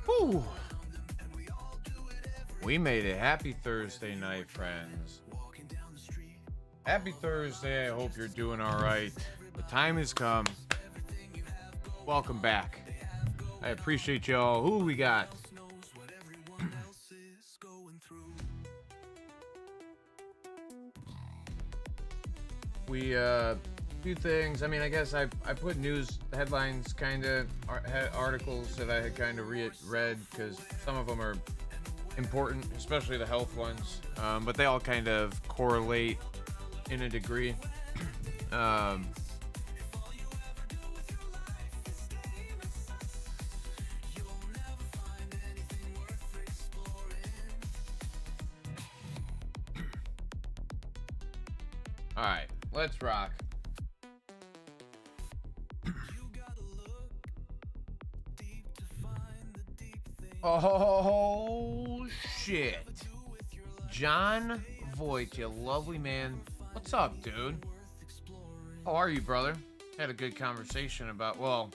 Whew. We made it. Happy Thursday night, friends. Happy Thursday. I hope you're doing all right. The time has come. Welcome back. I appreciate y'all. Who we got? We few things. I mean, I guess I put news headlines, kind of articles that I had kind of read because some of them are important, especially the health ones. But they all kind of correlate in a degree. All right, let's rock. Oh shit, John Voight, you lovely man. What's up, dude? How are you, brother? Had a good conversation about, well,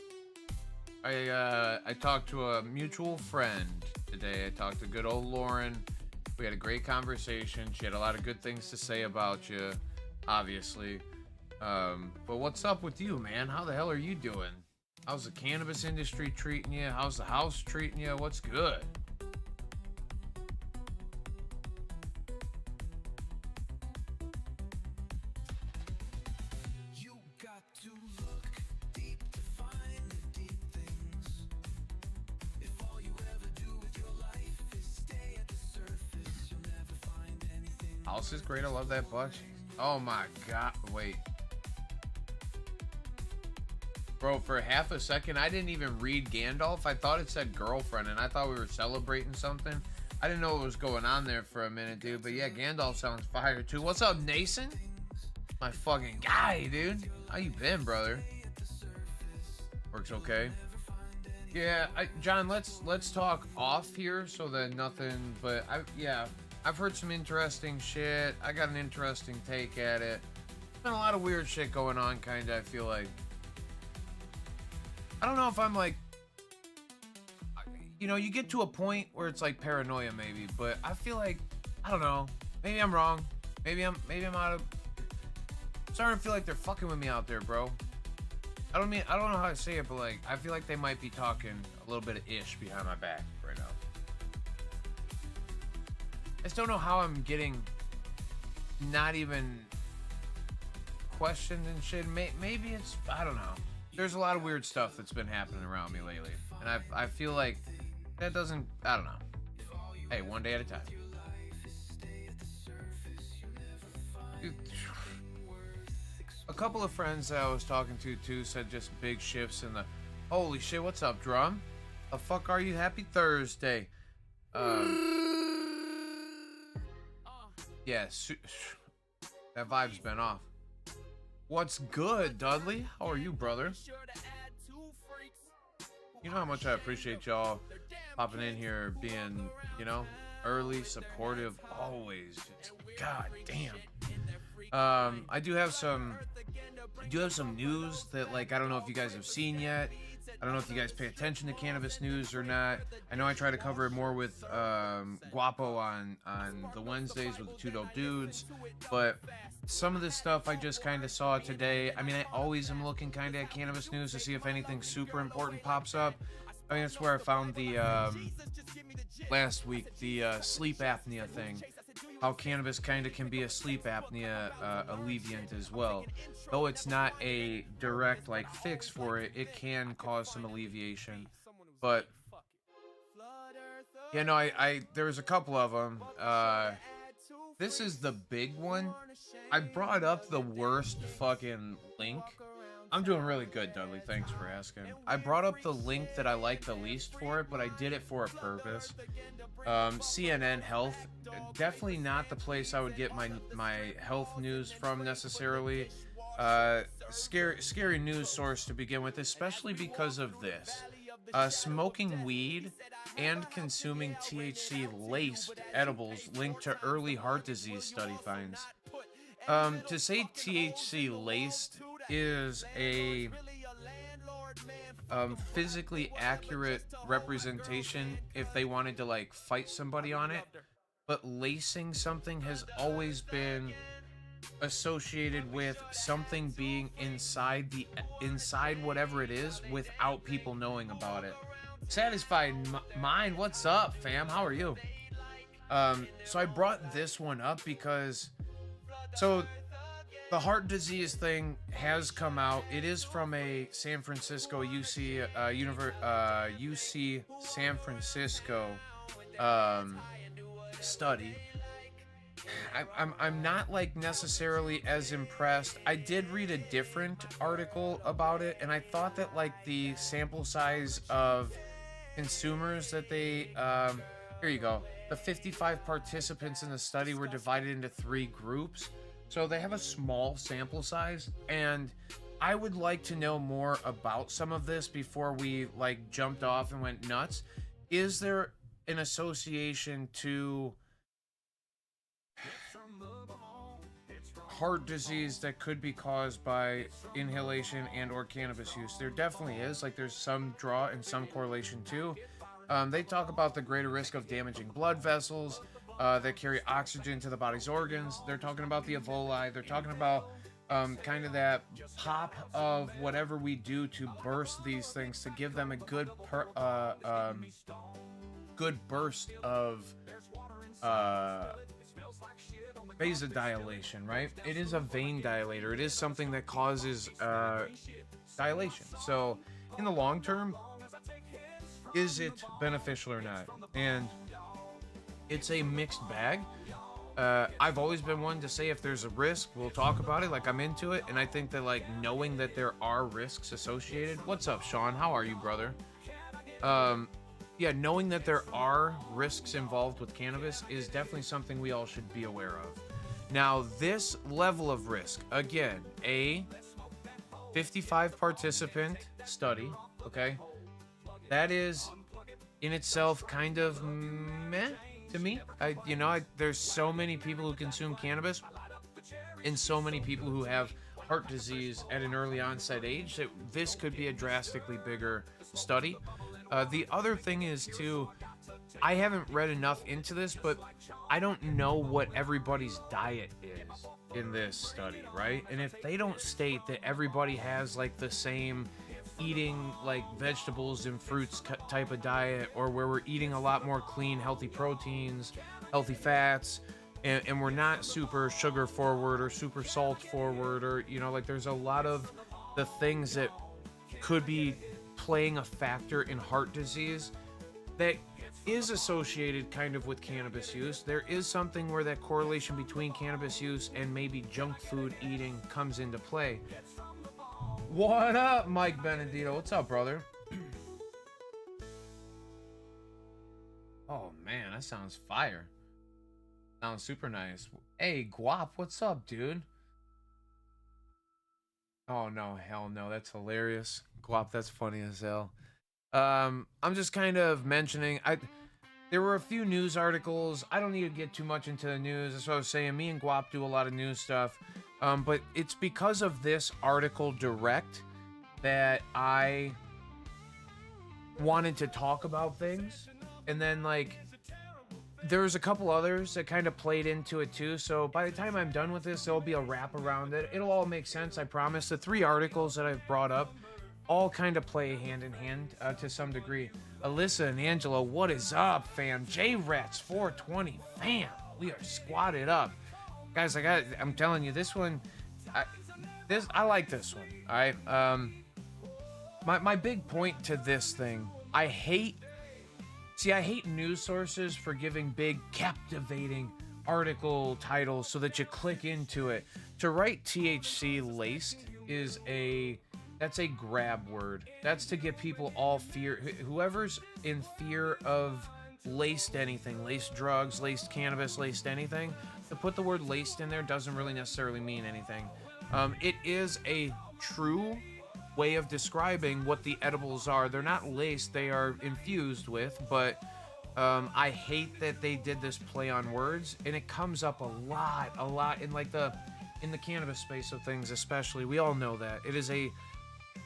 I talked to a mutual friend today. I talked to good old Lauren. We had a great conversation. She had a lot of good things to say about you, obviously. But what's up with you, man? How the hell are you doing? How's the cannabis industry treating you? How's the house treating you? What's good? House is great. I love that butt. Oh my god. Wait. Bro, for half a second, I didn't even read Gandalf. I thought it said girlfriend, and I thought we were celebrating something. I didn't know what was going on there for a minute, dude. But yeah, Gandalf sounds fire, too. What's up, Nason? My fucking guy, dude. How you been, brother? Works okay. Yeah, John, let's talk off here so that nothing, but I've heard some interesting shit. I got an interesting take at it. There's been a lot of weird shit going on, kinda, I feel like. I don't know if I'm like, you know, you get to a point where it's like paranoia maybe, but I feel like, I don't know, maybe I'm wrong. Maybe I'm out of, starting to feel like they're fucking with me out there, bro. I don't know how to say it, but like, I feel like they might be talking a little bit of ish behind my back right now. I just don't know how I'm getting not even questioned and shit. Maybe it's, I don't know. There's a lot of weird stuff that's been happening around me lately. And I feel like that doesn't, I don't know. Hey, one day at a time. Dude, a couple of friends that I was talking to too said just big shifts in the, holy shit, what's up, Drum? The fuck are you? Happy Thursday. Yeah, that vibe's been off. What's good, Dudley? How are you, brother? You know how much I appreciate y'all popping in here, being, you know, early, supportive, always. Just, god damn. I do have some news that, like, I don't know if you guys have seen yet. I don't know if you guys pay attention to cannabis news or not. I know I try to cover it more with Guapo on the Wednesdays with the Two Dope Dudes, but some of this stuff I just kind of saw today. I mean, I always am looking kind of at cannabis news to see if anything super important pops up. I mean, that's where I found the last week the sleep apnea thing. How cannabis kind of can be a sleep apnea alleviant as well. Though it's not a direct like fix for it, it can cause some alleviation. But yeah, no, there was a couple of them. This is the big one. I brought up the worst fucking link. I'm doing really good, Dudley. Thanks for asking. I brought up the link that I like the least for it, but I did it for a purpose. CNN Health. Definitely not the place I would get my health news from necessarily. Scary news source to begin with, especially because of this. smoking weed and consuming THC laced edibles linked to early heart disease study finds. To say THC laced is a physically accurate representation if they wanted to like fight somebody on it, but lacing something has always been associated with something being inside whatever it is without people knowing about it. Satisfied mind, what's up, fam? How are you? So I brought this one up because so the heart disease thing has come out. It is from a San Francisco UC San Francisco study. I'm not like necessarily as impressed. I did read a different article about it, and I thought that like the sample size of consumers that they here you go. The 55 participants in the study were divided into 3 groups. So they have a small sample size, and I would like to know more about some of this before we like jumped off and went nuts. Is there an association to heart disease that could be caused by inhalation and or cannabis use? There definitely is. Like there's some draw and some correlation too. They talk about the greater risk of damaging blood vessels that carry oxygen to the body's organs. They're talking about the Ebola. They're talking about kind of that pop of whatever we do to burst these things to give them a good burst of vasodilation, right? It is a vein dilator. It is something that causes dilation. So in the long term, is it beneficial or not? And it's a mixed bag. I've always been one to say if there's a risk, we'll talk about it. Like I'm into it, and I think that like knowing that there are risks associated. What's up, Sean? How are you, brother? Yeah, knowing that there are risks involved with cannabis is definitely something we all should be aware of. Now, this level of risk, again, a 55 participant study, okay? That is in itself kind of meh to me. There's so many people who consume cannabis and so many people who have heart disease at an early onset age that this could be a drastically bigger study. The other thing is too, I haven't read enough into this, but I don't know what everybody's diet is in this study, right? And if they don't state that everybody has like the same eating like vegetables and fruits type of diet, or where we're eating a lot more clean, healthy proteins, healthy fats, and we're not super sugar forward or super salt forward, or like there's a lot of the things that could be playing a factor in heart disease that is associated kind of with cannabis use. There is something where that correlation between cannabis use and maybe junk food eating comes into play. What up, Mike Benedito? What's up, brother? Oh man, that sounds fire. Sounds super nice. Hey, Guap, what's up, dude? Oh no, hell no, that's hilarious. Guap, that's funny as hell. I'm just kind of mentioning, there were a few news articles. I don't need to get too much into the news. That's what I was saying. Me and Guap do a lot of news stuff. But it's because of this article direct that I wanted to talk about things. And then, like, there's a couple others that kind of played into it too. So by the time I'm done with this, there'll be a wrap around it. It'll all make sense, I promise. The 3 articles that I've brought up all kind of play hand in hand to some degree. Alyssa and Angela, what is up, fam? J-Rats 420, fam. We are squatted up. Guys, I'm telling you, this one, I like this one, all right? My big point to this thing, I hate news sources for giving big, captivating article titles so that you click into it. To write THC laced that's a grab word. That's to get people all fear. Whoever's in fear of laced anything, laced drugs, laced cannabis, laced anything, to put the word laced in there doesn't really necessarily mean anything. It is a true way of describing what the edibles are. They're not laced, they are infused with, but I hate that they did this play on words, and it comes up a lot in like in the cannabis space of things, especially. We all know that it is a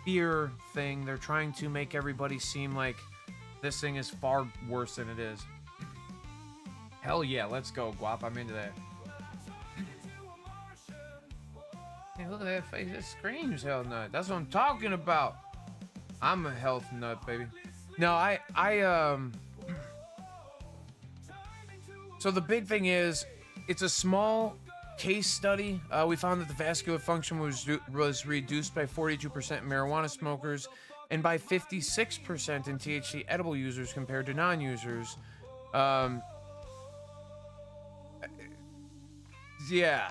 fear thing. They're trying to make everybody seem like this thing is far worse than it is. Hell yeah, let's go, Guap. I'm into that. Hey, look at that face. It screams health nut. That's what I'm talking about. I'm a health nut, baby. No, so the big thing is, it's a small case study. We found that the vascular function was reduced by 42% in marijuana smokers and by 56% in THC edible users compared to non-users. Yeah.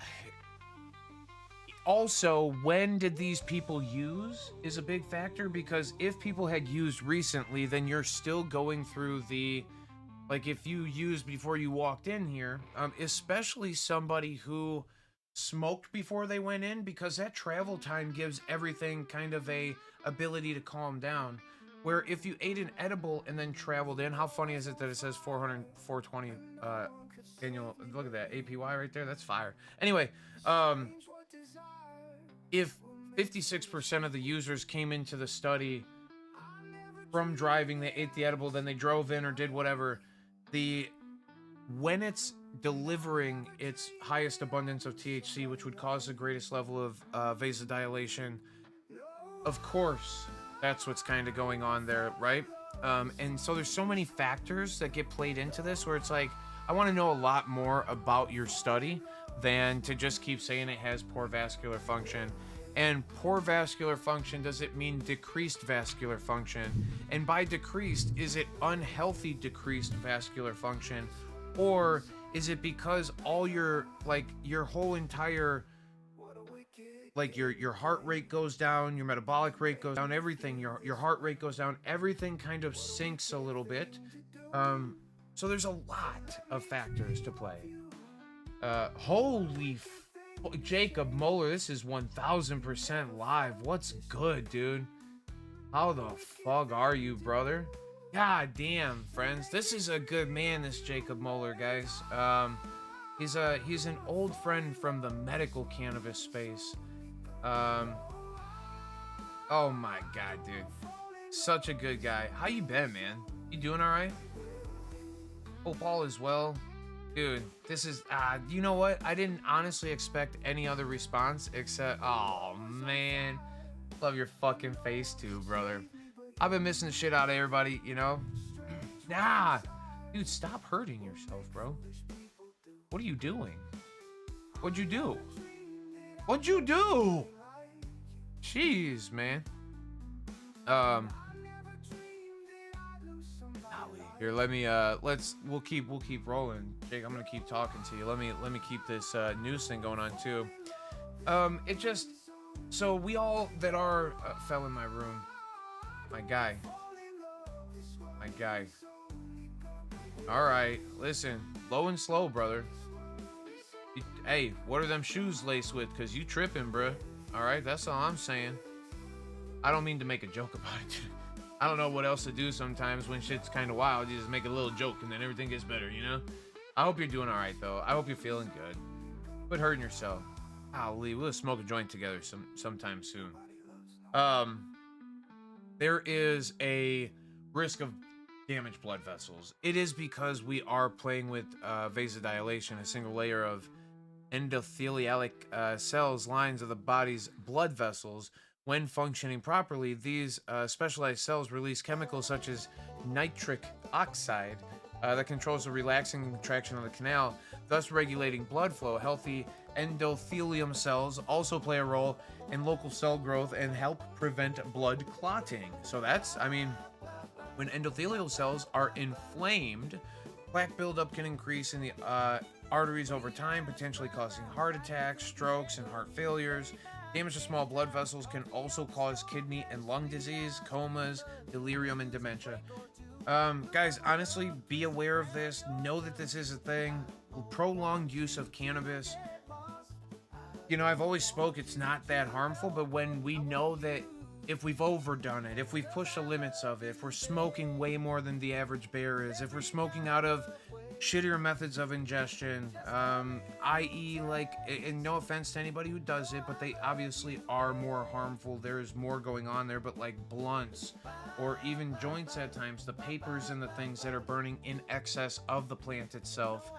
Also, when did these people use is a big factor, because if people had used recently, then you're still going through the, like, if you used before you walked in here, especially somebody who smoked before they went in, because that travel time gives everything kind of a ability to calm down. Where if you ate an edible and then traveled in, how funny is it that it says 420 annual, look at that APY right there, that's fire. Anyway, if 56% of the users came into the study from driving, they ate the edible, then they drove in or did whatever, when it's delivering its highest abundance of THC, which would cause the greatest level of vasodilation, of course, that's what's kind of going on there, right? And so there's so many factors that get played into this, where it's like, I want to know a lot more about your study than to just keep saying it has poor vascular function. And poor vascular function, does it mean decreased vascular function? And by decreased, is it unhealthy decreased vascular function? Or is it because all your, like, your whole entire, like, your heart rate goes down, your metabolic rate goes down, everything, your heart rate goes down, everything kind of sinks a little bit. So there's a lot of factors to play. Jacob Moeller, this is 1000% live. What's good, dude? How the fuck are you, brother? God damn, friends. This is a good man, this Jacob Moeller, guys. He's an old friend from the medical cannabis space. Oh my god, dude. Such a good guy. How you been, man? You doing alright? Hope all is well. Dude, this is, you know what? I didn't honestly expect any other response except, oh man. Love your fucking face too, brother. I've been missing the shit out of everybody, you know? Nah. Dude, stop hurting yourself, bro. What are you doing? What'd you do? What'd you do? Jeez, man. Here, let me we'll keep rolling. Jake, I'm gonna keep talking to you. Let me keep this news thing going on too. It just, so we all that are fell in my room. My guy. All right, listen, low and slow, brother. Hey, what are them shoes laced with? Cause you tripping, bruh. All right, that's all I'm saying. I don't mean to make a joke about it. I don't know what else to do sometimes when shit's kind of wild. You just make a little joke and then everything gets better, you know? I hope you're doing all right, though. I hope you're feeling good. Quit hurting yourself. Golly, we'll smoke a joint together sometime soon. There is a risk of damaged blood vessels. It is because we are playing with vasodilation, a single layer of endothelialic cells, lines of the body's blood vessels. When functioning properly, these specialized cells release chemicals such as nitric oxide that controls the relaxing and contraction of the canal, thus regulating blood flow. Healthy endothelium cells also play a role in local cell growth and help prevent blood clotting. So that's, I mean, when endothelial cells are inflamed, plaque buildup can increase in the arteries over time, potentially causing heart attacks, strokes, and heart failures. Damage to small blood vessels can also cause kidney and lung disease, comas, delirium, and dementia. Guys, honestly, be aware of this. Know that this is a thing. Prolonged use of cannabis. You know, I've always spoke, it's not that harmful, but when we know that if we've overdone it, if we've pushed the limits of it, if we're smoking way more than the average bear is, if we're smoking out of shittier methods of ingestion, i.e., like, and no offense to anybody who does it, but they obviously are more harmful. There's more going on there, but like blunts or even joints at times, the papers and the things that are burning in excess of the plant itself.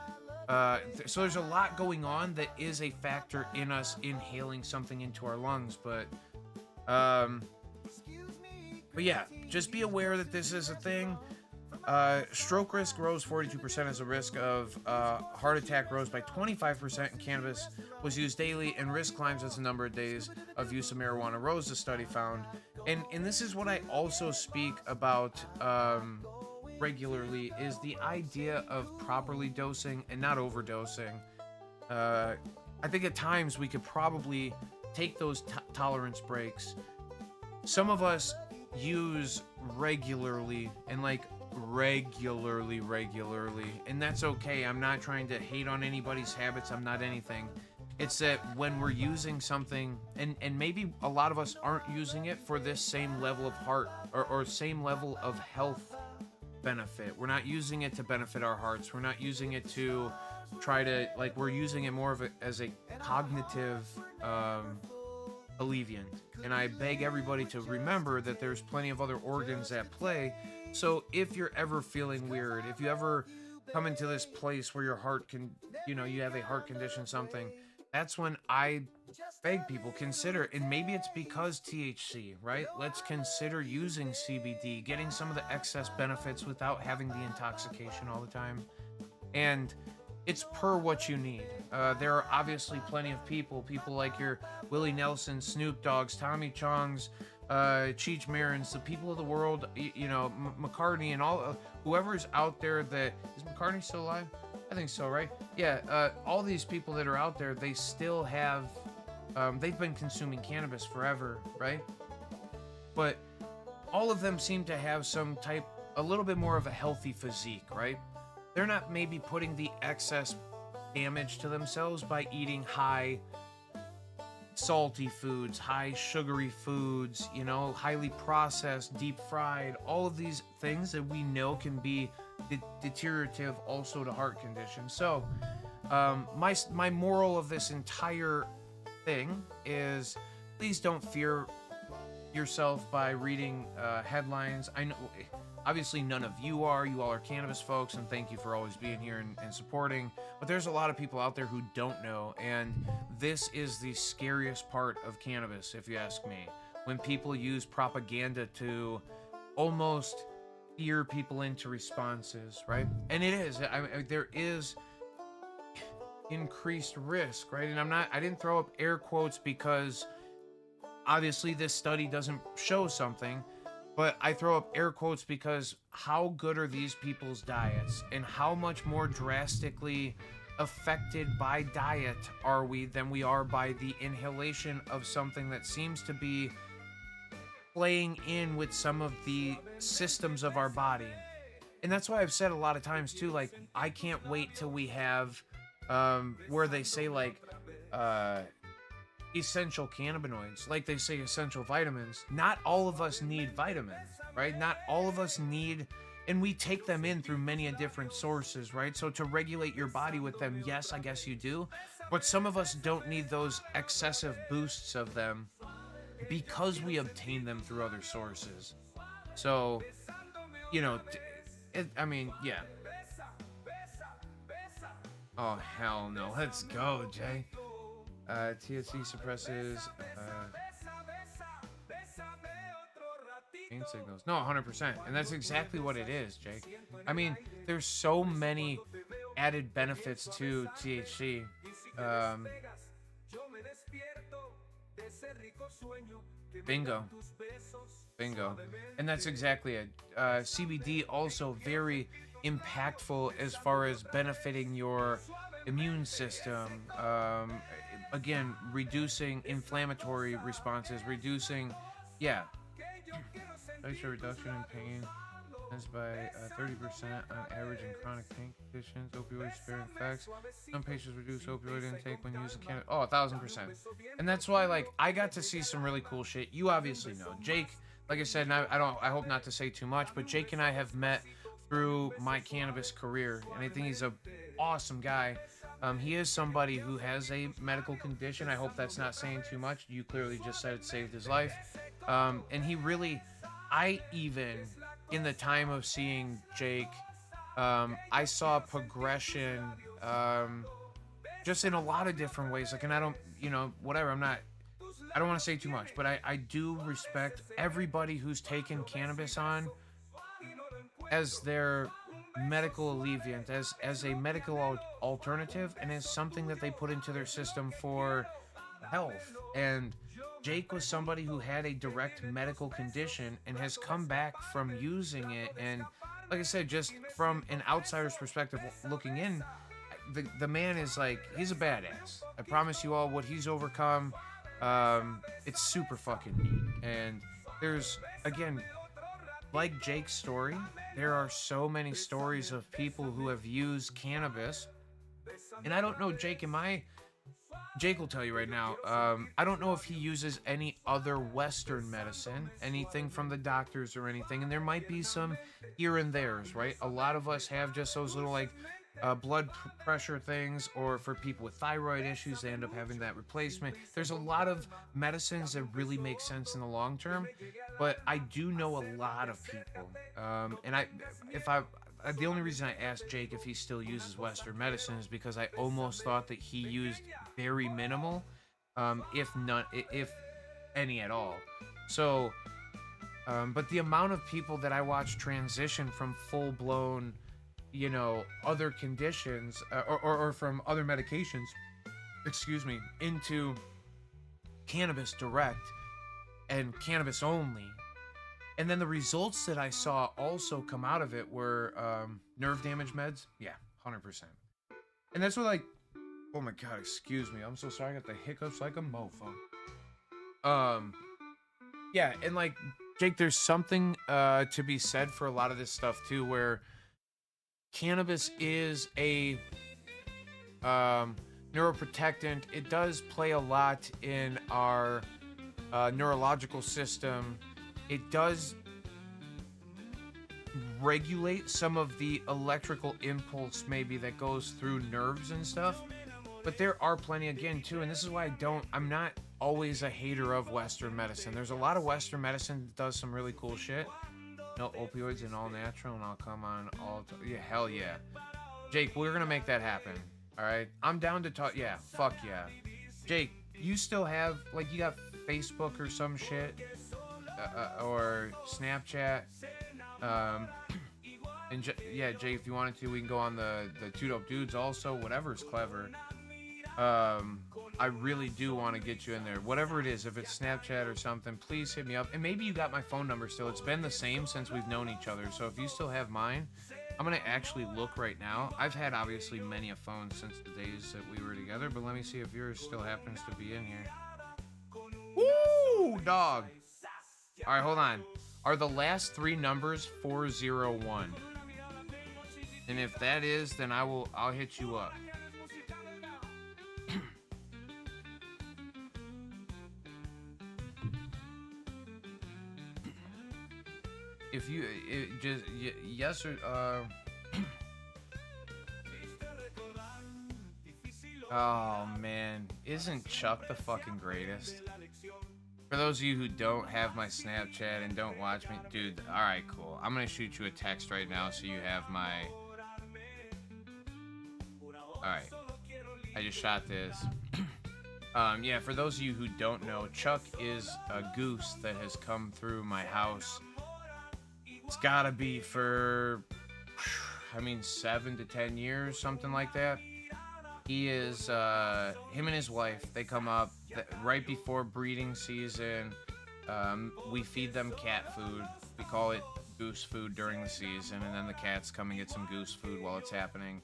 So there's a lot going on that is a factor in us inhaling something into our lungs, but yeah, just be aware that this is a thing. Stroke risk rose 42% as a risk of heart attack rose by 25%, and cannabis was used daily, and risk climbs as the number of days of use of marijuana rose, the study found. And this is what I also speak about regularly, is the idea of properly dosing and not overdosing. I think at times we could probably take those tolerance breaks. Some of us use regularly, and like regularly, and that's okay. I'm not trying to hate on anybody's habits. I'm not anything. It's that when we're using something, and maybe a lot of us aren't using it for this same level of heart or same level of health benefit. We're not using it to benefit our hearts. We're not using it to try to, like, we're using it more of as a cognitive alleviant. And I beg everybody to remember that there's plenty of other organs at play. So if you're ever feeling weird, if you ever come into this place where your heart can, you have a heart condition, something, that's when I beg people consider, and maybe it's because THC, right? Let's consider using CBD, getting some of the excess benefits without having the intoxication all the time. And it's per what you need. There are obviously plenty of people like your Willie Nelson, Snoop Dogg's, Tommy Chong's, Cheech Marin's, the people of the world, McCartney, and all whoever's out there. That is McCartney still alive? I think so, right? Yeah. All these people that are out there, they still have, they've been consuming cannabis forever, right? But all of them seem to have some type, a little bit more of a healthy physique, right? They're not maybe putting the excess damage to themselves by eating high salty foods, high sugary foods, highly processed, deep fried, all of these things that we know can be deteriorative also to heart conditions. So my moral of this entire thing is, please don't fear yourself by reading headlines. I know obviously none of you all are cannabis folks, and thank you for always being here and supporting, but there's a lot of people out there who don't know, and this is the scariest part of cannabis, if you ask me, when people use propaganda to almost fear people into responses, right? And it is, there is increased risk, right? And I didn't throw up air quotes because obviously this study doesn't show something, but I throw up air quotes because how good are these people's diets, and how much more drastically affected by diet are we than we are by the inhalation of something that seems to be playing in with some of the systems of our body. And that's why I've said a lot of times too, like, I can't wait till we have where they say like essential cannabinoids, like they say essential vitamins. Not all of us need vitamins, right? Not all of us need, and we take them in through many different sources, right? So to regulate your body with them, yes, I guess you do, but some of us don't need those excessive boosts of them because we obtain them through other sources. So, yeah. Oh, hell no. Let's go, Jay. THC suppresses pain signals. No, 100%. And that's exactly what it is, Jake. I mean, there's so many added benefits to THC. Bingo. And that's exactly it. CBD also very impactful as far as benefiting your immune system. Again, reducing inflammatory responses, reducing, reduction in pain. by 30% on average in chronic pain conditions. Opioid sparing effects. Some patients reduce opioid intake when using cannabis. Oh, 1,000%. And that's why, like, I got to see some really cool shit. You obviously know Jake. Like I said, and I hope not to say too much, but Jake and I have met through my cannabis career, and I think he's a awesome guy. He is somebody who has a medical condition. I hope that's not saying too much. You clearly just said it saved his life. And he really, I even, in the time of seeing Jake, I saw progression just in a lot of different ways. Like, and I don't, whatever, I don't want to say too much, but I do respect everybody who's taken cannabis on as their medical alleviant, as a medical alternative, and as something that they put into their system for health. And Jake was somebody who had a direct medical condition and has come back from using it. And like I said, just from an outsider's perspective looking in, the man is like, he's a badass. I promise you all what he's overcome. It's super fucking neat. And there's, again, like Jake's story, there are so many stories of people who have used cannabis. And I don't know, Jake will tell you right now, I don't know if he uses any other Western medicine, anything from the doctors or anything, and there might be some here and there's, right? A lot of us have just those little, like, blood pressure things, or for people with thyroid issues, they end up having that replacement. There's a lot of medicines that really make sense in the long term, but I do know a lot of people, and the only reason I asked Jake if he still uses Western medicine is because I almost thought that he used very minimal, if any at all. So, but the amount of people that I watch transition from full-blown, other conditions, or from other medications, into cannabis direct and cannabis only. And then the results that I saw also come out of it were nerve damage meds. Yeah, 100%. And that's what, like, oh my God, excuse me. I'm so sorry. I got the hiccups like a mofo. Yeah, and like, Jake, there's something to be said for a lot of this stuff too, where cannabis is a neuroprotectant. It does play a lot in our neurological system. It does regulate some of the electrical impulse maybe that goes through nerves and stuff. But there are plenty, again, too, and this is why I'm not always a hater of Western medicine. There's a lot of Western medicine that does some really cool shit. No opioids and all natural, and I'll come on yeah, hell yeah. Jake, we're gonna make that happen, alright? I'm down to talk, yeah, fuck yeah. Jake, you still have, like, you got Facebook or some shit? Or Snapchat? Yeah, Jake, if you wanted to, we can go on the Two Dope Dudes also, whatever's clever. I really do want to get you in there. Whatever it is, if it's Snapchat or something, please hit me up. And maybe you got my phone number still. It's been the same since we've known each other. So if you still have mine, I'm going to actually look right now. I've had, obviously, many a phone since the days that we were together. But let me see if yours still happens to be in here. Woo, dog. All right, hold on. Are the last three numbers 401? And if that is, then I'll hit you up. If you yes or oh man, isn't Chuck the fucking greatest? For those of you who don't have my Snapchat and don't watch me, dude, all right, cool. I'm gonna shoot you a text right now so you have my. All right, I just shot this. Yeah, for those of you who don't know, Chuck is a goose that has come through my house. It's gotta be for, 7 to 10 years, something like that. He is, him and his wife, they come up right before breeding season. We feed them cat food. We call it goose food during the season, and then the cats come and get some goose food while it's happening.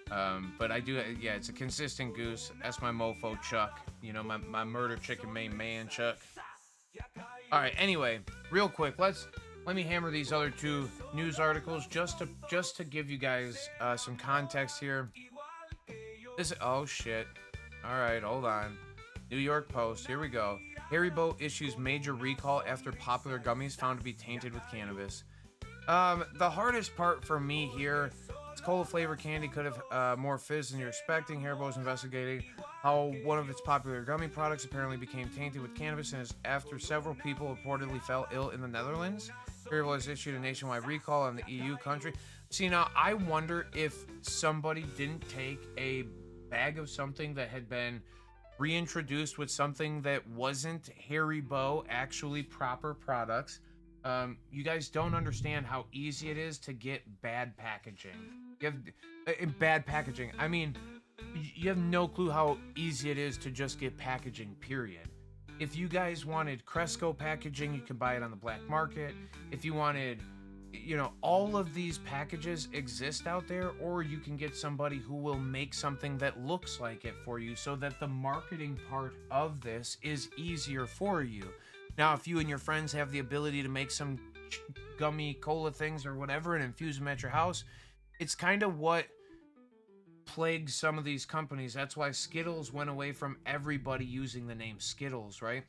But I do, yeah, it's a consistent goose. That's my mofo Chuck. My murder chicken main man Chuck. All right, anyway, real quick, let's let me hammer these other two news articles just to give you guys some context here. Oh shit. All right, hold on. New York Post. Here we go. Haribo issues major recall after popular gummies found to be tainted with cannabis. The hardest part for me here, its cola flavored candy could have more fizz than you're expecting. Haribo's investigating how one of its popular gummy products apparently became tainted with cannabis, and is after several people reportedly fell ill in the Netherlands. Haribo has issued a nationwide recall on the EU country. See, now I wonder if somebody didn't take a bag of something that had been reintroduced with something that wasn't Haribo, actually proper products. You guys don't understand how easy it is to get bad packaging. Bad packaging. I mean, you have no clue how easy it is to just get packaging, period. If you guys wanted Cresco packaging, you can buy it on the black market. If you wanted, all of these packages exist out there, or you can get somebody who will make something that looks like it for you, so that the marketing part of this is easier for you. Now, if you and your friends have the ability to make some gummy cola things or whatever and infuse them at your house, it's kind of what plagues some of these companies. That's why Skittles went away from everybody using the name Skittles, right?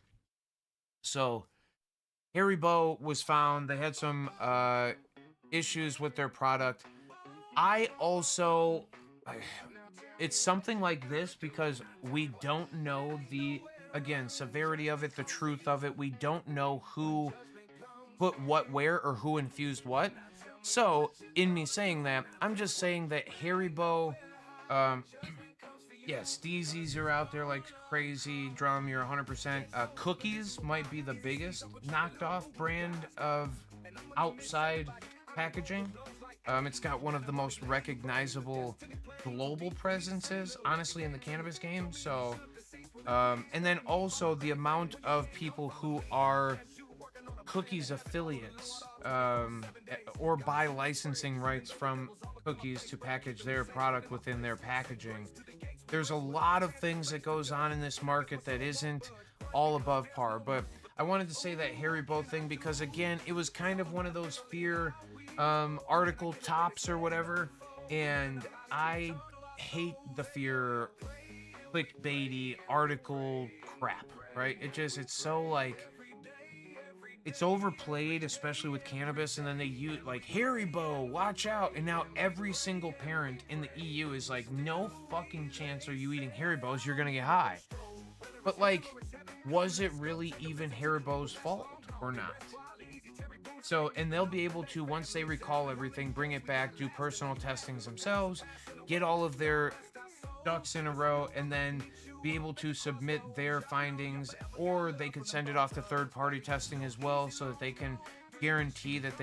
So Haribo was found. They had some issues with their product. It's something like this because we don't know the, again, severity of it, the truth of it. We don't know who put what where or who infused what. So, in me saying that, I'm just saying that Haribo, yeah, Steezies are out there like crazy. Drum, you're 100%. Cookies might be the biggest knocked off brand of outside packaging. It's got one of the most recognizable global presences, honestly, in the cannabis game. So, and then also the amount of people who are Cookies affiliates, or buy licensing rights from Cookies to package their product within their packaging. There's a lot of things that goes on in this market that isn't all above par. But I wanted to say that Haribo thing because, again, it was kind of one of those fear article tops or whatever, and I hate the fear clickbaity article crap, right? It's so like, it's overplayed, especially with cannabis, and then they use like Haribo, watch out, and now every single parent in the EU is like, no fucking chance are you eating Haribos, you're gonna get high. But like, was it really even Haribo's fault or not? So, and they'll be able to, once they recall everything, bring it back, do personal testings themselves, get all of their ducks in a row, and then be able to submit their findings, or they could send it off to third-party testing as well, so that they can guarantee that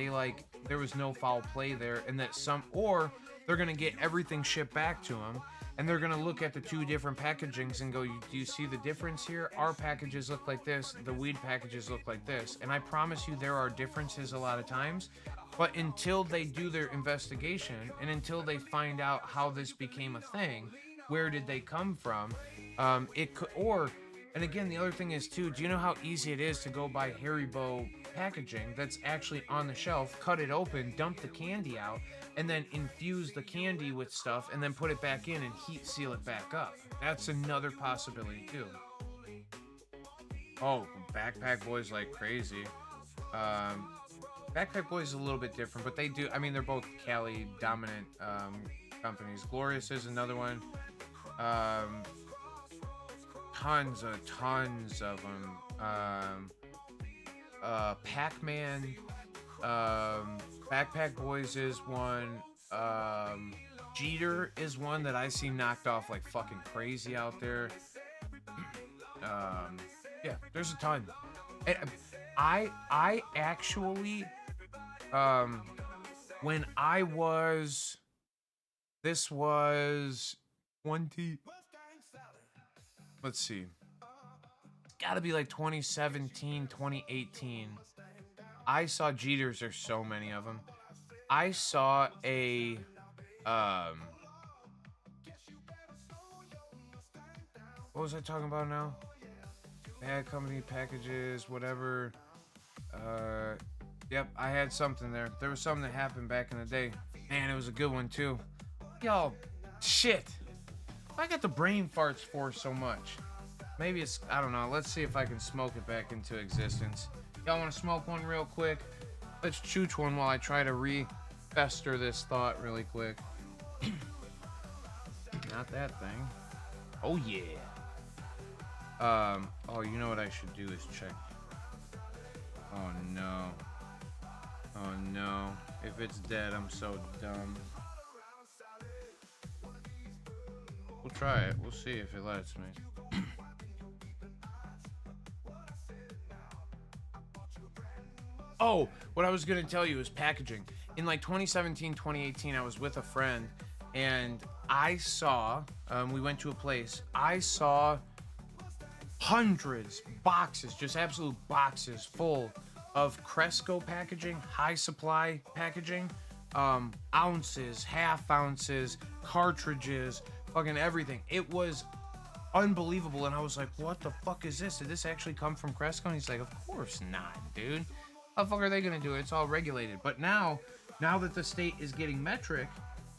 there was no foul play there, and that or they're going to get everything shipped back to them, and they're going to look at the two different packagings and go, do you see the difference here? Our packages look like this, the weed packages look like this. And I promise you there are differences a lot of times, but until they do their investigation and until they find out how this became a thing, where did they come from, it could, and again, the other thing is too, do you know how easy it is to go buy Haribo packaging that's actually on the shelf, cut it open, dump the candy out, and then infuse the candy with stuff, and then put it back in and heat seal it back up? That's another possibility too. Oh, Backpack Boys like crazy. Backpack Boys is a little bit different, but they do, I mean, they're both Cali dominant companies. Glorious is another one. Tons of them. Pac-Man, Backpack Boys is one. Jeter is one that I see knocked off like fucking crazy out there. Yeah, there's a ton. And I actually, when I was, this was 20. Let's see. It's got to be like 2017, 2018. I saw Jeters. There's so many of them. I saw a what was I talking about now? Bad company packages, whatever. Yep, I had something there. There was something that happened back in the day. Man, it was a good one too. Y'all, shit. I got the brain farts for so much. Maybe it's, I don't know. Let's see if I can smoke it back into existence. Y'all want to smoke one real quick? Let's chooch one while I try to re-fester this thought really quick. Not that thing. Oh yeah. Oh, you know what I should do is check. Oh no. Oh no. If it's dead, I'm so dumb. We'll try it. We'll see if it lets me. Oh, what I was gonna tell you is packaging. In like 2017, 2018, I was with a friend, and I saw, we went to a place, I saw hundreds, boxes, just absolute boxes full of Cresco packaging, high supply packaging, ounces, half ounces, cartridges, fucking everything. It was unbelievable, and I was like, what the fuck is this? Did this actually come from Cresco? And he's like, of course not, dude. How the fuck are they gonna do it? It's all regulated. But now that the state is getting metric,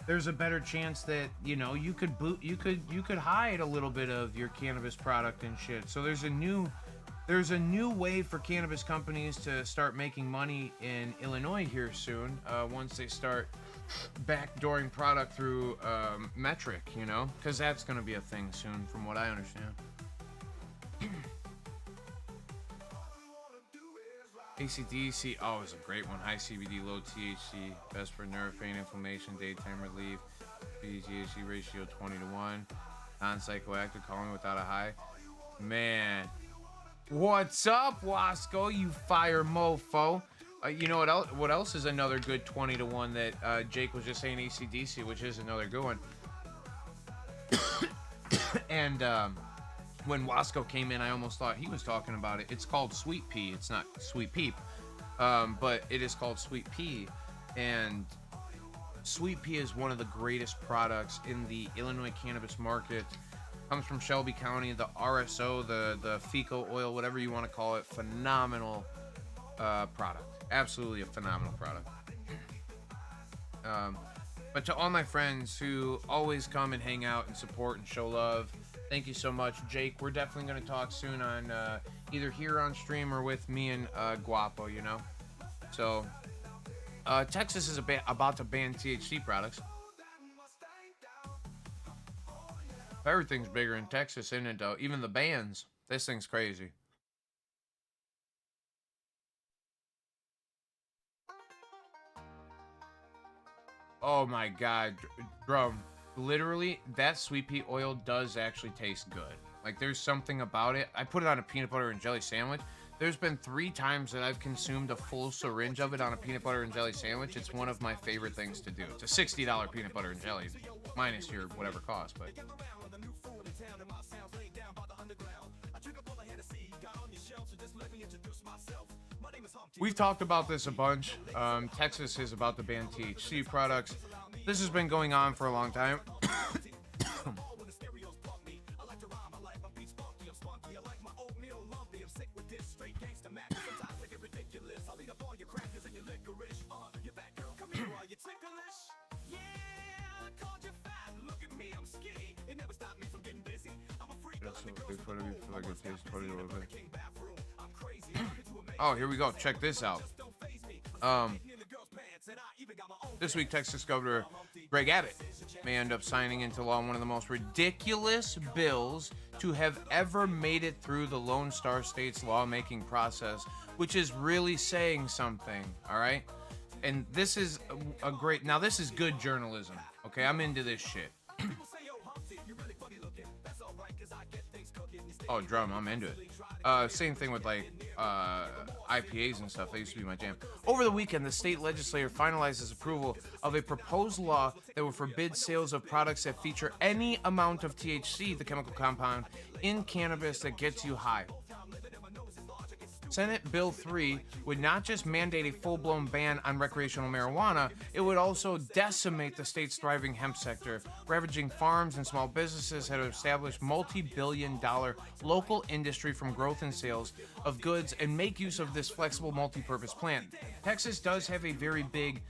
there's a better chance that, you know, you could hide a little bit of your cannabis product and shit. So there's a new way for cannabis companies to start making money in Illinois here soon, once they start backdooring product through metric, you know, because that's going to be a thing soon from what I understand. ACDC, oh, it's a great one. High CBD, low THC, best for nerve pain, inflammation, daytime relief. THC ratio 20-1. Non-psychoactive, calming without a high. Man, what's up, Wasco? You fire mofo. You know what else is another good 20-1 that Jake was just saying? ACDC, which is another good one. And when Wasco came in, I almost thought he was talking about it. It's called Sweet Pea. It's not Sweet Peep, but it is called Sweet Pea. And Sweet Pea is one of the greatest products in the Illinois cannabis market. Comes from Shelby County. The RSO, the fecal oil, whatever you want to call it, phenomenal product. Absolutely a phenomenal product. But to all my friends who always come and hang out and support and show love, thank you so much. Jake, we're definitely going to talk soon on either here on stream or with me and Guapo, you know. So, Texas is about to ban THC products. Everything's bigger in Texas, isn't it, though? Even the bans. This thing's crazy. Oh my god, Drum. Literally, that Sweet Pea oil does actually taste good. Like, there's something about it. I put it on a peanut butter and jelly sandwich. There's been 3 times that I've consumed a full syringe of it on a peanut butter and jelly sandwich. It's one of my favorite things to do. It's a $60 peanut butter and jelly, minus your whatever cost, but... We've talked about this a bunch. Texas is about to ban THC products. This has been going on for a long time. Oh, here we go. Check this out. This week, Texas Governor Greg Abbott may end up signing into law one of the most ridiculous bills to have ever made it through the Lone Star State's lawmaking process, which is really saying something, all right? And this is a great... Now, this is good journalism, okay? I'm into this shit. Oh, Drum, I'm into it. Same thing with, like, IPAs and stuff. That used to be my jam. Over the weekend, the state legislature finalizes approval of a proposed law that will forbid sales of products that feature any amount of THC, the chemical compound, in cannabis that gets you high. Senate Bill 3 would not just mandate a full-blown ban on recreational marijuana, it would also decimate the state's thriving hemp sector, ravaging farms and small businesses that have established multi-billion-dollar local industry from growth and sales of goods and make use of this flexible multi-purpose plant. Texas does have a very big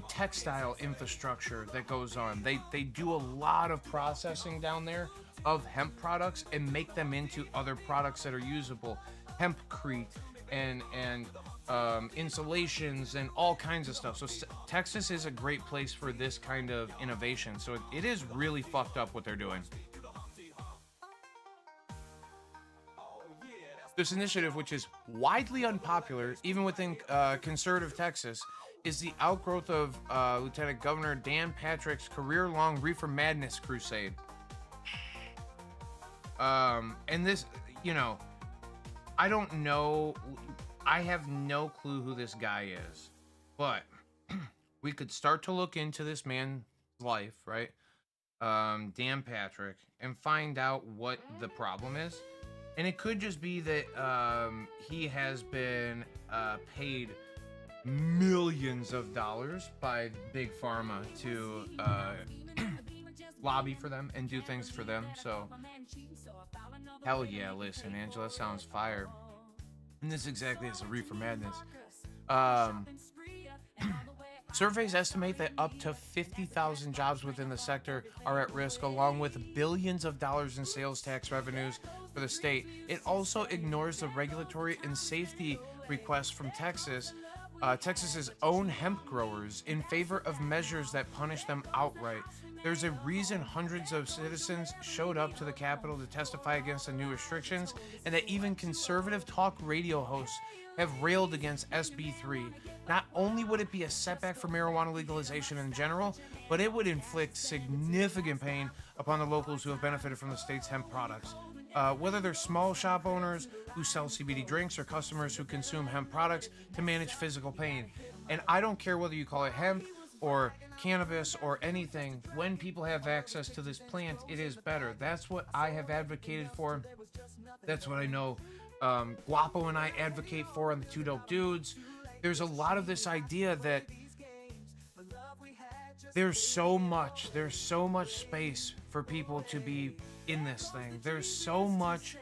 textile infrastructure that goes on. They do a lot of processing down there of hemp products and make them into other products that are usable. Hempcrete and insulations and all kinds of stuff. So Texas is a great place for this kind of innovation. So it is really fucked up what they're doing. This initiative, which is widely unpopular even within conservative Texas, is the outgrowth of Lieutenant Governor Dan Patrick's career-long reefer madness crusade. And this, you know, I don't know. I have no clue who this guy is, but we could start to look into this man's life, right? Dan Patrick, and find out what the problem is. And it could just be that he has been paid millions of dollars by Big Pharma to lobby for them and do things for them. So hell yeah, listen, Angela sounds fire. And this exactly is a reefer madness. Surveys estimate that up to 50,000 jobs within the sector are at risk, along with billions of dollars in sales tax revenues for the state. It also ignores the regulatory and safety requests from Texas's own hemp growers in favor of measures that punish them outright. There's a reason hundreds of citizens showed up to the Capitol to testify against the new restrictions, and that even conservative talk radio hosts have railed against SB 3. Not only would it be a setback for marijuana legalization in general, but it would inflict significant pain upon the locals who have benefited from the state's hemp products. Whether they're small shop owners who sell CBD drinks or customers who consume hemp products to manage physical pain. And I don't care whether you call it hemp or cannabis or anything, when people have access to this plant, it is better. That's what I have advocated for. That's what I know Guapo and I advocate for on the Two Dope Dudes. There's a lot of this idea that there's so much space for people to be in this thing. There's so much,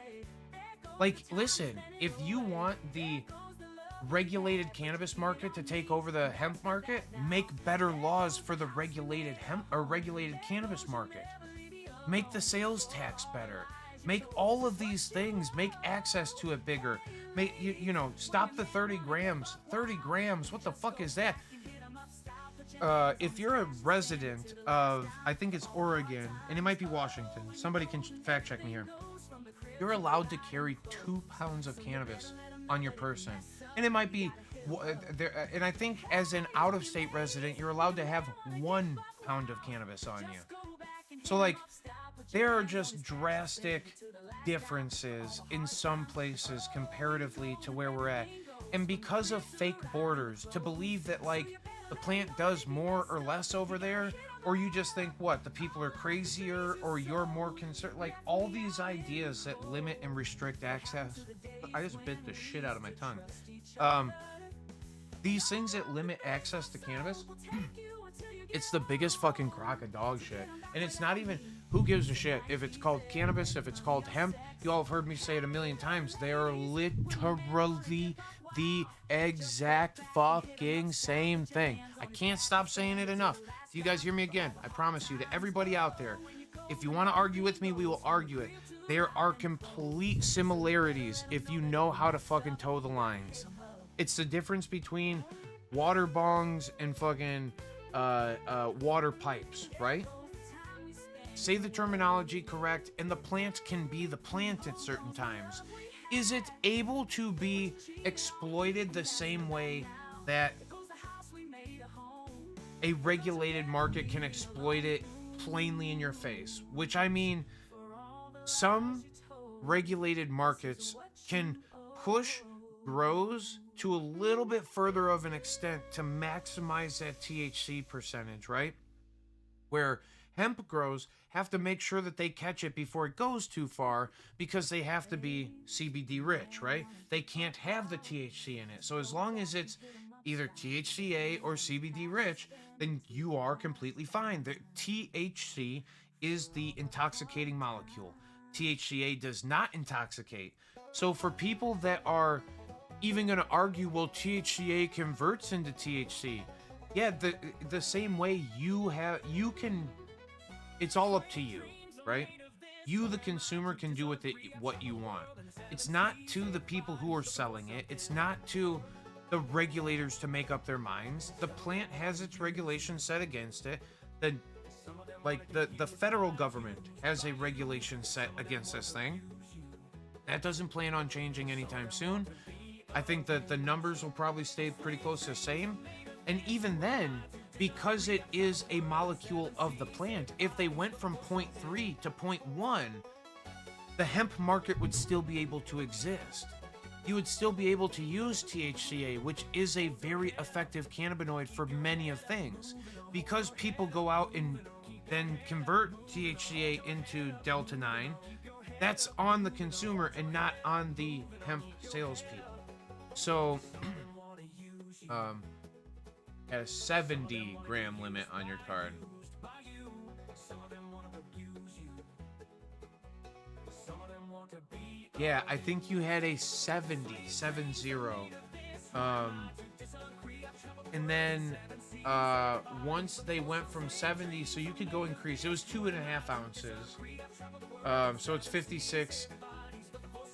like, listen, if you want the regulated cannabis market to take over the hemp market, make better laws for the regulated hemp or regulated cannabis market. Make the sales tax better. Make all of these things, make access to it bigger. Make you know, stop the 30 grams. 30 grams, what the fuck is that? If you're a resident of, I think it's Oregon, and it might be Washington, somebody can fact check me here. You're allowed to carry 2 pounds of cannabis on your person. And it might be, and I think as an out-of-state resident, you're allowed to have 1 pound of cannabis on you. So, like, there are just drastic differences in some places comparatively to where we're at. And because of fake borders, to believe that, like, the plant does more or less over there, or you just think, what, the people are crazier, or you're more concerned, like, all these ideas that limit and restrict access. I just bit the shit out of my tongue. These things that limit access to cannabis, it's the biggest fucking crock of dog shit. And it's not even, who gives a shit if it's called cannabis, if it's called hemp. You all have heard me say it a million times. They are literally the exact fucking same thing. I can't stop saying it enough. Do you guys hear me again? I promise you, to everybody out there, if you want to argue with me, we will argue it. There are complete similarities if you know how to fucking toe the lines. It's the difference between water bongs and fucking water pipes, right? Say the terminology correct, and the plant can be the plant at certain times. Is it able to be exploited the same way that a regulated market can exploit it plainly in your face? Which, I mean, some regulated markets can push grows to a little bit further of an extent to maximize that THC percentage, right? Where hemp grows have to make sure that they catch it before it goes too far because they have to be CBD rich, right? They can't have the THC in it. So as long as it's either THCA or CBD rich, then you are completely fine. The THC is the intoxicating molecule. THCA does not intoxicate. So for people that are even going to argue, well, THCA converts into THC. Yeah, the same way you can, it's all up to you, right? You, the consumer, can do with it what you want. It's not to the people who are selling it. It's not to the regulators to make up their minds. The plant has its regulations set against it. The federal government has a regulation set against this thing. That doesn't plan on changing anytime soon. I think that the numbers will probably stay pretty close to the same. And even then, because it is a molecule of the plant, if they went from 0.3 to 0.1, the hemp market would still be able to exist. You would still be able to use THCA, which is a very effective cannabinoid for many of things. Because people go out and then convert THCA into Delta 9, that's on the consumer and not on the hemp salespeople. So, at a 70 gram limit on your card. Yeah, I think you had a 70. And then once they went from 70, so you could go increase. It was 2.5 ounces. So it's 56.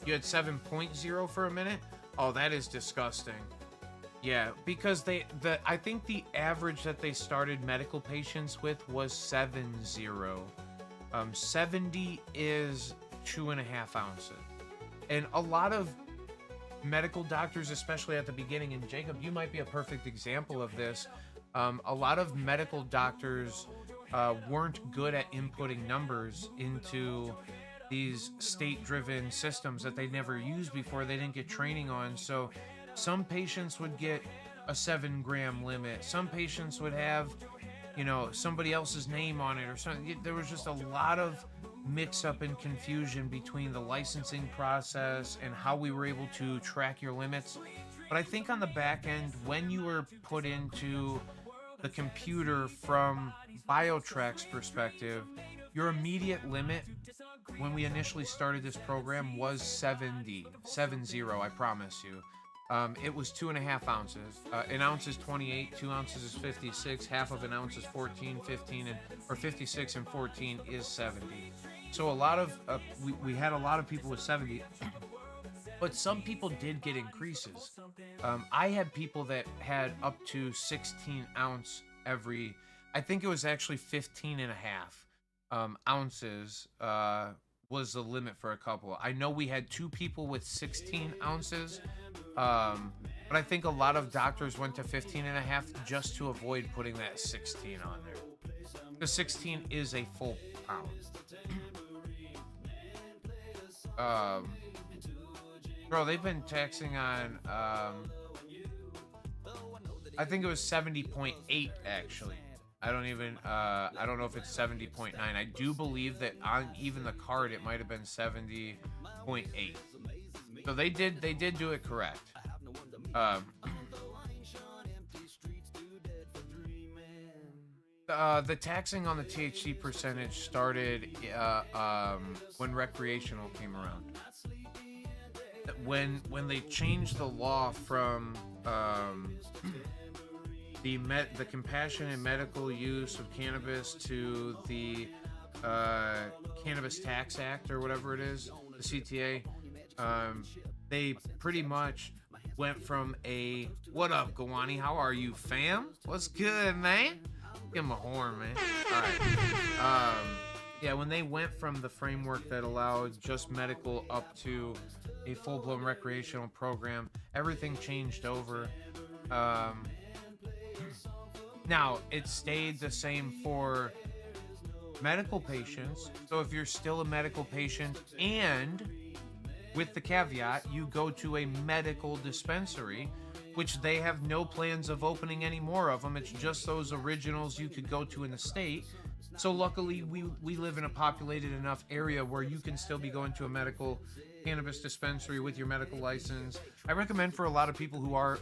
You had 7.0 for a minute. Oh, that is disgusting. Yeah, because I think the average that they started medical patients with was 70. 70 is 2.5 ounces. And a lot of medical doctors, especially at the beginning, and Jacob, you might be a perfect example of this. A lot of medical doctors weren't good at inputting numbers into these state-driven systems that they never used before. They didn't get training on. So some patients would get a 7 gram limit. Some patients would have, somebody else's name on it or something. There was just a lot of mix up and confusion between the licensing process and how we were able to track your limits. But I think on the back end, when you were put into the computer from BioTrack's perspective, your immediate limit when we initially started this program was 70, I promise you. It was 2.5 ounces. An ounce is 28, 2 ounces is 56, half of an ounce is 14, 15, or 56 and 14 is 70. So a lot of, we had a lot of people with 70, but some people did get increases. I had people that had up to 16 ounce every, I think it was actually 15 and a half ounces was the limit for a couple. I know we had 2 people with 16 ounces, but I think a lot of doctors went to 15 and a half just to avoid putting that 16 on there. The 16 is a full pound. Bro, they've been taxing on, I think it was 70.8 actually. I don't know if it's 70.9. I do believe that on even the card, it might have been 70.8. So they did do it correct. The taxing on the THC percentage started when recreational came around. When they changed the law from the compassionate medical use of cannabis to the Cannabis Tax Act or whatever it is, the CTA, they pretty much went from a "What up, Gawani? How are you, fam? What's good, man?" Give him a horn, man. All right. Yeah, when they went from the framework that allowed just medical up to a full-blown recreational program, everything changed over. Now, it stayed the same for medical patients. So if you're still a medical patient and with the caveat, you go to a medical dispensary, which they have no plans of opening any more of them. It's just those originals you could go to in the state. So luckily, we live in a populated enough area where you can still be going to a medical cannabis dispensary with your medical license. I recommend for a lot of people who are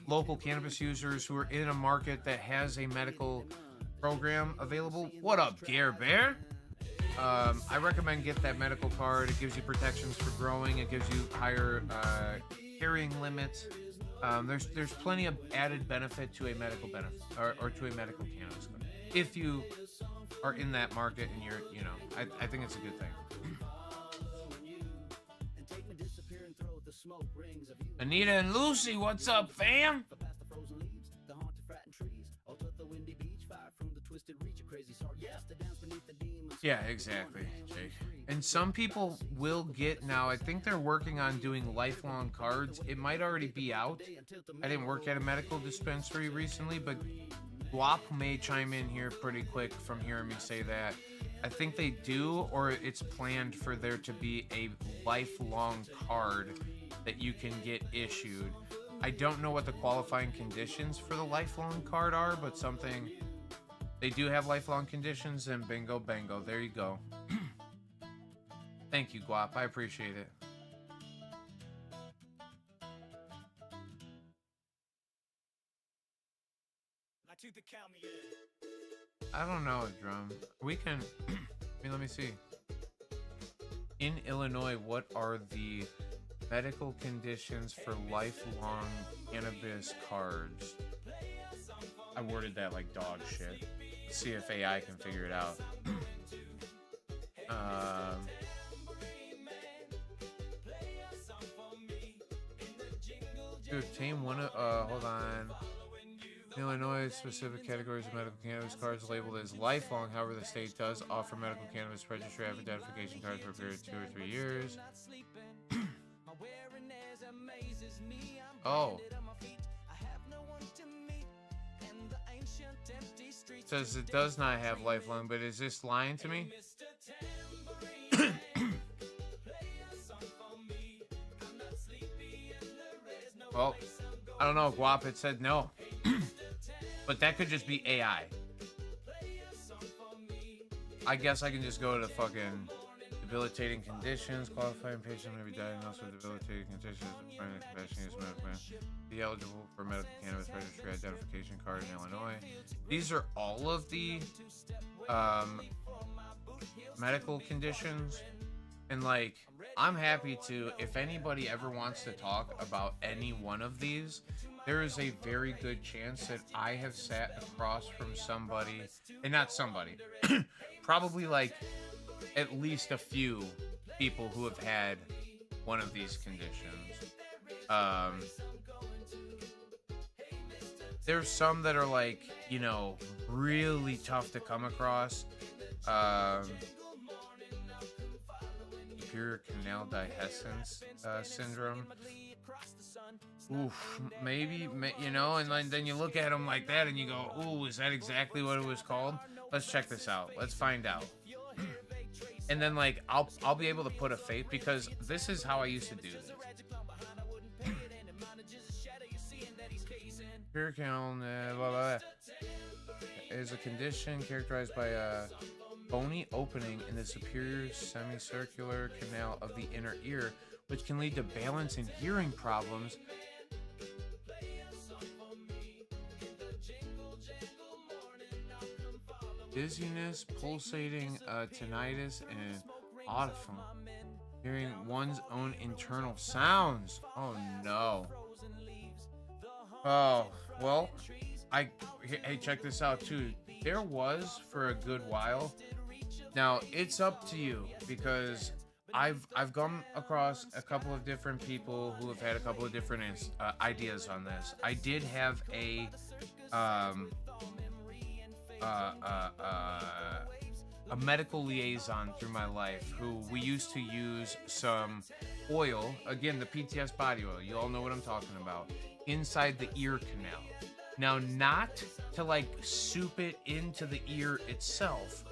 local cannabis users who are in a market that has a medical program available. What up, Gare Bear? I recommend get that medical card. It gives you protections for growing. It gives you higher carrying limits. There's plenty of added benefit to a medical benefit or to a medical cannabis card. If you are in that market and you're, I think it's a good thing. Anita and Lucy, what's up, fam? Yeah, exactly, Jake. And some people will get now, I think they're working on doing lifelong cards. It might already be out. I didn't work at a medical dispensary recently, but Guap may chime in here pretty quick from hearing me say that. I think they do, or it's planned for there to be a lifelong card that you can get issued. I don't know what the qualifying conditions for the lifelong card are, but something... They do have lifelong conditions, and bingo, bango. There you go. Thank you, Guap. I appreciate it. I don't know, Drum. We can... let me see. In Illinois, what are the medical conditions for lifelong cannabis cards? I worded that like dog shit. Let's see if AI can figure it out. To obtain one of, hold on. Illinois, specific categories of medical cannabis cards labeled as lifelong. However, the state does offer medical cannabis registry identification cards for a period of 2 or 3 years. Oh. It says it does not have lifelong, but is this lying to me? Well, I don't know, Guap. It said no. But that could just be AI. I guess I can just go to fucking debilitating conditions. Qualifying patient may be diagnosed with debilitating conditions. Be eligible for medical cannabis registry identification card in Illinois. These are all of the medical conditions. And like, I'm happy to, if anybody ever wants to talk about any one of these, there is a very good chance that I have sat across from somebody, and not somebody, probably like at least a few people who have had one of these conditions. There's some that are like, really tough to come across. Superior canal dehiscence syndrome. Oof, maybe, and then you look at them like that and you go, ooh, is that exactly what it was called? Let's check this out. Let's find out. And then like, I'll be able to put a face, because this is how I used to do this. Superior canal blah, blah, blah, is a condition characterized by a bony opening in the superior semicircular canal of the inner ear, which can lead to balance and hearing problems. Dizziness, pulsating tinnitus, and audiophone. Hearing one's own internal sounds. Oh no. Oh, well, hey, check this out too. There was, for a good while, now it's up to you, because I've come across a couple of different people who have had a couple of different ideas on this. I did have a medical liaison through my life who we used to use some oil, again, the PTS body oil, you all know what I'm talking about, inside the ear canal. Now, not to like soup it into the ear itself,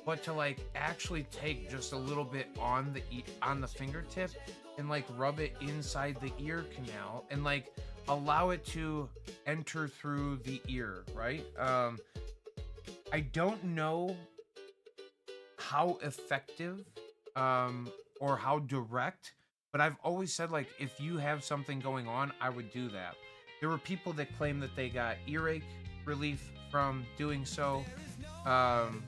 but to like actually take just a little bit on the fingertip and like rub it inside the ear canal and like allow it to enter through the ear, right? I don't know how effective or how direct, but I've always said, like, if you have something going on, I would do that. There were people that claim that they got earache relief from doing so. Um,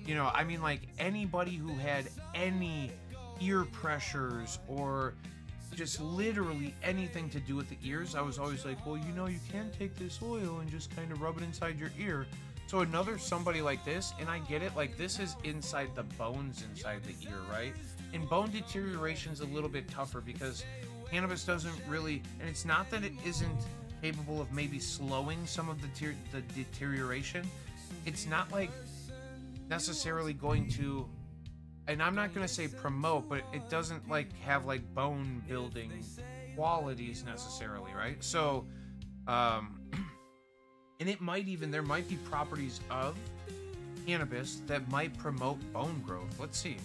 you know, I mean, like, anybody who had any ear pressures or just literally anything to do with the ears, I was always like, well, you know, you can take this oil and just kind of rub it inside your ear. So another somebody like this, and I get it, like, this is inside the bones inside the ear, right? And bone deterioration is a little bit tougher because cannabis doesn't really, and it's not that it isn't capable of maybe slowing some of the deterioration. It's not like necessarily going to, and I'm not going to say promote, but it doesn't like have like bone building qualities necessarily, right? So, and it might even, there might be properties of cannabis that might promote bone growth. Let's see.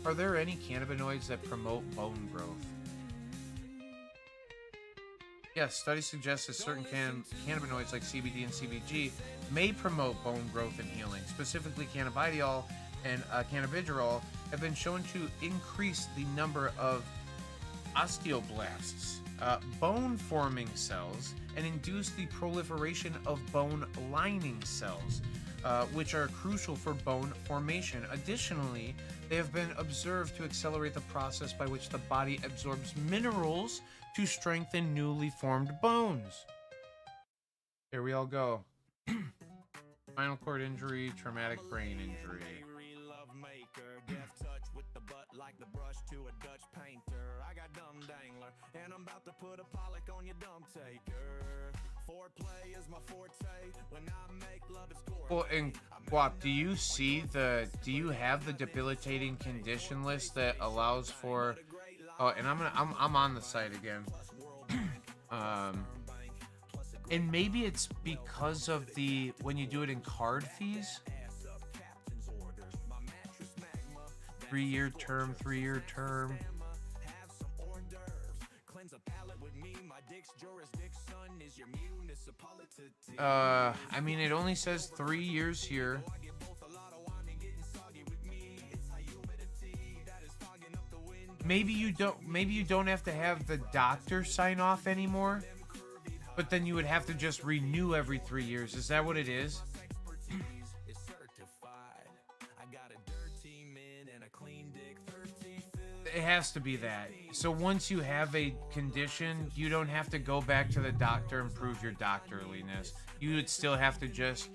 Are there any cannabinoids that promote bone growth? Yes, studies suggest that certain cannabinoids like CBD and CBG may promote bone growth and healing. Specifically, cannabidiol and cannabidiol have been shown to increase the number of osteoblasts, bone-forming cells, and induce the proliferation of bone lining cells, which are crucial for bone formation. Additionally, they have been observed to accelerate the process by which the body absorbs minerals to strengthen newly formed bones. Here we all go. Spinal cord injury, traumatic brain injury. Well, and Guap, do you have the debilitating condition list that allows for? Oh, and I'm on the site again. And maybe it's because of the, when you do it in card fees. 3-year term. I mean, it only says 3 years here. Maybe you don't have to have the doctor sign off anymore, but then you would have to just renew every 3 years. Is that what it is? It has to be that. So once you have a condition, you don't have to go back to the doctor and prove your doctorliness. You would still have to just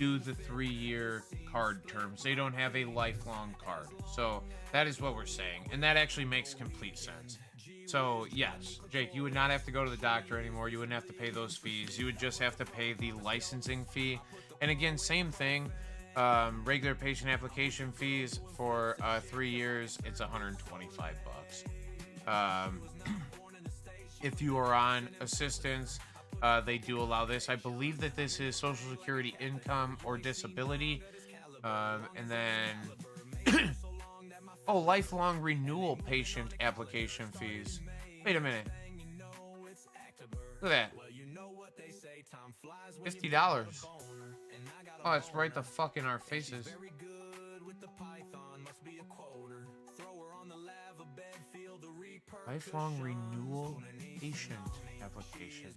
do the 3-year card terms. They don't have a lifelong card. So that is what we're saying. And that actually makes complete sense. So yes, Jake, you would not have to go to the doctor anymore. You wouldn't have to pay those fees. You would just have to pay the licensing fee. And again, same thing. Regular patient application fees for 3 years, it's $125. If you are on assistance, they do allow this. I believe that this is Social Security income or disability. And then, oh, lifelong renewal patient application fees. Wait a minute. Look at that. $50. Oh, it's right the fuck in our faces. Lifelong renewal patient application.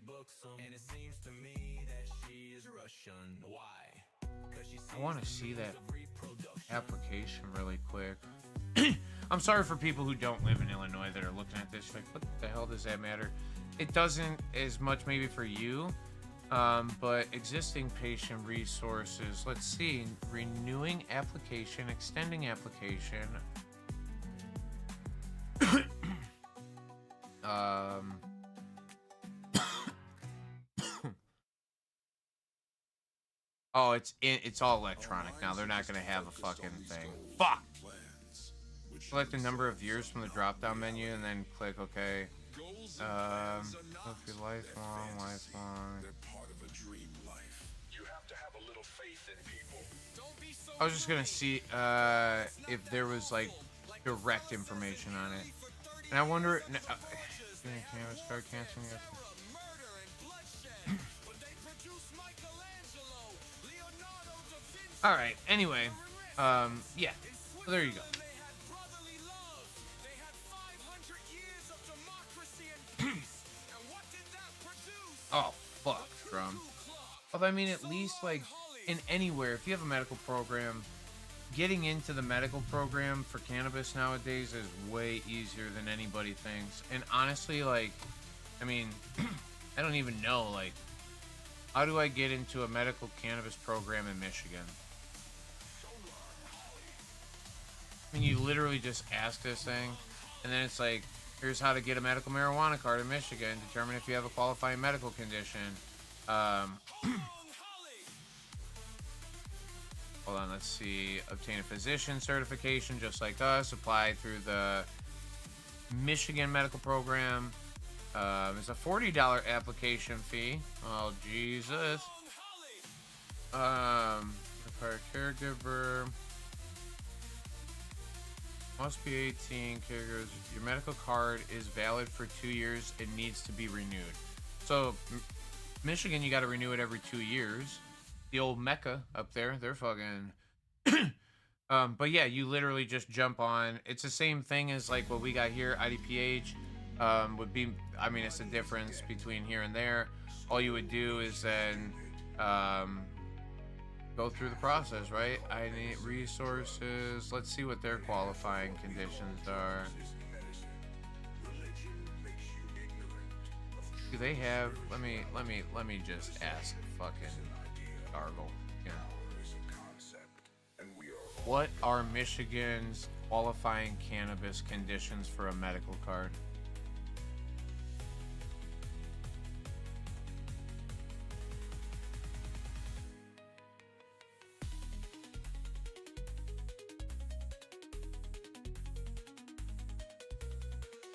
I want to see that application really quick. I'm sorry for people who don't live in Illinois that are looking at this like, what the hell does that matter? It doesn't as much maybe for you. But existing patient resources, let's see, renewing application, extending application. Oh, it's all electronic now. They're not gonna have a fucking thing. Fuck! Select a number of years from the drop-down menu and then click OK. Lifelong. I was just gonna see if there was like direct information on it, and I wonder. Canvas card canceling. All right. Anyway, yeah. So there you go. Oh, fuck, Drum. Although, I mean, at least, like, in anywhere, if you have a medical program, getting into the medical program for cannabis nowadays is way easier than anybody thinks. And honestly, like, I mean, I don't even know, like, how do I get into a medical cannabis program in Michigan? I mean, you literally just ask this thing, and then it's like, here's how to get a medical marijuana card in Michigan. Determine if you have a qualifying medical condition. Hold on, let's see. Obtain a physician certification just like us. Apply through the Michigan medical program. It's a $40 application fee. Oh, Jesus. Require caregiver. Must be 18. Caregivers. Your medical card is valid for 2 years. It needs to be renewed. So, Michigan, you got to renew it every 2 years. The old Mecca up there, they're fucking. But yeah, you literally just jump on. It's the same thing as like what we got here. IDPH would be. I mean, it's the difference between here and there. All you would do is then go through the process, right? I need resources. Let's see what their qualifying conditions are. Do they have? Let me just ask fucking Gargle. Yeah. What are Michigan's qualifying cannabis conditions for a medical card?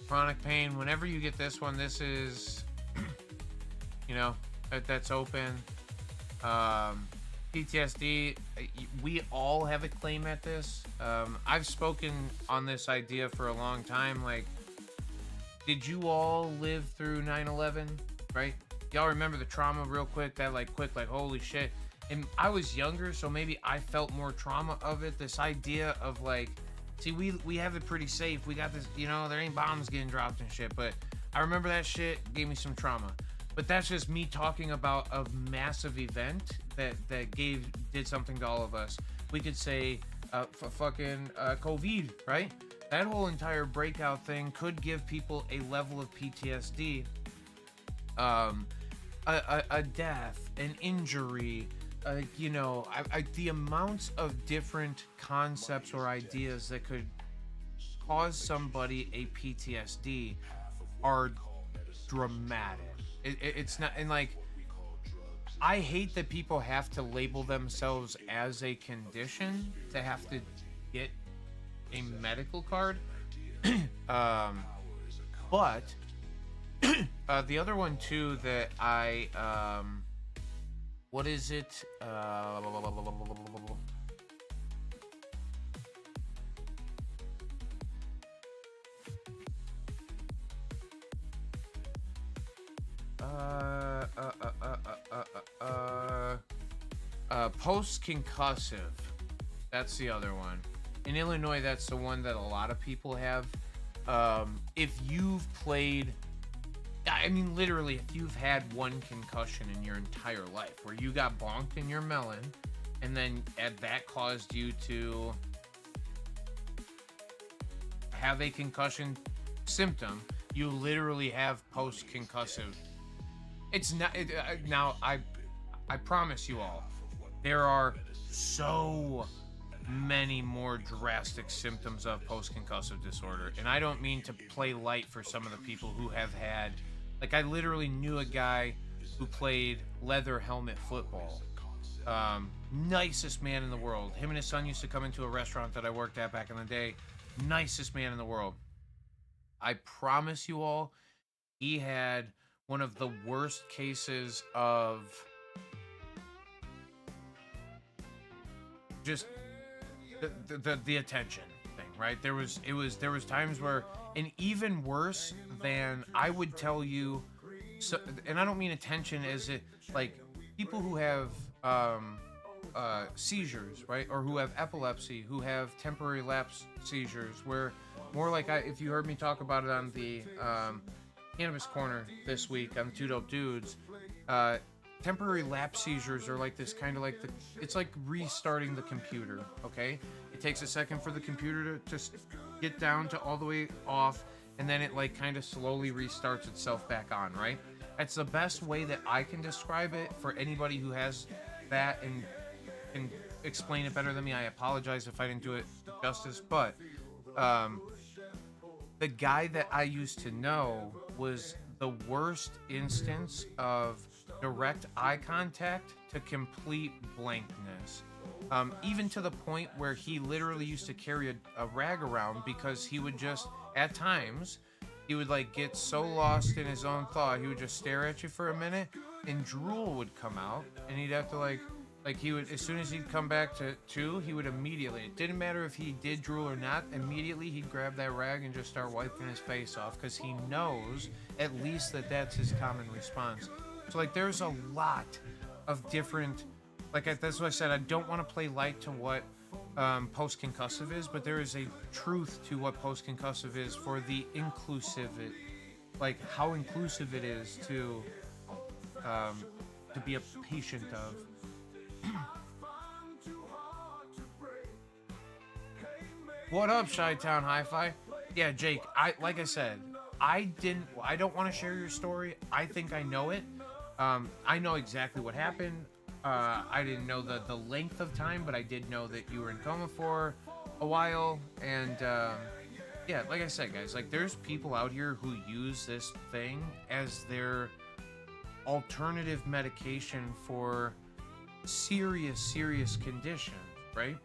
Chronic pain. Whenever you get this one, this is, you know, that's open. PTSD. We all have a claim at this. I've spoken on this idea for a long time. Like, did you all live through 9/11? Right? Y'all remember the trauma real quick? That like holy shit. And I was younger, so maybe I felt more trauma of it. This idea of like, see, we have it pretty safe. We got this, you know, there ain't bombs getting dropped and shit. But I remember that shit gave me some trauma. But that's just me talking about a massive event that did something to all of us. We could say fucking COVID, right? That whole entire breakout thing could give people a level of PTSD, a death, an injury, you know, the amounts of different concepts or ideas that could cause somebody a PTSD are dramatic. It's not, and like, I hate that people have to label themselves as a condition to have to get a medical card. But the other one too that I what is it? Post-concussive. That's the other one. In Illinois, that's the one that a lot of people have. If you've played, I mean, literally, if you've had one concussion in your entire life, where you got bonked in your melon, and then that caused you to have a concussion symptom, you literally have post-concussive. It's not now. I promise you all, there are so many more drastic symptoms of post-concussive disorder, and I don't mean to play light for some of the people who have had. Like, I literally knew a guy who played leather helmet football. Nicest man in the world. Him and his son used to come into a restaurant that I worked at back in the day. Nicest man in the world. I promise you all, he had one of the worst cases of just the attention thing, right? There was times where, and even worse than, I would tell you, so, and I don't mean attention as it like people who have seizures, right? Or who have epilepsy, who have temporary lapse seizures, where more like if you heard me talk about it on the Cannabis Corner this week on Two Dope Dudes, temporary lapse seizures are like this kind of like it's like restarting the computer, okay? It takes a second for the computer to just get down to all the way off, and then it like kind of slowly restarts itself back on, right? That's the best way that I can describe it for anybody who has that and can explain it better than me. I apologize if I didn't do it justice, but the guy that I used to know was the worst instance of direct eye contact to complete blankness. Even to the point where he literally used to carry a rag around because he would just, at times, he would like get so lost in his own thought, he would just stare at you for a minute and drool would come out and he'd have to like he would, as soon as he'd come back to two, he would immediately, it didn't matter if he did drool or not, immediately he'd grab that rag and just start wiping his face off because he knows at least that that's his common response. So like there's a lot of different, like that's what I said, I don't want to play light to what post-concussive is, but there is a truth to what post-concussive is for the inclusive, like how inclusive it is to be a patient of. What up, Chi-Town Hi-Fi? Yeah, Jake, like I said, I don't want to share your story. I think I know it. I know exactly what happened. I didn't know the length of time, but I did know that you were in coma for a while. And yeah, like I said, guys, like there's people out here who use this thing as their alternative medication for serious conditions, right?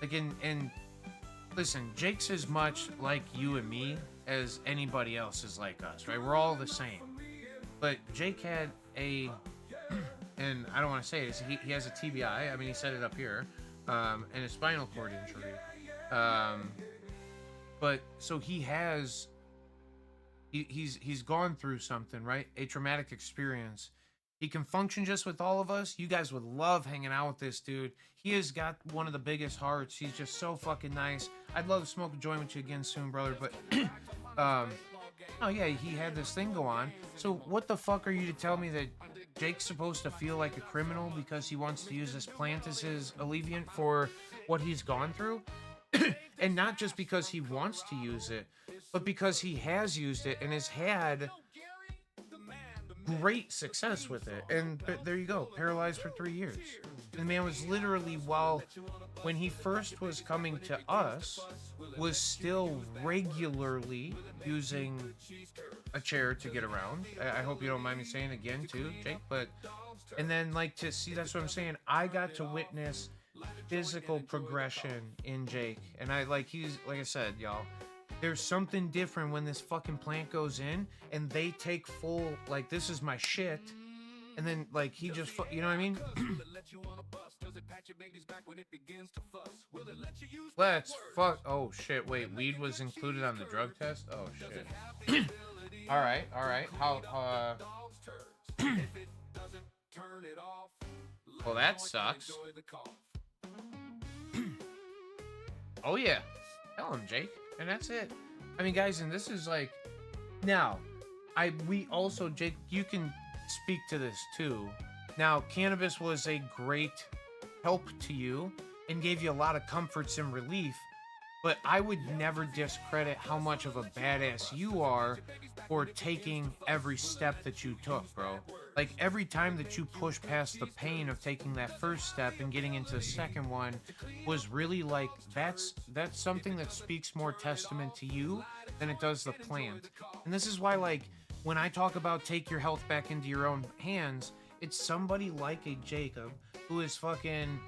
Like and listen, Jake's as much like you and me as anybody else is like us, right? We're all the same. But Jake had a and I don't want to say it, he has a TBI. I mean, he set it up here, and a spinal cord injury. But so he's gone through something, right? A traumatic experience. He can function just with all of us. You guys would love hanging out with this dude. He has got one of the biggest hearts. He's just so fucking nice. I'd love to smoke a joint with you again soon, brother. But oh yeah, he had this thing go on. So what the fuck are you to tell me that Jake's supposed to feel like a criminal because he wants to use this plant as his alleviant for what he's gone through? And not just because he wants to use it, but because he has used it and has had great success with it. And there you go, paralyzed for 3 years. The man was literally, when he first was coming to us, was still regularly using a chair to get around. I hope you don't mind me saying again too, Jake, but and then like to see, that's what I'm saying, I got to witness physical progression in Jake, and he's like I said, y'all, there's something different when this fucking plant goes in and they take full, like, this is my shit, and then like he just, you know what I mean? Let's fuck. Oh shit, wait, weed was included on the drug test? Oh shit. all right, how well, that sucks. Oh yeah, tell him, Jake. And that's it. I mean, guys, and this is like, now, we also, Jake, you can speak to this too. Now, cannabis was a great help to you and gave you a lot of comforts and relief, but I would never discredit how much of a badass you are for taking every step that you took, bro. Like, every time that you push past the pain of taking that first step and getting into the second one was really like, that's something that speaks more testament to you than it does the plant. And this is why, like, when I talk about take your health back into your own hands, it's somebody like a Jacob who is fucking...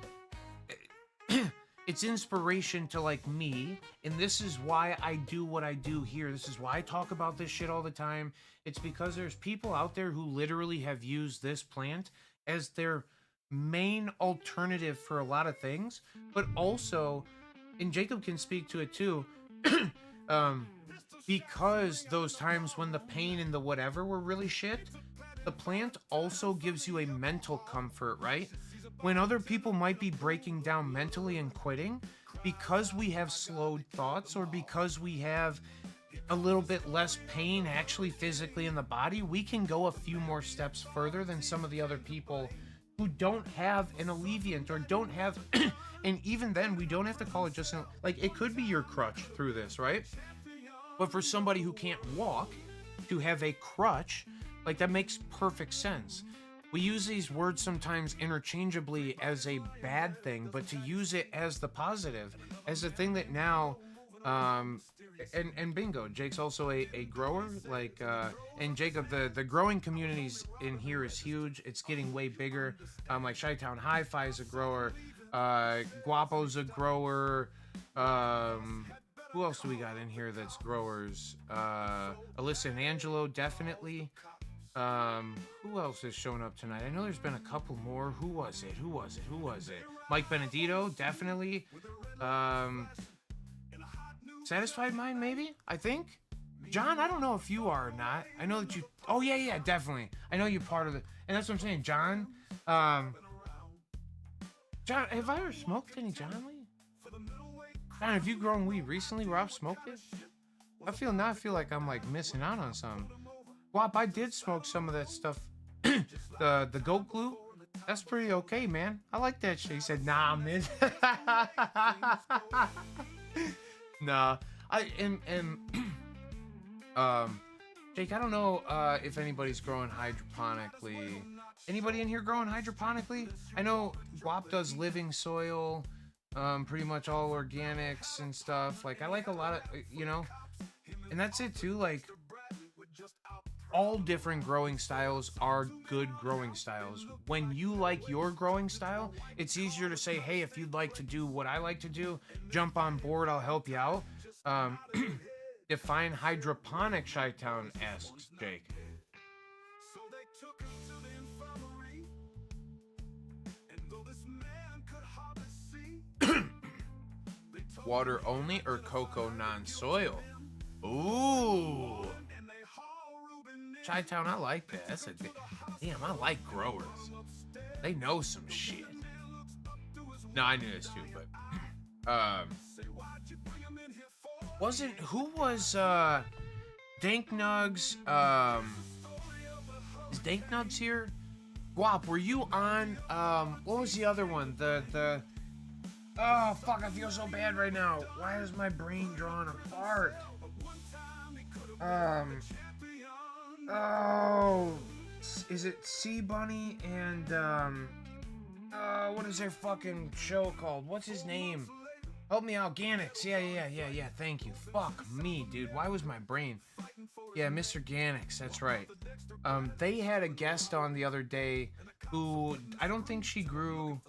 It's inspiration to, like, me, and this is why I do what I do here. This is why I talk about this shit all the time. It's because there's people out there who literally have used this plant as their main alternative for a lot of things, but also, and Jacob can speak to it too, because those times when the pain and the whatever were really shit, the plant also gives you a mental comfort, right? when other people might be breaking down mentally and quitting, because we have slowed thoughts or because we have a little bit less pain actually physically in the body, we can go a few more steps further than some of the other people who don't have an alleviant or don't have and even then we don't have to call it just like it could be your crutch through this, right? But for somebody who can't walk to have a crutch, like that makes perfect sense. We use these words sometimes interchangeably as a bad thing, but to use it as the positive, as a thing that now and bingo, Jake's also a grower, like and Jacob, the growing communities in here is huge. It's getting way bigger. Like Chi-Town Hi-Fi is a grower, Guapo's a grower, who else do we got in here that's growers? Alyssa and Angelo, definitely. Who else has shown up tonight? I know there's been a couple more. Who was it? Mike Benedito, definitely. Satisfied Mind, maybe? I think? John, I don't know if you are or not. I know that you... Oh, yeah, definitely. I know you're part of the... And that's what I'm saying, John. John, have I ever smoked any John Lee? John, have you grown weed recently where I've smoked it? I feel like I'm, like, missing out on something. Wop, I did smoke some of that stuff. the goat glue. That's pretty okay, man. I like that shit. He said, nah, man. Nah, Jake, I don't know if anybody's growing hydroponically. Anybody in here growing hydroponically? I know Guap does living soil, pretty much all organics and stuff. Like, I like a lot of, you know, and that's it too. Like, all different growing styles are good growing styles. When you like your growing style, it's easier to say, hey, if you'd like to do what I like to do, jump on board, I'll help you out. Define hydroponic, Chi-Town asks Jake. Water only or cocoa non-soil? Ooh. Chi-Town, I like that. That's a good... Damn, I like growers. They know some shit. No, I knew this too, but... Who was, Dank Nugs, is Dank Nugs here? Guap, were you on, what was the other one? Oh, fuck, I feel so bad right now. Why is my brain drawn apart? Oh, is it Sea Bunny and, what is their fucking show called? What's his name? Help me out, Ganix. Yeah, thank you. Fuck me, dude. Why was my brain... Yeah, Mr. Ganix, that's right. They had a guest on the other day who... I don't think she grew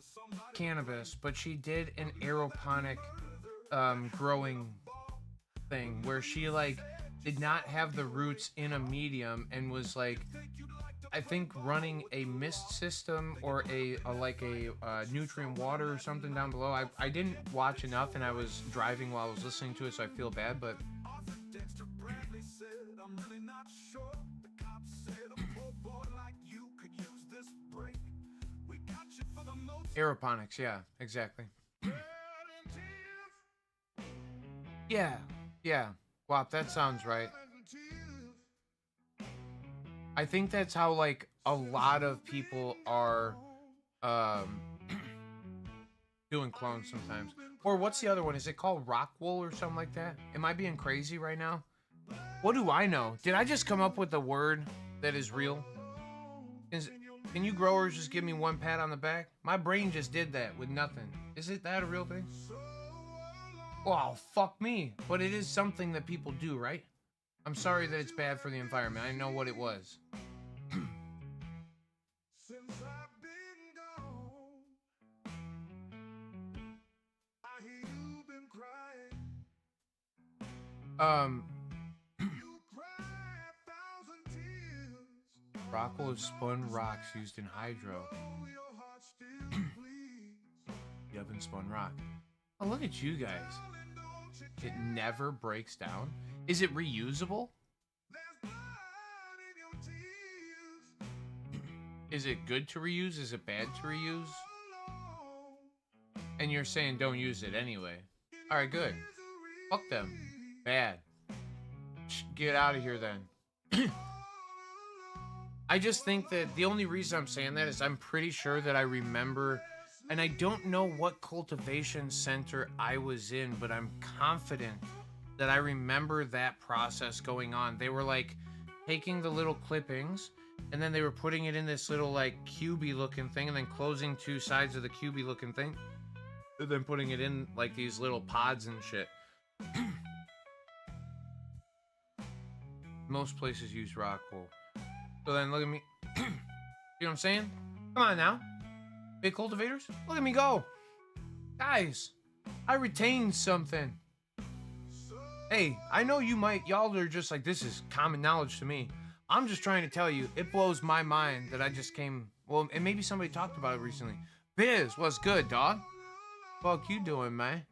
cannabis, but she did an aeroponic growing thing where she, like, did not have the roots in a medium and was, like... I think running a mist system or a nutrient water or something down below. I didn't watch enough and I was driving while I was listening to it, so I feel bad, but... Aeroponics, yeah, exactly. Yeah. Wow, that sounds right. I think that's how, like, a lot of people are doing clones sometimes. Or what's the other one? Is it called rock wool or something like that? Am I being crazy right now? What do I know? Did I just come up with a word that is real? Can you growers just give me one pat on the back? My brain just did that with nothing. Is it that a real thing? Well, fuck me. But it is something that people do, right? I'm sorry that it's bad for the environment. I know what it was. Rockwell is spun rocks used in hydro. You haven't spun rock. Oh, look at you guys. It never breaks down. Is it reusable? Is it good to reuse? Is it bad to reuse? And you're saying don't use it anyway. All right, good. Fuck them. Bad. Get out of here then. I just think that the only reason I'm saying that is I'm pretty sure that I remember, and I don't know what cultivation center I was in, but I'm confident that I remember that process going on. They were like taking the little clippings and then they were putting it in this little like cubey looking thing and then closing two sides of the cubey looking thing and then putting it in like these little pods and shit. Most places use rock wool. So then look at me. You know what I'm saying? Come on now. Big cultivators, look at me go. Guys, I retained something. Hey, I know y'all are just like, this is common knowledge to me. I'm just trying to tell you, it blows my mind that I just came, well, and maybe somebody talked about it recently. Biz, what's good, dog? Fuck you doing, man?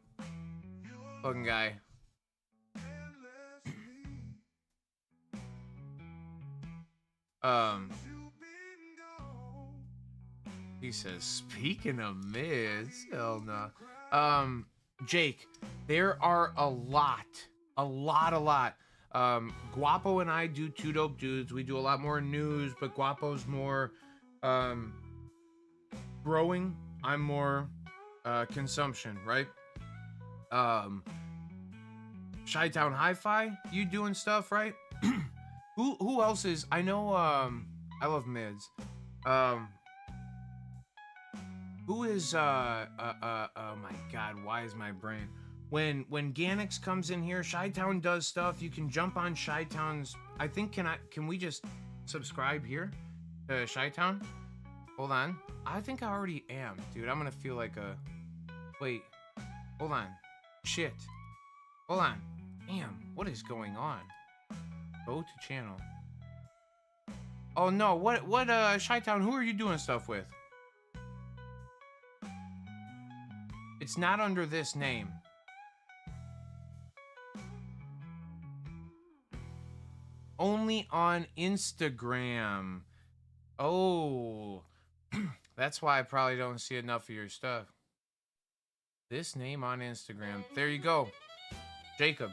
Fucking guy. He says, speaking of Miz, hell no. Jake, there are a lot. Guapo and I do Two Dope Dudes. We do a lot more news, but Guapo's more growing. I'm more consumption, right? Chi-Town Hi-Fi, you doing stuff, right? Who else is? I know. I love Mids. Who is? Oh my God, why is my brain? When Ganix comes in here, Chi-Town does stuff. You can jump on Chi-Town's. I think can we just subscribe here to Chi-Town? Hold on. I think I already am, dude. I'm gonna feel like a. Wait. Hold on. Shit. Hold on. Damn. What is going on? Go to channel. Oh no. What? Chi-Town? Who are you doing stuff with? It's not under this name. Only on Instagram. Oh. That's why I probably don't see enough of your stuff. This name on Instagram. There you go. Jacob.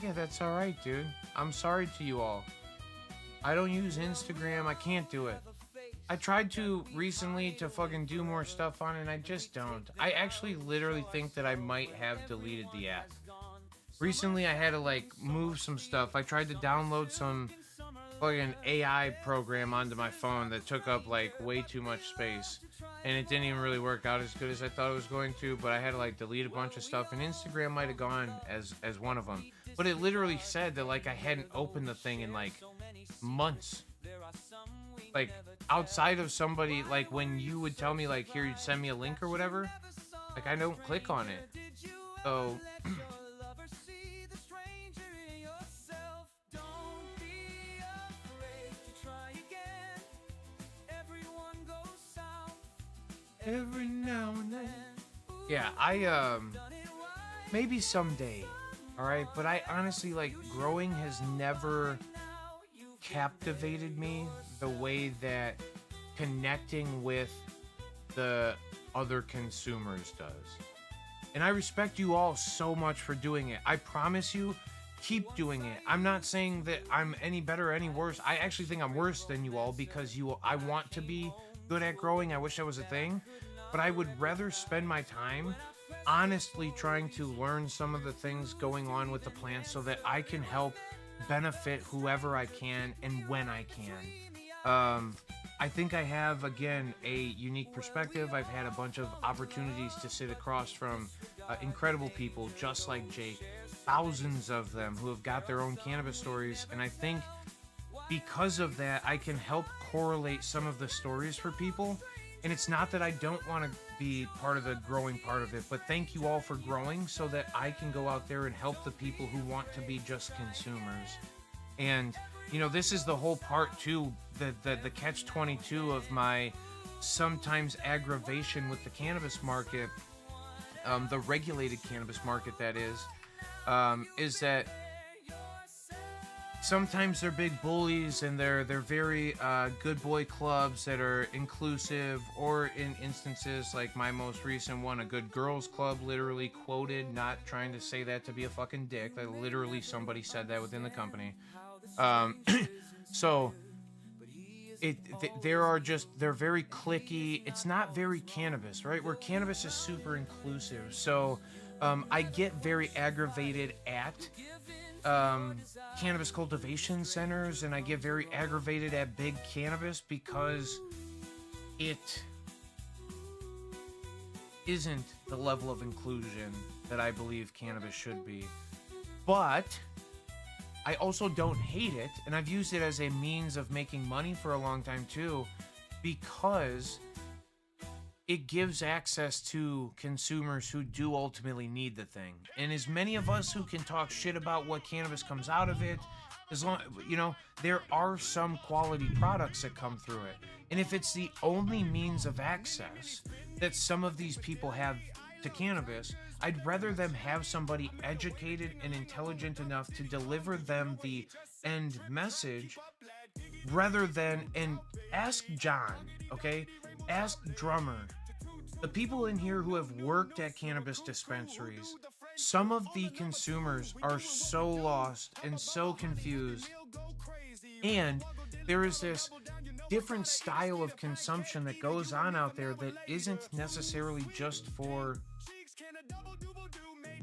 Yeah, that's alright, dude. I'm sorry to you all. I don't use Instagram. I can't do it. I tried to recently to fucking do more stuff on it, and I just don't. I actually literally think that I might have deleted the app. Recently, I had to, like, move some stuff. I tried to download some fucking AI program onto my phone that took up, like, way too much space. And it didn't even really work out as good as I thought it was going to, but I had to, like, delete a bunch of stuff, and Instagram might have gone as one of them. But it literally said that, like, I hadn't opened the thing in, like, months. Like, outside of somebody, like, when you would tell me, like, here, you'd send me a link or whatever, like, I don't click on it. So... Every now and then. Yeah, I, maybe someday, alright? But I honestly, like, growing has never captivated me the way that connecting with the other consumers does. And I respect you all so much for doing it. I promise you, keep doing it. I'm not saying that I'm any better or any worse. I actually think I'm worse than you all because I want to be good at growing. I wish that was a thing, but I would rather spend my time honestly trying to learn some of the things going on with the plants so that I can help benefit whoever I can and when I can. I think I have, again, a unique perspective. I've had a bunch of opportunities to sit across from incredible people just like Jake, thousands of them who have got their own cannabis stories, and I think because of that, I can help correlate some of the stories for people. And it's not that I don't want to be part of the growing part of it, but thank you all for growing so that I can go out there and help the people who want to be just consumers. And, you know, this is the whole part too, the catch-22 of my sometimes aggravation with the cannabis market. the regulated cannabis market, that is that sometimes they're big bullies and they're very good boy clubs that are inclusive, or in instances like my most recent one, a good girls club, literally quoted, not trying to say that to be a fucking dick, that literally somebody said that within the company. So they're very cliquey. It's not very cannabis, right? Where cannabis is super inclusive. So I get very aggravated at cannabis cultivation centers, and I get very aggravated at big cannabis because it isn't the level of inclusion that I believe cannabis should be. But I also don't hate it, and I've used it as a means of making money for a long time too, because it gives access to consumers who do ultimately need the thing. And as many of us who can talk shit about what cannabis comes out of it, as long, there are some quality products that come through it. And if it's the only means of access that some of these people have to cannabis, I'd rather them have somebody educated and intelligent enough to deliver them the end message, rather than, and ask John, okay? Ask Drummer. The people in here who have worked at cannabis dispensaries, some of the consumers are so lost and so confused. And there is this different style of consumption that goes on out there that isn't necessarily just for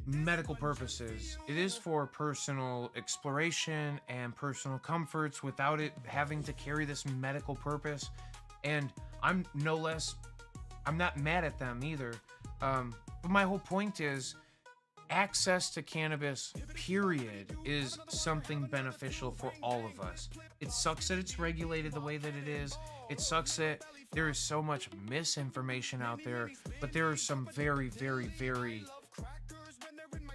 medical purposes. It is for personal exploration and personal comforts without it having to carry this medical purpose. And I'm not mad at them either. But my whole point is, access to cannabis, period, is something beneficial for all of us. It sucks that it's regulated the way that it is. It sucks that there is so much misinformation out there, but there are some very, very, very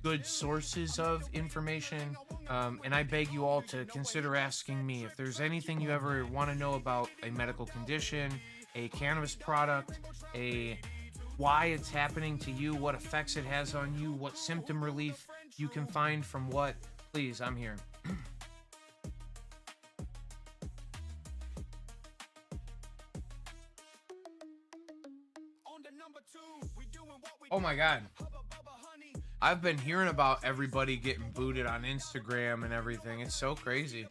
good sources of information. And I beg you all to consider asking me if there's anything you ever want to know about a medical condition, a cannabis product, why it's happening to you, what effects it has on you, what symptom relief you can find from what. Please, I'm here. Oh my God. I've been hearing about everybody getting booted on Instagram and everything. It's so crazy.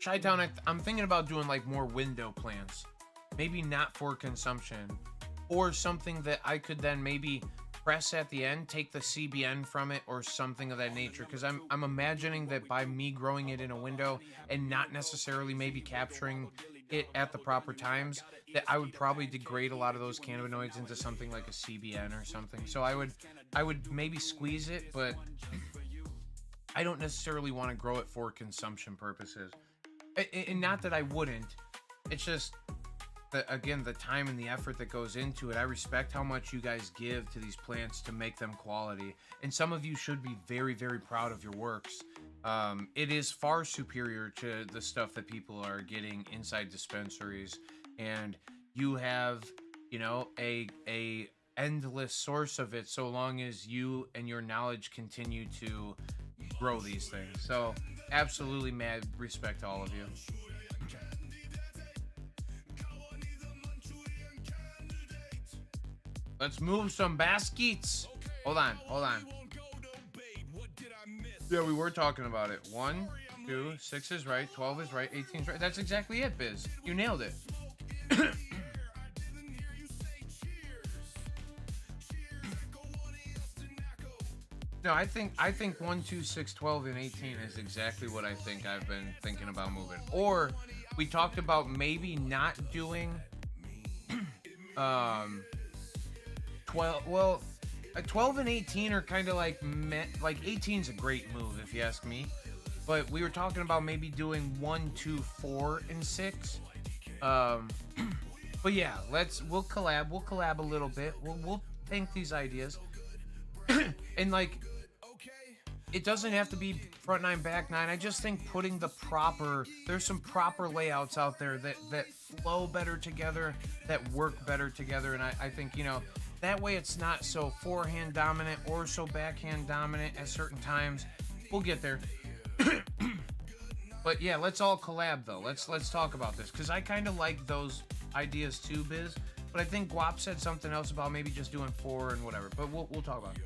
Chi-Town, I'm thinking about doing like more window plants. Maybe not for consumption. Or something that I could then maybe press at the end, take the CBN from it or something of that nature. Because I'm imagining that by me growing it in a window and not necessarily maybe capturing it at the proper times, that I would probably degrade a lot of those cannabinoids into something like a CBN or something. So I would maybe squeeze it, but I don't necessarily want to grow it for consumption purposes. And not that I wouldn't, it's just that, again, the time and the effort that goes into it. I respect how much you guys give to these plants to make them quality, and some of you should be very, very proud of your works. It is far superior to the stuff that people are getting inside dispensaries, and you have, a endless source of it so long as you and your knowledge continue to grow these things. So absolutely mad respect to all of you. Let's move some baskets. Hold on. Yeah, we were talking about it. 1, 2, 6 is right, 12 is right, 18 is right. That's exactly it, Biz. You nailed it. No, I think 1, 2, 6, 12, and 18 is exactly what I think I've been thinking about moving. Or we talked about maybe not doing 12. Well, 12 and 18 are kind of like 18's a great move if you ask me. But we were talking about maybe doing 1, 2, 4, and 6. But yeah, we'll collab a little bit. We'll think these ideas. And like, it doesn't have to be front 9, back 9. I just think putting there's some proper layouts out there that flow better together, that work better together. And I think, you know, that way it's not so forehand dominant or so backhand dominant at certain times. We'll get there. But yeah, let's all collab though. Let's talk about this, because I kind of like those ideas too, Biz. But I think Guap said something else about maybe just doing 4 and whatever. But we'll talk about it.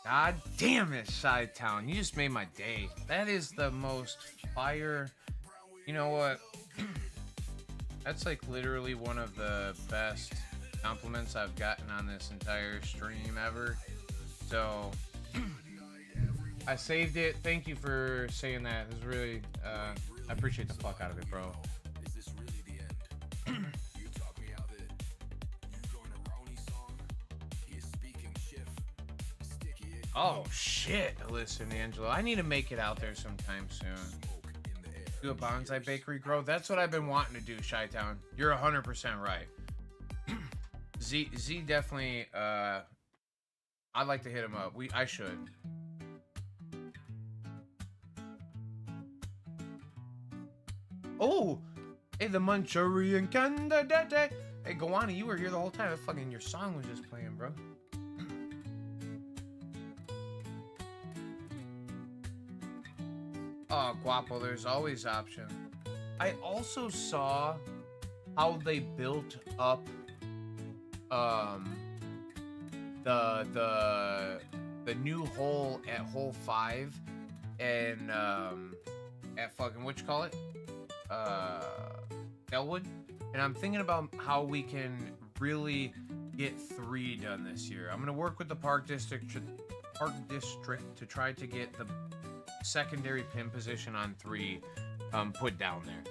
God damn it, Chi-Town. You just made my day. That is the most fire. You know what? That's like literally one of the best compliments I've gotten on this entire stream ever. So I saved it. Thank you for saying that. It was really I appreciate the fuck out of it, bro. Oh shit. Listen, Angelo, I need to make it out there sometime soon. Do a bonsai bakery grow. That's what I've been wanting to do, Chi-Town. You're 100% right. Z definitely I'd like to hit him up. I should. Oh, hey, the Manchurian candidate. Hey, Gowana, you were here the whole time. Fucking your song was just playing, bro. Oh, Guapo, there's always option. I also saw how they built up the new hole at hole 5 and at fucking whatchamacallit? Elwood. And I'm thinking about how we can really get 3 done this year. I'm gonna work with the park district to try to get the secondary pin position on 3 put down there.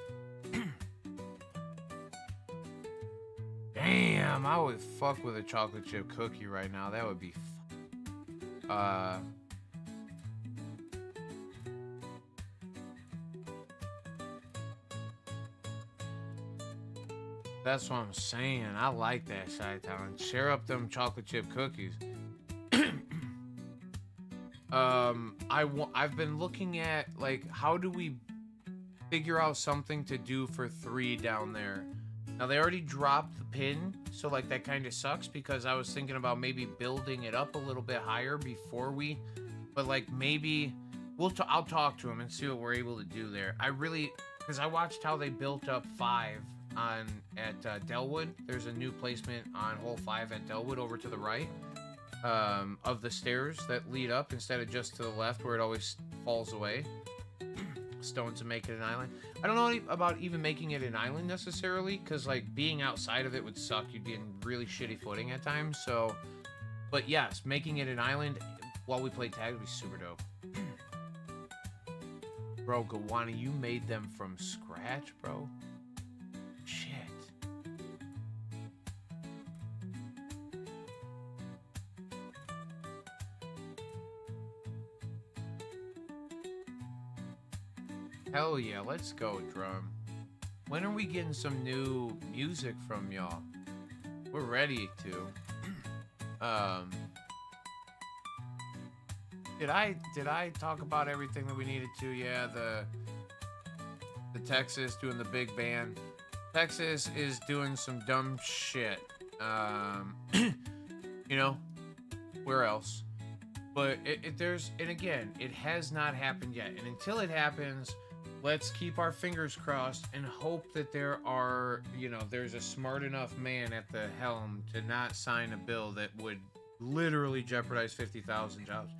Damn, I would fuck with a chocolate chip cookie right now. That would be that's what I'm saying. I like that, Chi-Town. Share up them chocolate chip cookies. I've been looking at, like, how do we figure out something to do for 3 down there? Now, they already dropped the pin, so, like, that kind of sucks, because I was thinking about maybe building it up a little bit higher before we, but, like, maybe I'll talk to him and see what we're able to do there. Because I watched how they built up 5 at Delwood. There's a new placement on hole 5 at Delwood over to the right of the stairs that lead up instead of just to the left where it always falls away. Stones to make it an island. I don't know about even making it an island necessarily, because like being outside of it would suck. You'd be in really shitty footing at times. So, but yes, making it an island while we play tag would be super dope. Bro, Gawani, you made them from scratch, bro? Shit. Hell yeah, let's go, Drum. When are we getting some new music from y'all? We're ready to. Did I talk about everything that we needed to? Yeah, the Texas doing the big band. Texas is doing some dumb shit. You know, where else? But it has not happened yet. And until it happens, let's keep our fingers crossed and hope that there's a smart enough man at the helm to not sign a bill that would literally jeopardize 50,000 jobs.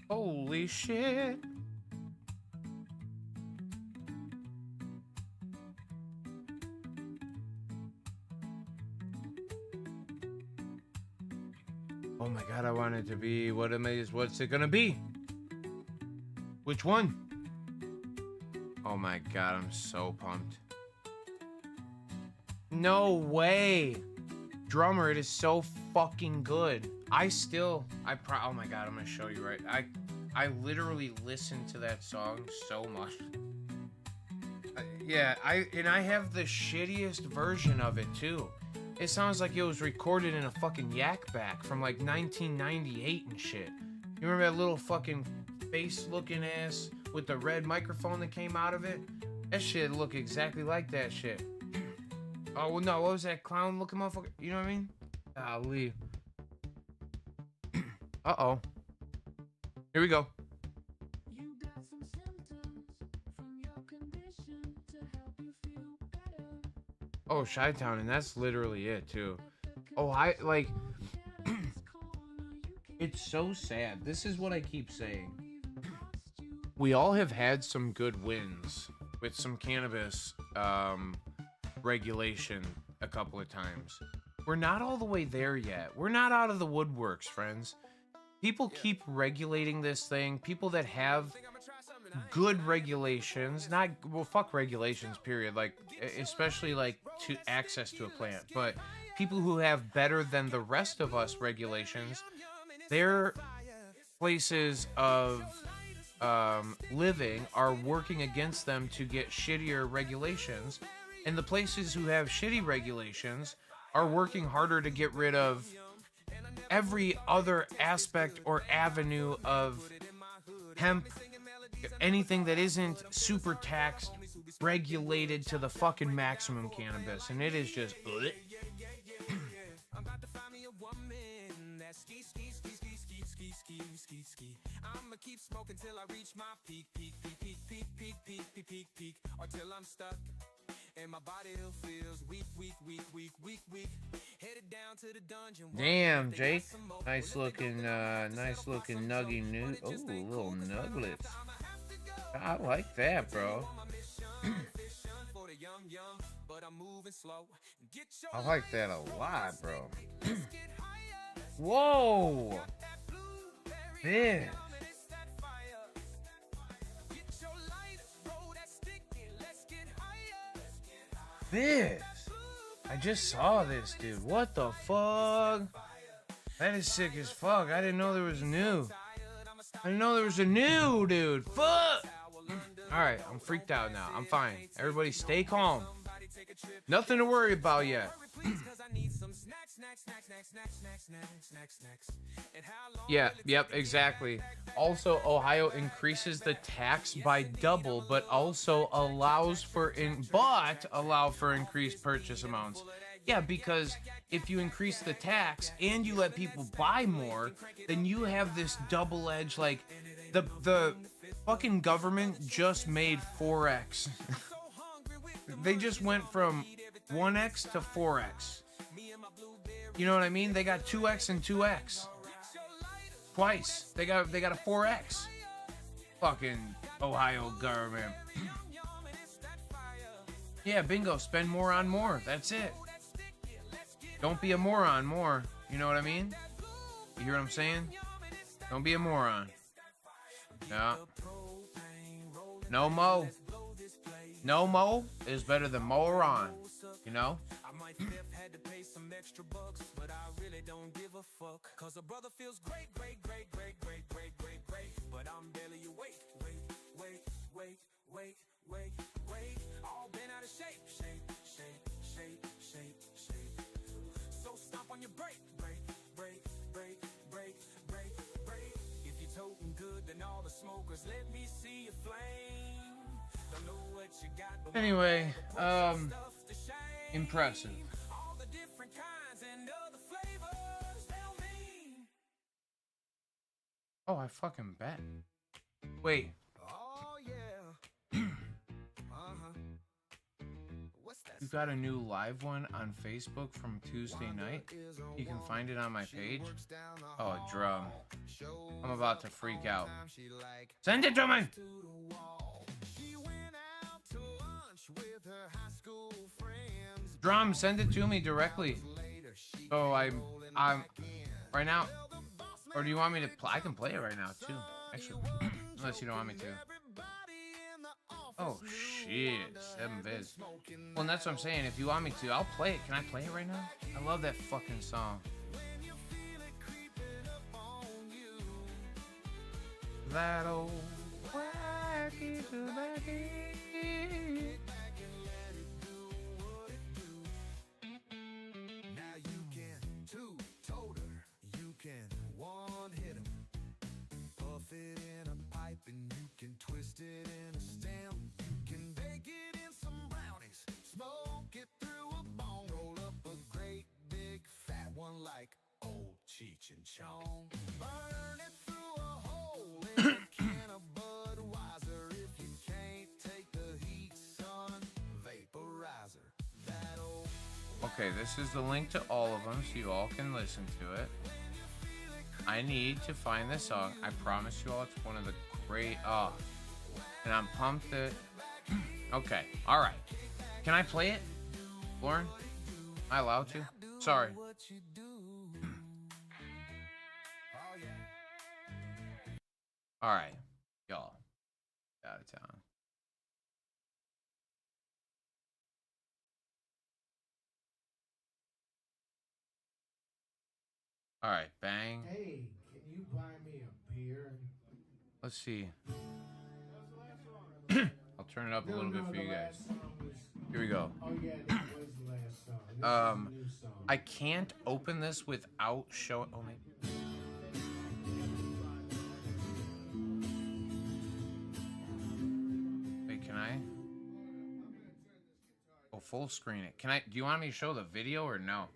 Holy shit. Oh my god, I want it to be what's it gonna be? Which one? Oh my god, I'm so pumped. No way. Drummer, it is so fucking good. Oh my god, I'm gonna show you right. I literally listened to that song so much. Yeah, I have the shittiest version of it too. It sounds like it was recorded in a fucking yak back from like 1998 and shit. You remember that little fucking face looking ass with the red microphone that came out of it? That shit look exactly like that shit. Oh well, no, what was that clown looking motherfucker? You know what I mean? Golly. Uh-oh. Here we go. Oh, Chi-Town, and that's literally it too. Oh, I like it's so sad. This is what I keep saying. We all have had some good wins with some cannabis regulation a couple of times. We're not all the way there yet. We're not out of the woodworks, friends. People keep regulating this thing. People that have good regulations, not, well, fuck regulations, period. Like, especially like to access to a plant, but people who have better than the rest of us regulations, their places of living are working against them to get shittier regulations, and the places who have shitty regulations are working harder to get rid of every other aspect or avenue of hemp, anything that isn't super taxed, regulated to the fucking maximum cannabis, and it is just I'ma keep smoking till I reach my peak or till I'm stuck and my body feels weak headed down to the dungeon. Damn, Jake, nice looking nuggy new. Oh, little nuggets. I like that, bro. I like that a lot, bro. Whoa, this. This. I just saw this, dude. What the fuck? That is sick as fuck. I didn't know there was new. I didn't know there was a new, dude. Fuck. Alright, I'm freaked out now. I'm fine. Everybody stay calm. Nothing to worry about yet. Yep, exactly. Also, Ohio increases the tax by double, but also allow for increased purchase amounts. Yeah, because if you increase the tax and you let people buy more, then you have this double-edged, like, the fucking government just made 4x. They just went from 1x to 4x. You know what I mean? They got 2x and 2x. Twice. They got a 4x. Fucking Ohio government. Yeah, bingo. Spend more on more. That's it. Don't be a moron more. You know what I mean? You hear what I'm saying? Don't be a moron. Yeah. No mo. No mo is better than moron. You know? Extra bucks, but I really don't give a fuck. Cause a brother feels great. But I'm barely awake. Wait. All been out of shape. So stomp on your brake. If you're toting good, then all the smokers, let me see your flame. Don't know what you got, but anyway, impressive. Oh, I fucking bet. Wait. Oh, yeah. You got a new live one on Facebook from Tuesday night? You can find it on my page. Oh, a drum. I'm about to freak out. Send it to me! Drum, send it to me directly. So I'm right now. Or do you want me to play? I can play it right now, too. Actually, unless you don't want me to. Oh, shit. 7 vids. Well, and that's what I'm saying. If you want me to, I'll play it. Can I play it right now? I love that fucking song. That old wacky tobacco. Okay, this is the link to all of them, so you all can listen to it. I need to find this song. I promise you all, it's one of the great. And I'm pumped that. Okay, all right. Can I play it, Lauren? Am I allowed to? Sorry. All right, y'all. Out of town. All right, bang. Hey, can you buy me a beer? Let's see. I'll turn it up a little bit for you guys. Here we go. Oh yeah, that was the last song. This is a new song. I can't open this without showing. Oh, maybe. Wait, can I? Oh, full screen it. Can I? Do you want me to show the video or no?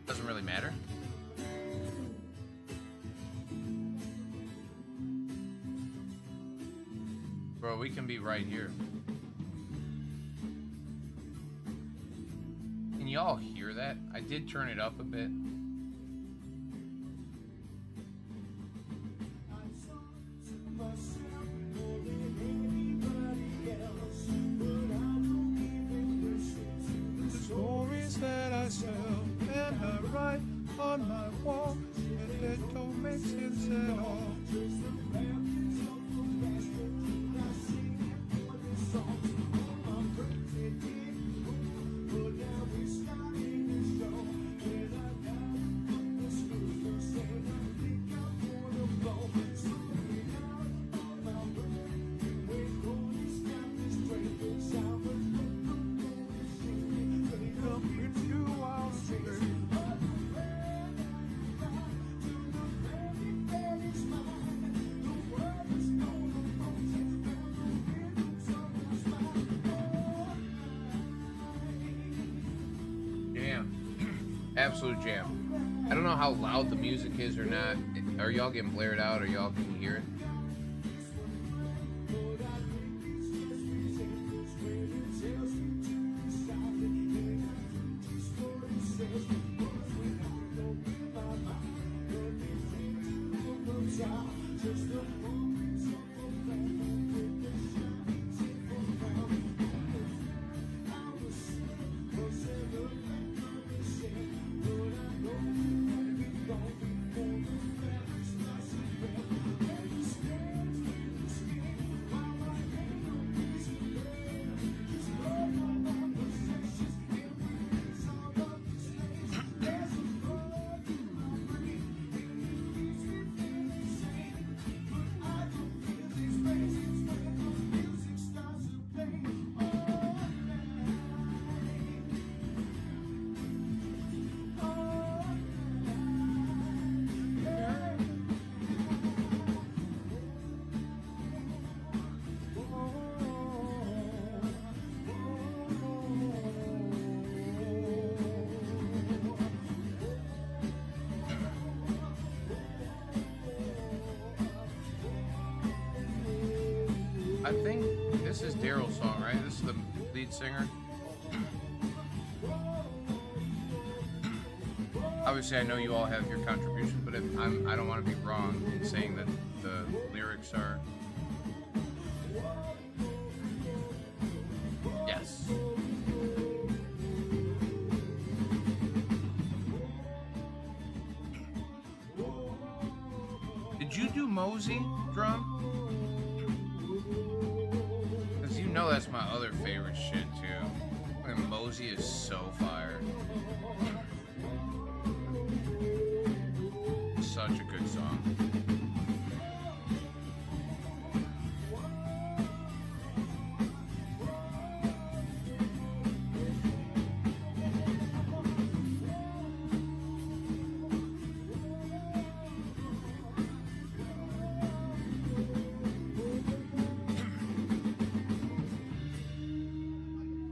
Doesn't really matter. Bro, we can be right here. Can y'all hear that? I did turn it up a bit. The stories that I tell and I write on my wall, and it don't make sense at all. Absolute jam. I don't know how loud the music is or not. Are y'all getting blared out or y'all can hear it? I think this is Daryl's song, right? This is the lead singer. Obviously, I know you all have your contributions, but if I don't want to be wrong in saying that the lyrics are. Yes. Did you do Mosey drum? Because you know that's my other favorite shit too. And Mosey is so fire. Such a good song.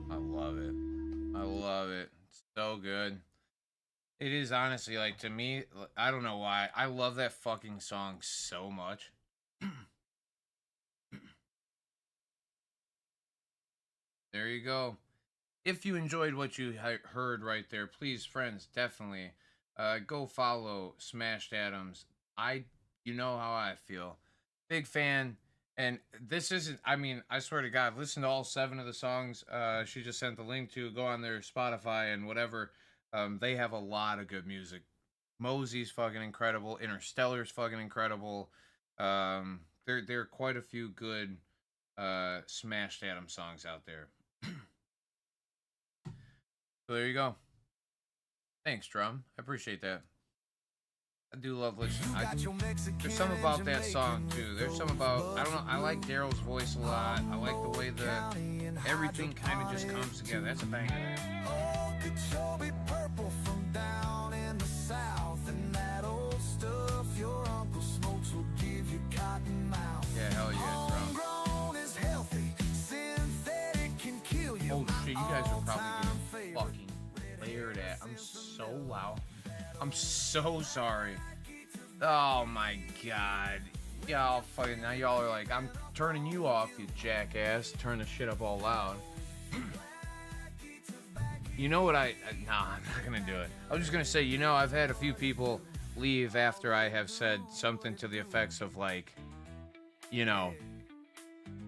I love it. I love it. It's so good. It is honestly like to me. I don't know why. I love that fucking song so much. There you go. If you enjoyed what you heard right there, please, friends, definitely go follow Smashed Adams. You know how I feel. Big fan. And this isn't, I mean, I swear to God, listen to all 7 of the songs she just sent the link to. Go on their Spotify and whatever. They have a lot of good music. Mosey's fucking incredible. Interstellar's fucking incredible. There are quite a few good Smashed Adams songs out there. So there you go. Thanks, Drum. I appreciate that. I do love listening. There's something about that song too. There's something about, I don't know. I like Daryl's voice a lot. I like the way that everything kind of just comes together. That's a banger there. Yeah, hell yeah, Drum. Oh shit, you guys are probably getting fucking layered at. I'm so loud. I'm so sorry. Oh my god. Y'all fucking, now y'all are like, I'm turning you off, you jackass. Turn the shit up all loud. You know what nah, I'm not gonna do it. I was just gonna say, you know, I've had a few people leave after I have said something to the effects of like, you know,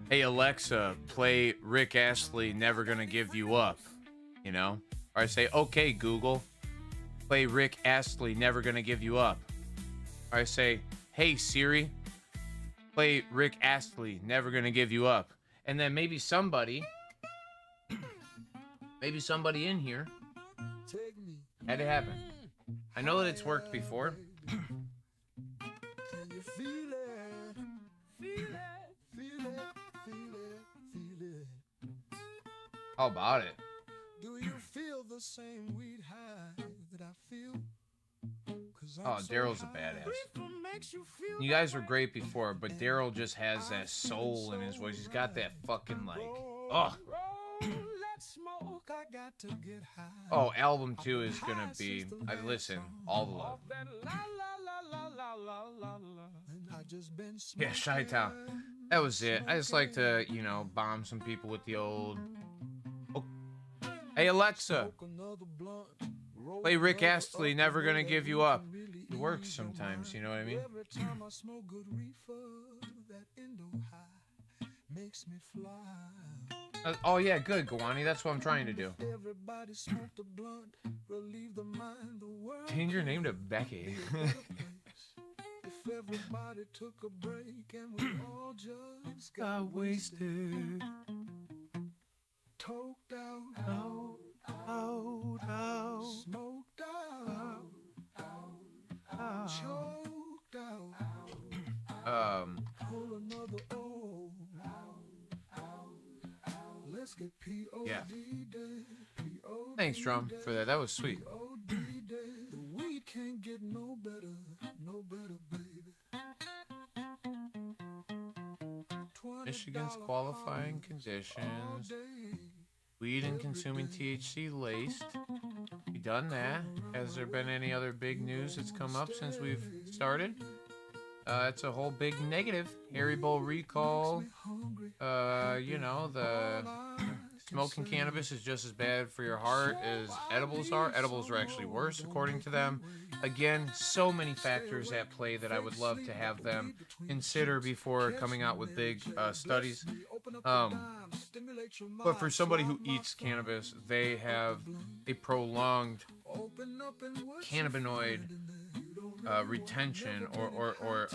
hey Alexa, play Rick Astley, Never Gonna Give You Up, you know? Or I say, okay Google, play Rick Astley, Never Gonna Give You Up. Or I say, hey Siri, play Rick Astley, Never Gonna Give You Up. And then maybe somebody in here had it happen. I know that it's worked before. How about it? Do you feel the same weed high that I feel? Oh, Daryl's a badass. You guys were great before, but Daryl just has that soul in his voice. He's got that fucking like, oh, album 2 is gonna be, I listen, all the love. Yeah, Chi-Town. That was it. I just like to, you know, bomb some people with the old. Oh. Hey Alexa, play Rick Astley, Never Gonna Give You Up. It works sometimes, you know what I mean? Oh yeah, good, Gawani. That's what I'm trying to do. Change your name to Becky. If everybody took a break and we all just got wasted, toked out, smoked out, choked out, pull another O. Let's get P-O-D day. Thanks, Drum, for that. That was sweet. The weed can't get no better, baby. Michigan's qualifying conditions. Weed and consuming THC laced. We done that. Has there been any other big news that's come up since we've started? It's a whole big negative. Haribo recall. You know, the smoking cannabis is just as bad for your heart as edibles are. Edibles are actually worse, according to them. Again, so many factors at play that I would love to have them consider before coming out with big studies. But for somebody who eats cannabis, they have a prolonged cannabinoid retention, or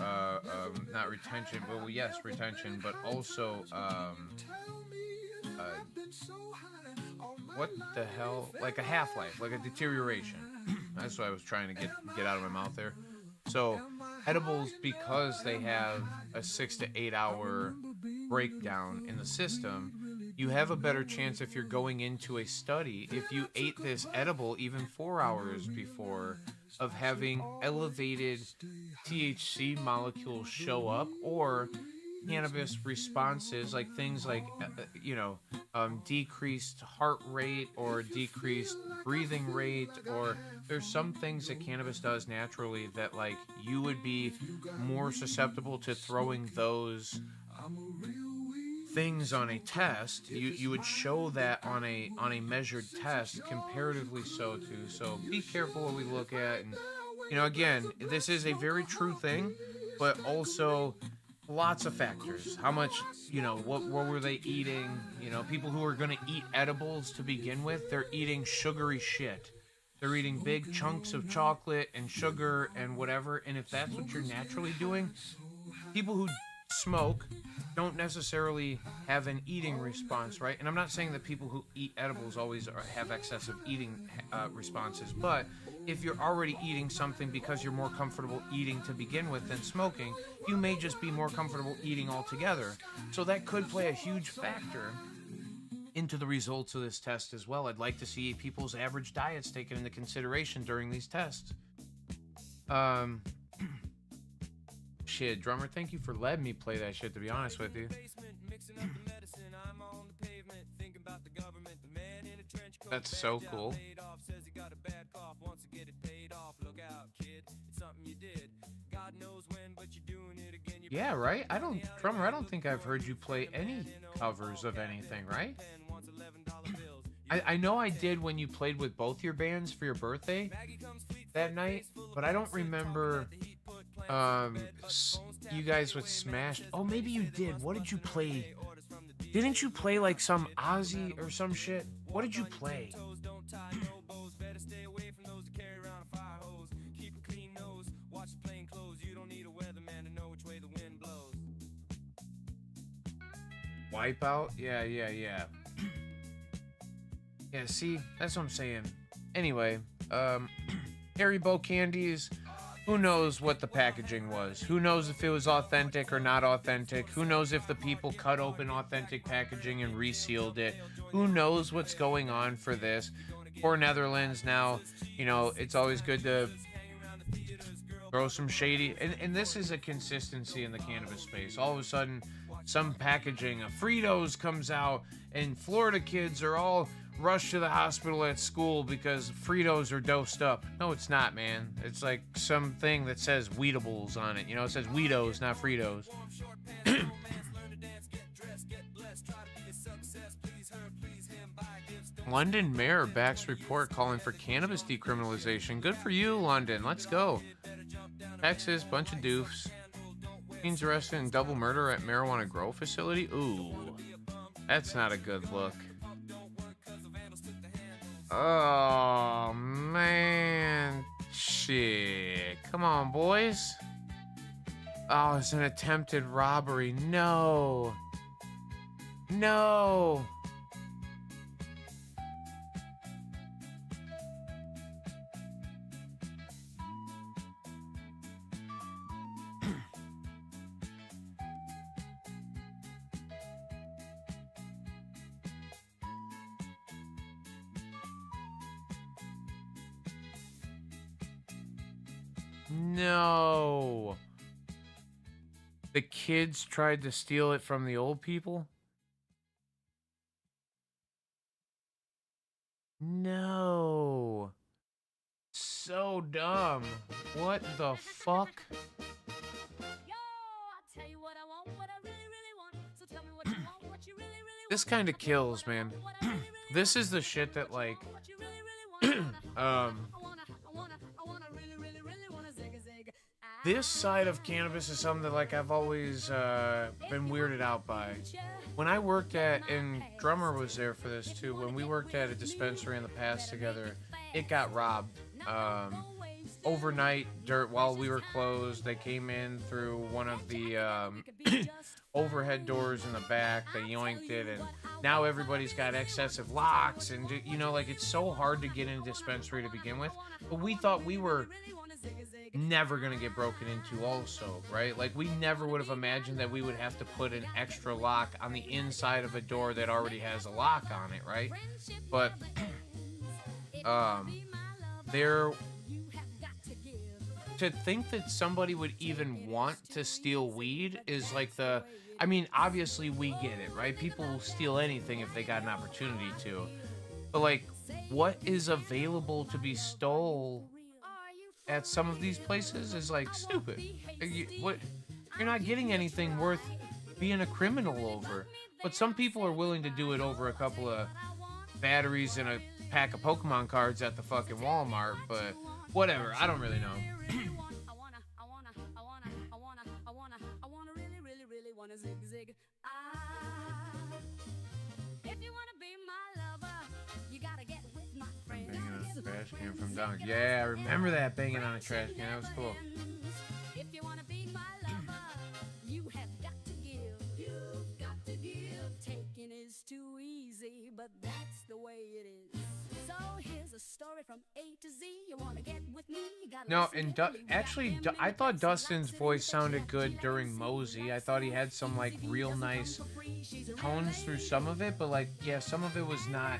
not retention, well, yes, retention, but also what the hell, like a half-life, like a deterioration. That's what I was trying to get out of my mouth there. So edibles, because they have a 6 to 8 hour breakdown in the system, you have a better chance if you're going into a study, if you ate this edible even 4 hours before, of having elevated THC molecules show up, or cannabis responses, like things like decreased heart rate or decreased breathing rate, or there's some things that cannabis does naturally that like you would be more susceptible to throwing those things on a test. You would show that on a measured test, comparatively so too. So be careful what we look at. And again, this is a very true thing, but also lots of factors. How much, what were they eating? People who are going to eat edibles to begin with, they're eating sugary shit. They're eating big chunks of chocolate and sugar and whatever. And if that's what you're naturally doing, people who smoke don't necessarily have an eating response, right? And I'm not saying that people who eat edibles always have excessive eating responses, but if you're already eating something because you're more comfortable eating to begin with than smoking, you may just be more comfortable eating altogether. So that could play a huge factor into the results of this test as well. I'd like to see people's average diets taken into consideration during these tests. Shit, drummer, thank you for letting me play that shit, to be honest with you. That's so cool. Yeah, right? Drummer, I don't think I've heard you play any covers of anything, right? I know I did when you played with both your bands for your birthday that night, but I don't remember you guys would smash. Oh, maybe you did. What did you play? Didn't you play like some Ozzy or some shit? What did you play? Wipeout? Yeah. Yeah, see, that's what I'm saying. Anyway, Haribo candies. Who knows what the packaging was? Who knows if it was authentic or not authentic? Who knows if the people cut open authentic packaging and resealed it? Who knows what's going on for this? Poor Netherlands now, it's always good to throw some shady... And this is a consistency in the cannabis space. All of a sudden, some packaging of Fritos comes out, and Florida kids are all rush to the hospital at school because Fritos are dosed up. No, it's not, man. It's like something that says Weedables on it. It says Weedos, not Fritos. London mayor backs report calling for cannabis decriminalization. Good for you, London. Let's go. Texas, bunch of doofs. Teens arrested in double murder at marijuana grow facility. Ooh, that's not a good look. Oh, man. Shit. Come on, boys. Oh, it's an attempted robbery. No. No. No. The kids tried to steal it from the old people? No. So dumb. What the fuck? This kind of kills, man. This is the shit that, like, this side of cannabis is something that, like, I've always been weirded out by. When I worked and Drummer was there for this too, when we worked at a dispensary in the past together, it got robbed. Overnight, while we were closed, they came in through one of the overhead doors in the back, they yoinked it, and now everybody's got excessive locks, and, like, it's so hard to get in a dispensary to begin with, but we thought we were never gonna get broken into also, right? Like, we never would have imagined that we would have to put an extra lock on the inside of a door that already has a lock on it, right? But to think that somebody would even want to steal weed is like I mean, obviously we get it, right? People will steal anything if they got an opportunity to. But like, what is available to be stole at some of these places is like stupid. What you're not getting anything worth being a criminal over. But some people are willing to do it over a couple of batteries and a pack of Pokemon cards at the fucking Walmart. But whatever, I don't really know. I'm banging on a trash can from down. Yeah, I remember that banging on a trash can. That was cool. If you wanna be my lover, you have got to give. You've got to give. Taking is too easy, but that's the way it is. So here's a story from A to Z. You wanna get with me? You gotta No, listen and carefully. actually, I thought Dustin's voice sounded good during Mosey. I thought he had some like real nice tones through some of it, but like, yeah, some of it was not.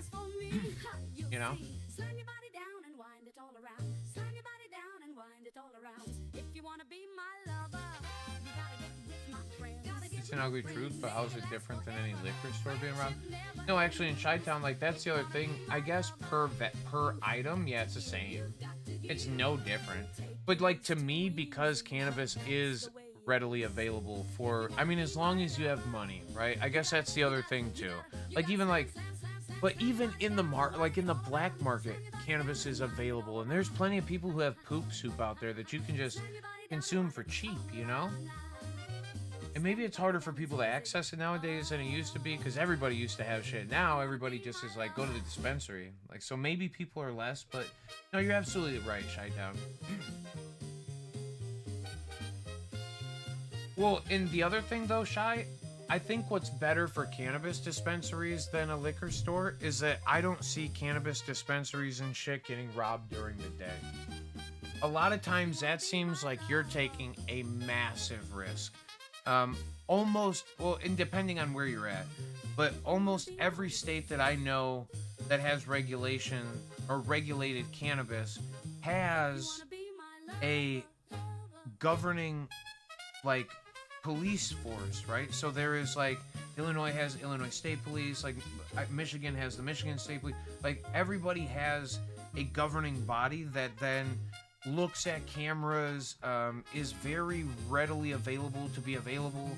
You know. Slam your body down and wind it all around. Slam your body down and wind it all around. If you wanna be my lover, you gotta get with my friends. Gotta get It's an ugly truth, but how is it different than any liquor store being around? No, actually, in Chi-Town, like that's the other thing. I guess per item, yeah, it's the same. It's no different. But like to me, because cannabis is readily available for, I mean, as long as you have money, right? I guess that's the other thing too. Like even like. But even in the like in the black market, cannabis is available, and there's plenty of people who have poop soup out there that you can just consume for cheap, you know? And maybe it's harder for people to access it nowadays than it used to be, because everybody used to have shit. Now everybody just is like, go to the dispensary. Like, so maybe people are less, but no, you're absolutely right, Chi-Town. Well, and the other thing though, Shy, I think what's better for cannabis dispensaries than a liquor store is that I don't see cannabis dispensaries and shit getting robbed during the day. A lot of times that seems like you're taking a massive risk. Almost, well, and depending on where you're at, but almost every state that I know that has regulation or regulated cannabis has a governing, like, police force, right? So there is like Illinois has Illinois State Police, like Michigan has the Michigan State Police. Like everybody has a governing body that then looks at cameras, is very readily available to be available.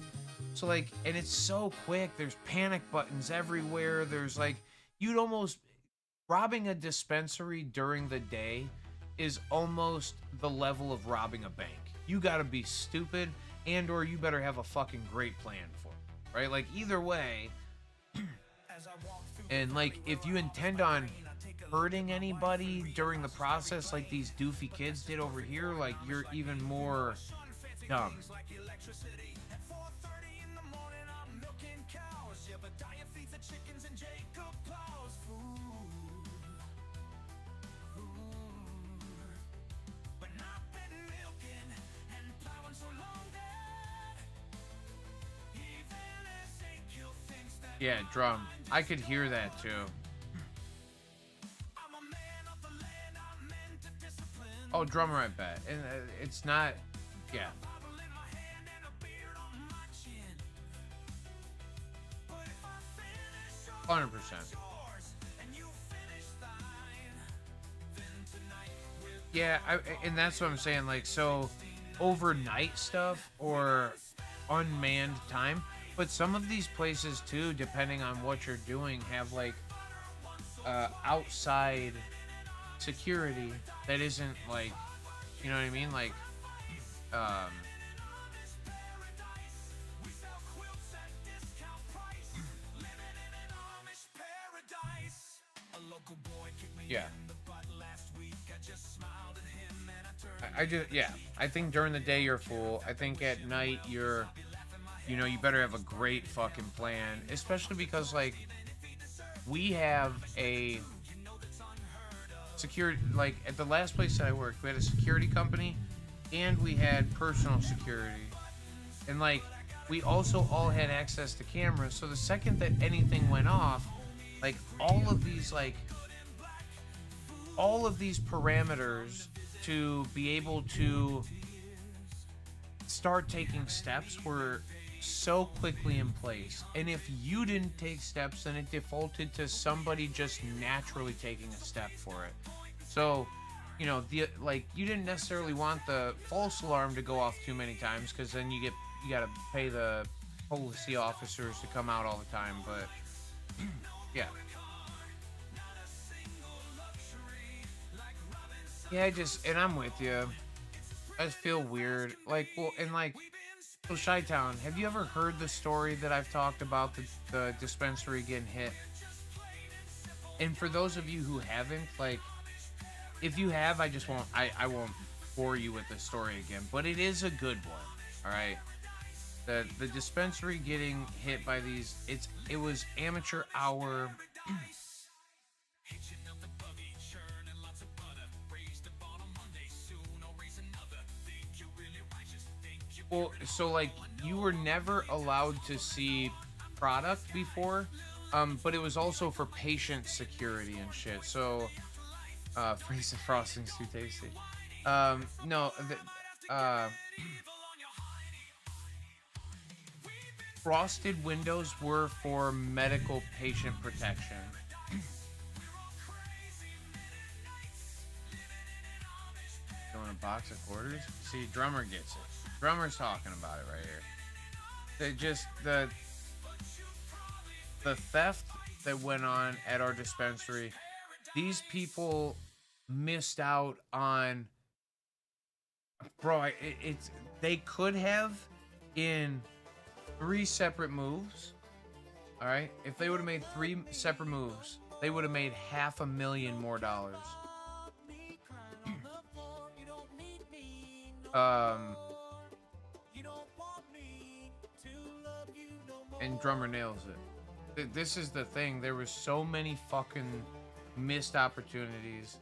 So like, and it's so quick. There's panic buttons everywhere. There's like, you'd almost robbing a dispensary during the day is almost the level of robbing a bank. You gotta be stupid. And or you better have a fucking great plan for it, right? Like either way, and like if you intend on hurting anybody during the process, like these doofy kids did over here, like you're even more dumb. Yeah, drum. I could hear that too. Oh, drummer, I bet. And it's not. Yeah. $100%. Yeah, and that's what I'm saying. Like, so overnight stuff or unmanned time. But some of these places too, depending on what you're doing, have like outside security that isn't like, you know what I mean? Like, yeah. I just, yeah. I think during the day you're full. I think at night you're, you know, you better have a great fucking plan, especially because like we have a security, like at the last place that I worked, we had a security company and we had personal security, and like we also all had access to cameras. So the second that anything went off, like all of these parameters to be able to start taking steps were so quickly in place. And if you didn't take steps, then it defaulted to somebody just naturally taking a step for it. So, you know, you didn't necessarily want the false alarm to go off too many times, because then you gotta pay the policy officers to come out all the time. But yeah. Yeah, and I'm with you. I just feel weird. Like, well, and like, so Chi-Town, have you ever heard the story that I've talked about, the dispensary getting hit? And for those of you who haven't, like, if you have, I won't bore you with the story again, but it is a good one. All right. The dispensary getting hit by these, it was amateur hour. Well, so like, you were never allowed to see product before, but it was also for patient security and shit. So, freeze the frosting's too tasty. No, frosted windows were for medical patient protection. Going a box of quarters? See, drummer gets it. Drummer's talking about it right here. The theft that went on at our dispensary, these people missed out on, bro, they could have in 3 separate moves. All right, if they would have made 3 separate moves, they would have made $500,000 more. And drummer nails it. This is the thing. There was so many fucking missed opportunities.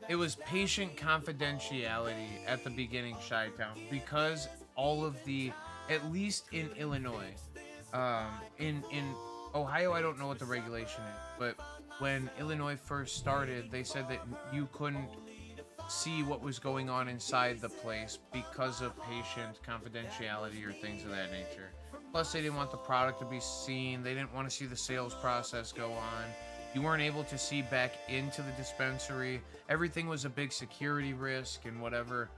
It was patient confidentiality at the beginning, Chi-Town, because all of at least in Illinois, in Ohio, I don't know what the regulation is, but when Illinois first started, they said that you couldn't see what was going on inside the place because of patient confidentiality or things of that nature. Plus, they didn't want the product to be seen. They didn't want to see the sales process go on. You weren't able to see back into the dispensary. Everything was a big security risk and whatever.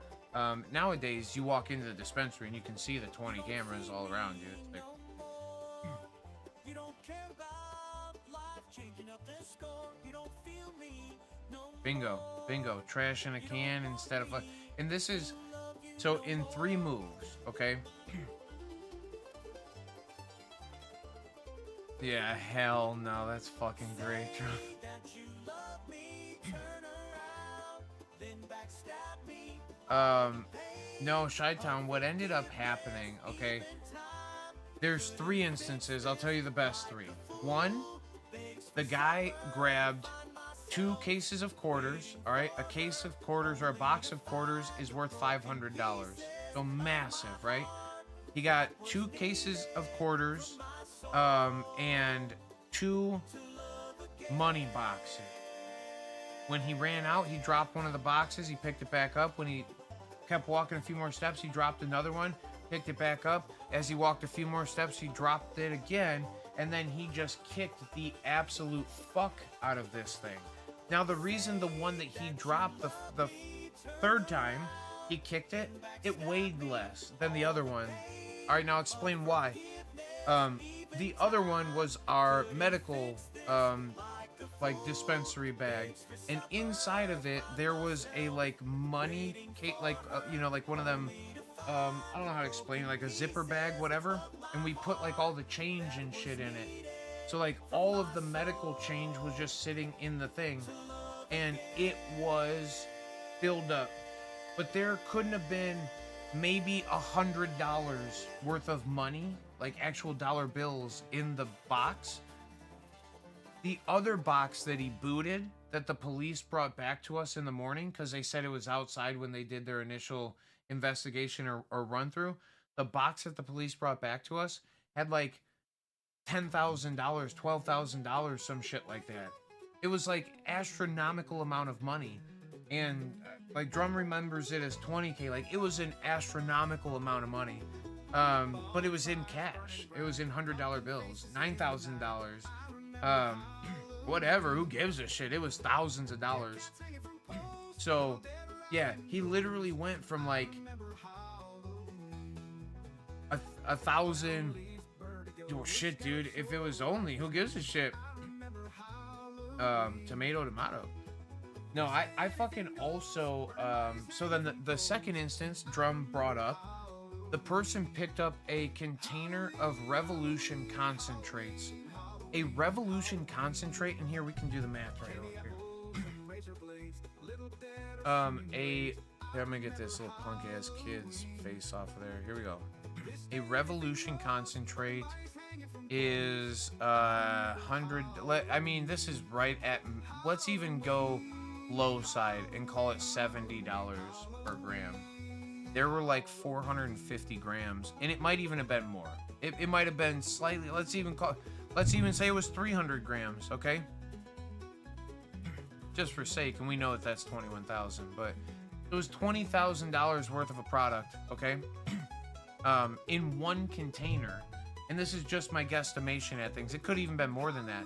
Nowadays, you walk into the dispensary and you can see the 20 cameras all around you. It's like, bingo, trash in a can instead of like, and this is, so in 3 moves, okay? Yeah, hell no, that's fucking great. No, Chi-Town, what ended up happening, okay? There's 3 instances, I'll tell you the best 3. 1, the guy grabbed 2 cases of quarters, all right? A case of quarters or a box of quarters is worth $500. So massive, right? He got 2 cases of quarters, and 2 money boxes. When he ran out, he dropped one of the boxes. He picked it back up. When he kept walking a few more steps, he dropped another one, picked it back up. As he walked a few more steps, he dropped it again, and then he just kicked the absolute fuck out of this thing. Now, the reason the one that he dropped the 3rd time he kicked it, it weighed less than the other one. All right, now explain why. The other one was our medical, like, dispensary bag, and inside of it there was a like money cake, like you know, like one of them, I don't know how to explain it, like a zipper bag, whatever, and we put like all the change and shit in it. So like all of the medical change was just sitting in the thing, and it was filled up, but there couldn't have been maybe $100 worth of money, like actual dollar bills, in the box. The other box that he booted, that the police brought back to us in the morning, because they said it was outside when they did their initial investigation or run through, the box that the police brought back to us had like $10,000, $12,000, some shit like that. It was like astronomical amount of money. And Like, Drum remembers it as 20K. Like, it was an astronomical amount of money. But it was in cash. It was in $100 bills. $9,000. Whatever. Who gives a shit? It was thousands of dollars. So, yeah, he literally went from, like, a thousand... Oh, shit, dude. If it was only, who gives a shit? Tomato. No, I fucking also, so then the second instance Drum brought up, the person picked up a container of Revolution concentrates. A Revolution concentrate, and here we can do the math right over here. Here, I'm gonna get this little punk ass kid's face off of there. Here we go. A Revolution concentrate is 100. I mean, this is right at. Let's even go low side and call it $70 per gram. There were like 450 grams, and it might even have been more. It might have been slightly. Let's even say it was 300 grams. Okay. Just for sake, and we know that that's 21,000, but it was $20,000 worth of a product. Okay. In one container. And this is just my guesstimation at things. It could even been more than that.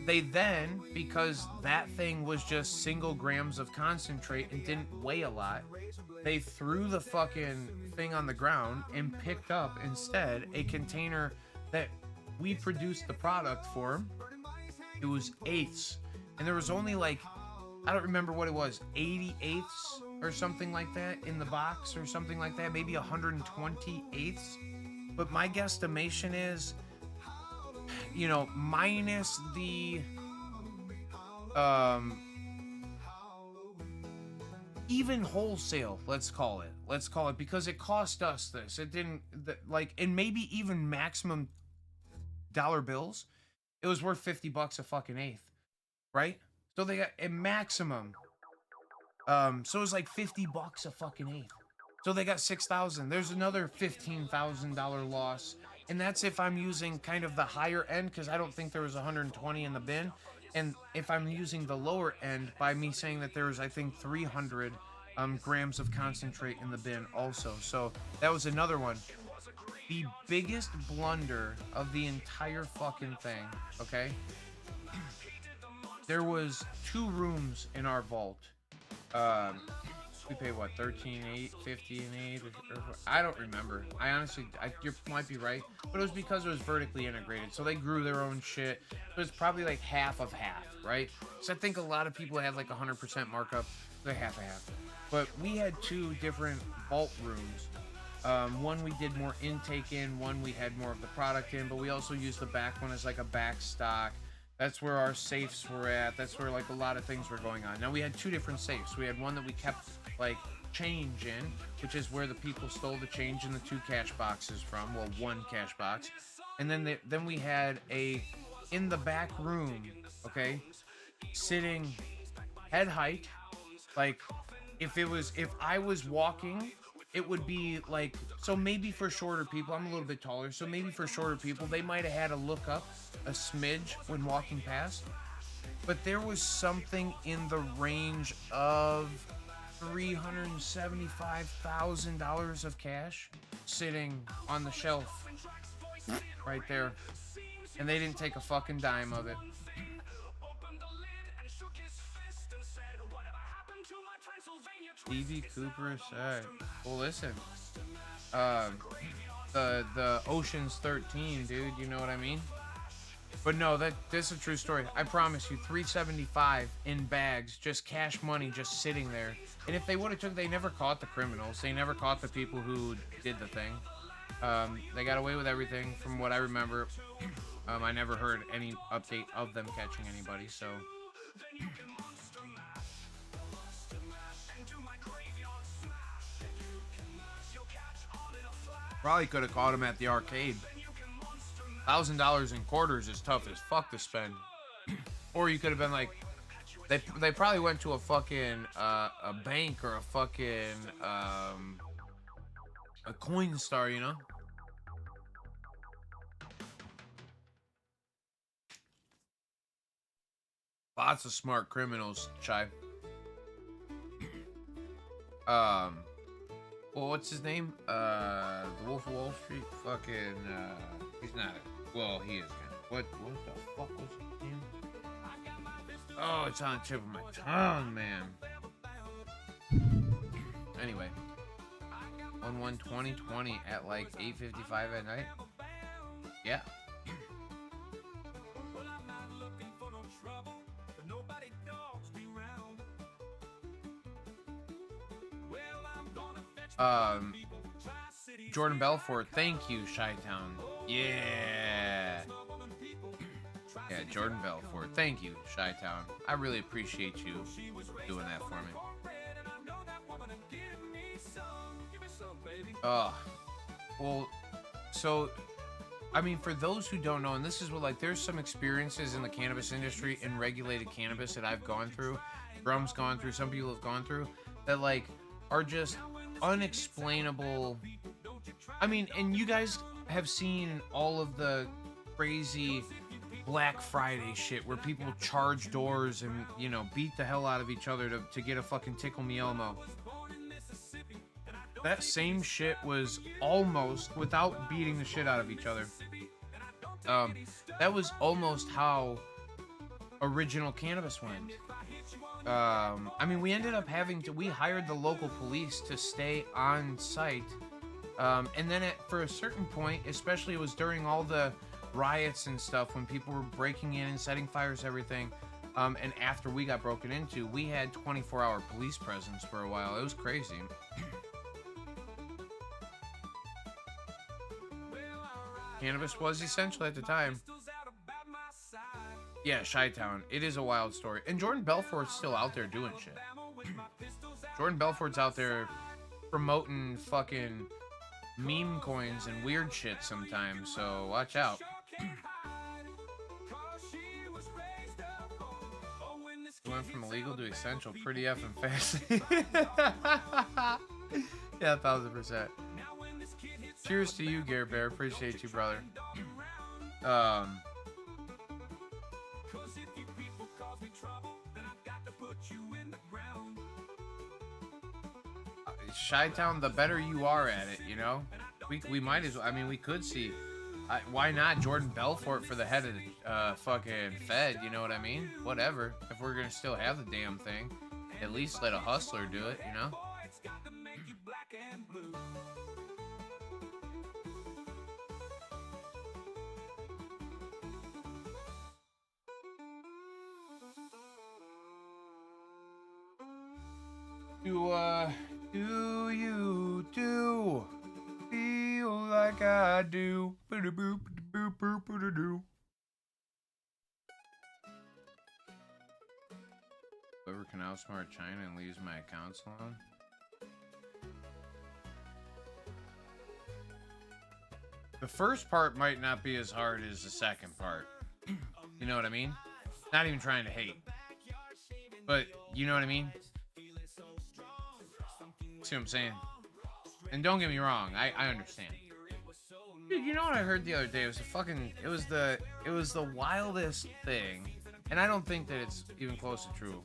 They then, because that thing was just single grams of concentrate and didn't weigh a lot, they threw the fucking thing on the ground and picked up instead a container that we produced the product for. It was eighths. And there was only like, I don't remember what it was, 80 eighths or something like that in the box or something like that. Maybe 120 eighths. But my guesstimation is, you know, minus the, even wholesale, let's call it, because it cost us this. It didn't, like, and maybe even maximum dollar bills, it was worth $50 a fucking eighth, right? So they got a maximum, so it was like $50 a fucking eighth. So they got 6,000. There's another $15,000 loss. And that's if I'm using kind of the higher end, because I don't think there was 120 in the bin. And if I'm using the lower end by me saying that there was, I think, 300 grams of concentrate in the bin also. So that was another one. The biggest blunder of the entire fucking thing, okay? There was 2 rooms in our vault. We paid what, 13.8, 50.8, or I don't remember. I honestly, you might be right, but it was because it was vertically integrated, so they grew their own shit. So it's probably like half of half, right? So I think a lot of people had like 100% markup, like half of half. But we had 2 different vault rooms. One we did more intake in, one we had more of the product in, but we also used the back one as like a back stock. That's where our safes were at. That's where like a lot of things were going on. Now we had 2 different safes. We had one that we kept like change in, which is where the people stole the change in the 2 cash boxes from. Well, 1 cash box. And then we had a in the back room, okay, sitting head height. Like if I was walking, it would be like, so maybe for shorter people, I'm a little bit taller, so maybe for shorter people, they might have had to look up a smidge when walking past. But there was something in the range of $375,000 of cash sitting on the shelf right there. And they didn't take a fucking dime of it. D.B. Cooper said, well, listen, the Ocean's 13, dude, you know what I mean? But no, this is a true story. I promise you, $375 in bags, just cash money, just sitting there. And if they would have they never caught the criminals. They never caught the people who did the thing. They got away with everything, from what I remember. I never heard any update of them catching anybody, so. Probably could have caught him at the arcade. $1,000 in quarters is tough as fuck to spend. Or you could have been like, they probably went to a fucking a bank or a fucking a coin star, you know. Lots of smart criminals, Chai. Um, well, what's his name? The Wolf of Wall Street. Fucking. He's not. Well, he is kind of. What the fuck was his name? Oh, it's on the tip of my tongue, man. Anyway, 1/1/2020 at like 8:55 at night. Yeah. Jordan Belfort, thank you, Chi-Town. Yeah. Yeah, Jordan Belfort, thank you, Chi-Town. I really appreciate you doing that for me. Well, so, I mean, for those who don't know, and this is what, like, there's some experiences in the cannabis industry and regulated cannabis that I've gone through, Drum's gone through, some people have gone through, that, like, are just unexplainable. I mean, and you guys have seen all of the crazy Black Friday shit where people charge doors and, you know, beat the hell out of each other to get a fucking Tickle Me Elmo. That same shit was almost, without beating the shit out of each other, that was almost how original cannabis went. I mean, we ended up we hired the local police to stay on site. And then for a certain point, especially it was during all the riots and stuff, when people were breaking in and setting fires, everything. And after we got broken into, we had 24-hour police presence for a while. It was crazy. Cannabis was essential at the time. Yeah, Chi-Town. It is a wild story. And Jordan Belfort's still out there doing shit. Jordan Belfort's out there promoting fucking meme coins and weird shit sometimes, so watch out. Went from illegal to essential pretty effing fast. Yeah, 1000%. Cheers to you, Gare Bear. Appreciate you, brother. Chi-Town, the better you are at it, you know? We might as well, I mean, we could see. Why not Jordan Belfort for the head of the fucking Fed, you know what I mean? Whatever. If we're gonna still have the damn thing, at least let a hustler do it, you know? Do you feel like I do? Whoever can outsmart China and leaves my accounts alone? The first part might not be as hard as the second part. You know what I mean? Not even trying to hate. But, you know what I mean? See what I'm saying? And don't get me wrong, I understand. Dude, you know what I heard the other day? It was the wildest thing, and I don't think that it's even close to true.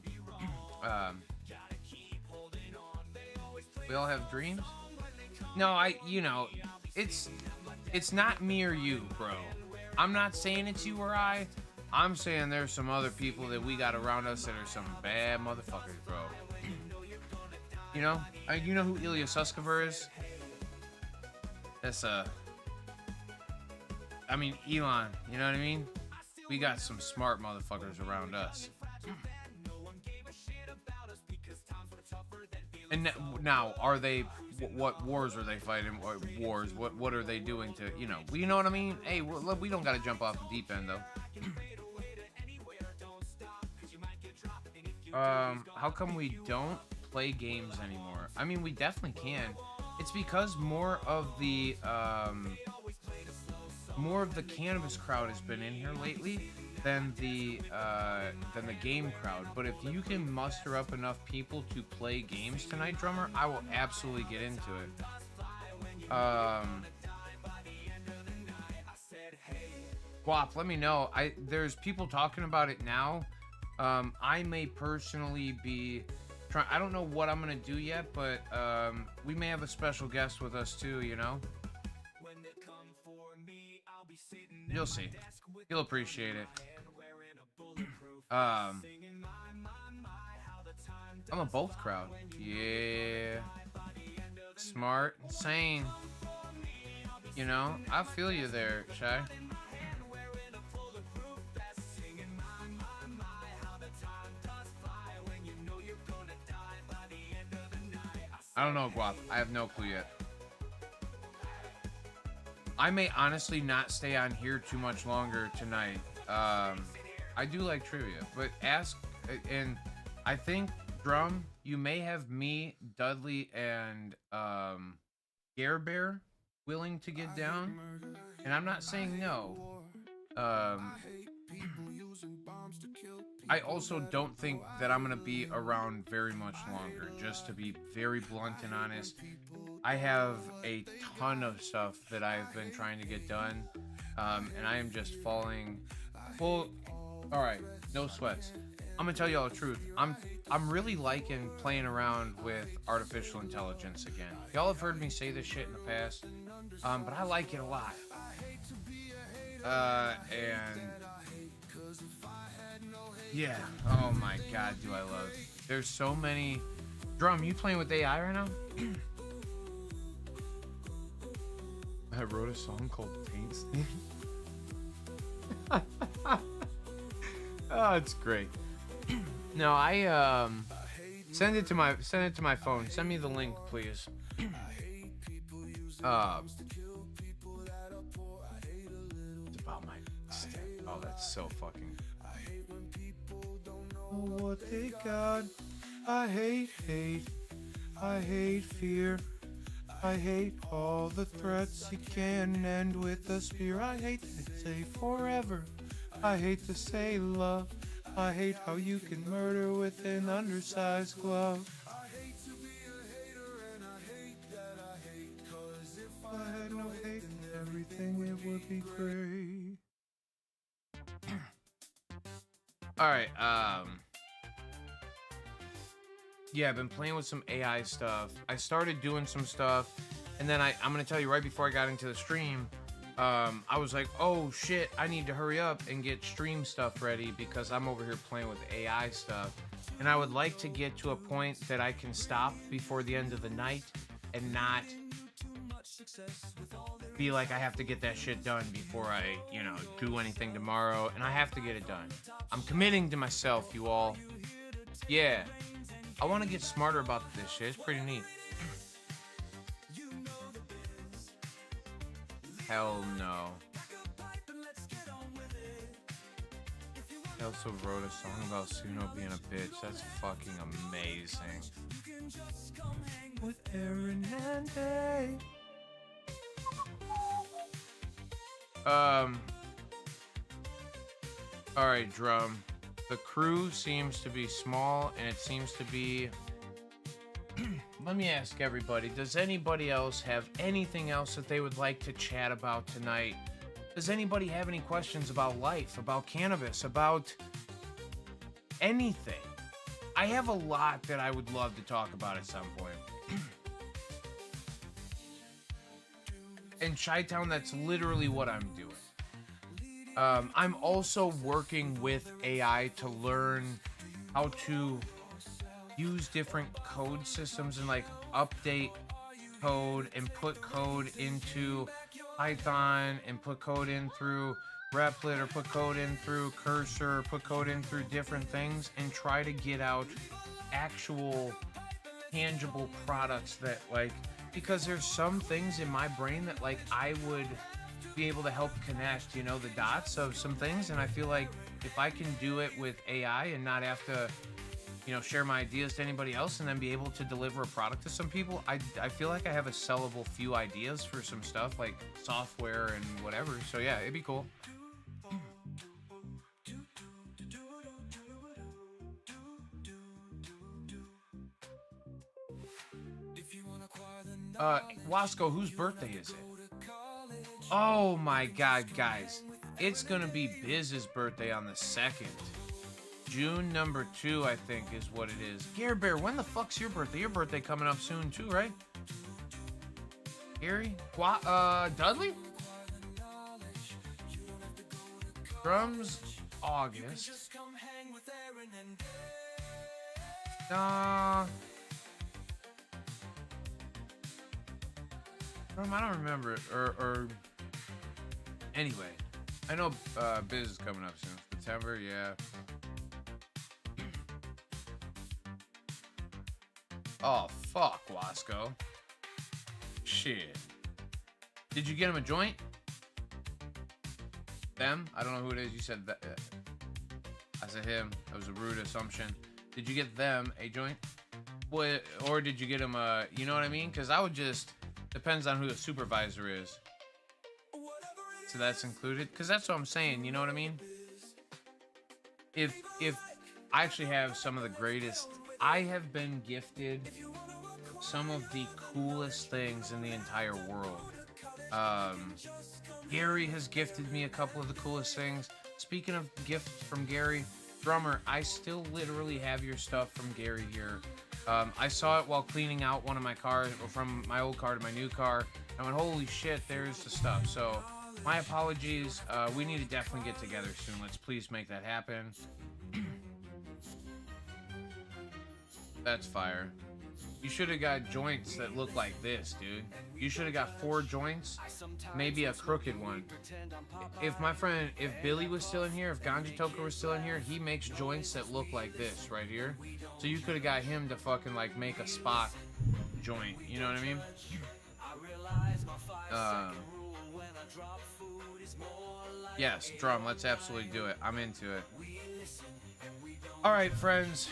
We all have dreams? No, it's not me or you, bro. I'm not saying it's you or I. I'm saying there's some other people that we got around us that are some bad motherfuckers, bro. You know? You know who Ilya Sutskever is? That's I mean, Elon, you know what I mean? We got some smart motherfuckers around us. And now, are they, what wars are they fighting? What wars? What are they doing to, you know? You know what I mean? Hey, we don't gotta jump off the deep end, though. How come we don't play games anymore? I mean, we definitely can. It's because more of the cannabis crowd has been in here lately than the game crowd. But if you can muster up enough people to play games tonight, drummer, I will absolutely get into it. Guap, let me know. There's people talking about it now. I may personally be trying. I don't know what I'm gonna do yet, but we may have a special guest with us too. You know. You'll see. You'll appreciate it. I'm a both crowd. Yeah. Smart, sane. You know, I feel you there, Shy. I don't know, Guap. I have no clue yet. I may honestly not stay on here too much longer tonight. I do like trivia, but ask, and I think, Drum, you may have me, Dudley, and Gare Bear willing to get down, and I'm not saying no. I also don't think that I'm gonna be around very much longer, just to be very blunt and honest. I have a ton of stuff that I've been trying to get done, and I am just falling full. All right, no sweats. I'm gonna tell you all the truth. I'm really liking playing around with artificial intelligence again. Y'all have heard me say this shit in the past, but I like it a lot. And yeah, oh my god, do I love it. There's so many. Drum, you playing with AI right now? I wrote a song called Paint Stain. Oh, it's great. No, I send it to my phone. Send me the link, please. It's about my stat. Oh, that's so fucking. Oh, what they got. I hate hate. I hate fear. I hate all the threats you can end with a spear. I hate to say forever. I hate to say love. I hate how you can murder with an undersized glove. I hate to be a hater and I hate that I hate. Cause if I had no hate in everything, it would be great. Alright, yeah, I've been playing with some AI stuff. I started doing some stuff, and then I'm gonna tell you right before I got into the stream, I was like, oh shit, I need to hurry up and get stream stuff ready because I'm over here playing with AI stuff. And I would like to get to a point that I can stop before the end of the night and not be like I have to get that shit done before I, you know, do anything tomorrow. And I have to get it done. I'm committing to myself, you all. Yeah. I want to get smarter about this shit. It's pretty neat. Hell no. He also wrote a song about Suno being a bitch. That's fucking amazing. With Aaron and Dave. Alright, Drum. The crew seems to be small, and it seems to be... Let me ask everybody, does anybody else have anything else that they would like to chat about tonight? Does anybody have any questions about life, about cannabis, about anything? I have a lot that I would love to talk about at some point. In Chi-Town, that's literally what I'm doing. I'm also working with AI to learn how to use different code systems and like update code and put code into Python and put code in through Replit or put code in through Cursor or put code in through different things and try to get out actual tangible products that like, because there's some things in my brain that like I would be able to help connect, you know, the dots of some things, and I feel like if I can do it with AI and not have to, you know, share my ideas to anybody else and then be able to deliver a product to some people, I feel like I have a sellable few ideas for some stuff like software and whatever. So yeah, it'd be cool. Wasco, whose birthday is it? Oh my god, guys. It's gonna be Biz's birthday on the 2nd. June number 2, I think, is what it is. Gary Bear, when the fuck's your birthday? Your birthday coming up soon too, right? Gary? Dudley? Drums, August. I don't remember it. Or anyway, I know Biz is coming up soon. September, yeah. Oh, fuck, Wasco. Shit. Did you get him a joint? Them? I don't know who it is. You said that. I said him. That was a rude assumption. Did you get them a joint? What? Or did you get him a... You know what I mean? Because I would just... Depends on who the supervisor is. So that's included? Because that's what I'm saying. You know what I mean? If I actually have some of the greatest... I have been gifted some of the coolest things in the entire world. Gary has gifted me a couple of the coolest things. Speaking of gifts from Gary, drummer, I still literally have your stuff from Gary here. I saw it while cleaning out one of my cars, or from my old car to my new car. I went, holy shit, there's the stuff. So my apologies. We need to definitely get together soon. Let's please make that happen. That's fire. You should have got joints that look like this, dude. You should have got 4 joints, maybe a crooked one. If Billy was still in here, if Ganja Toker was still in here, he makes joints that look like this right here. So you could have got him to fucking like make a Spock joint. You know what I mean? Yes, drum. Let's absolutely do it. I'm into it. All right, friends.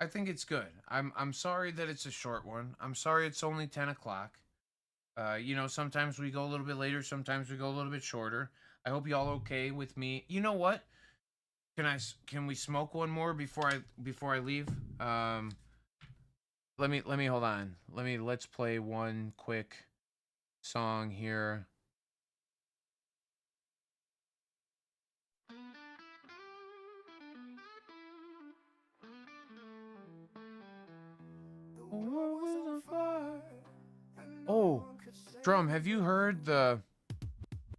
I think it's good. I'm sorry that it's a short one. I'm sorry it's only 10 o'clock. You know, sometimes we go a little bit later, sometimes we go a little bit shorter. I hope y'all okay with me. You know what? Can we smoke one more before I leave? Let me hold on. Let's play one quick song here. Oh, drum, have you heard the...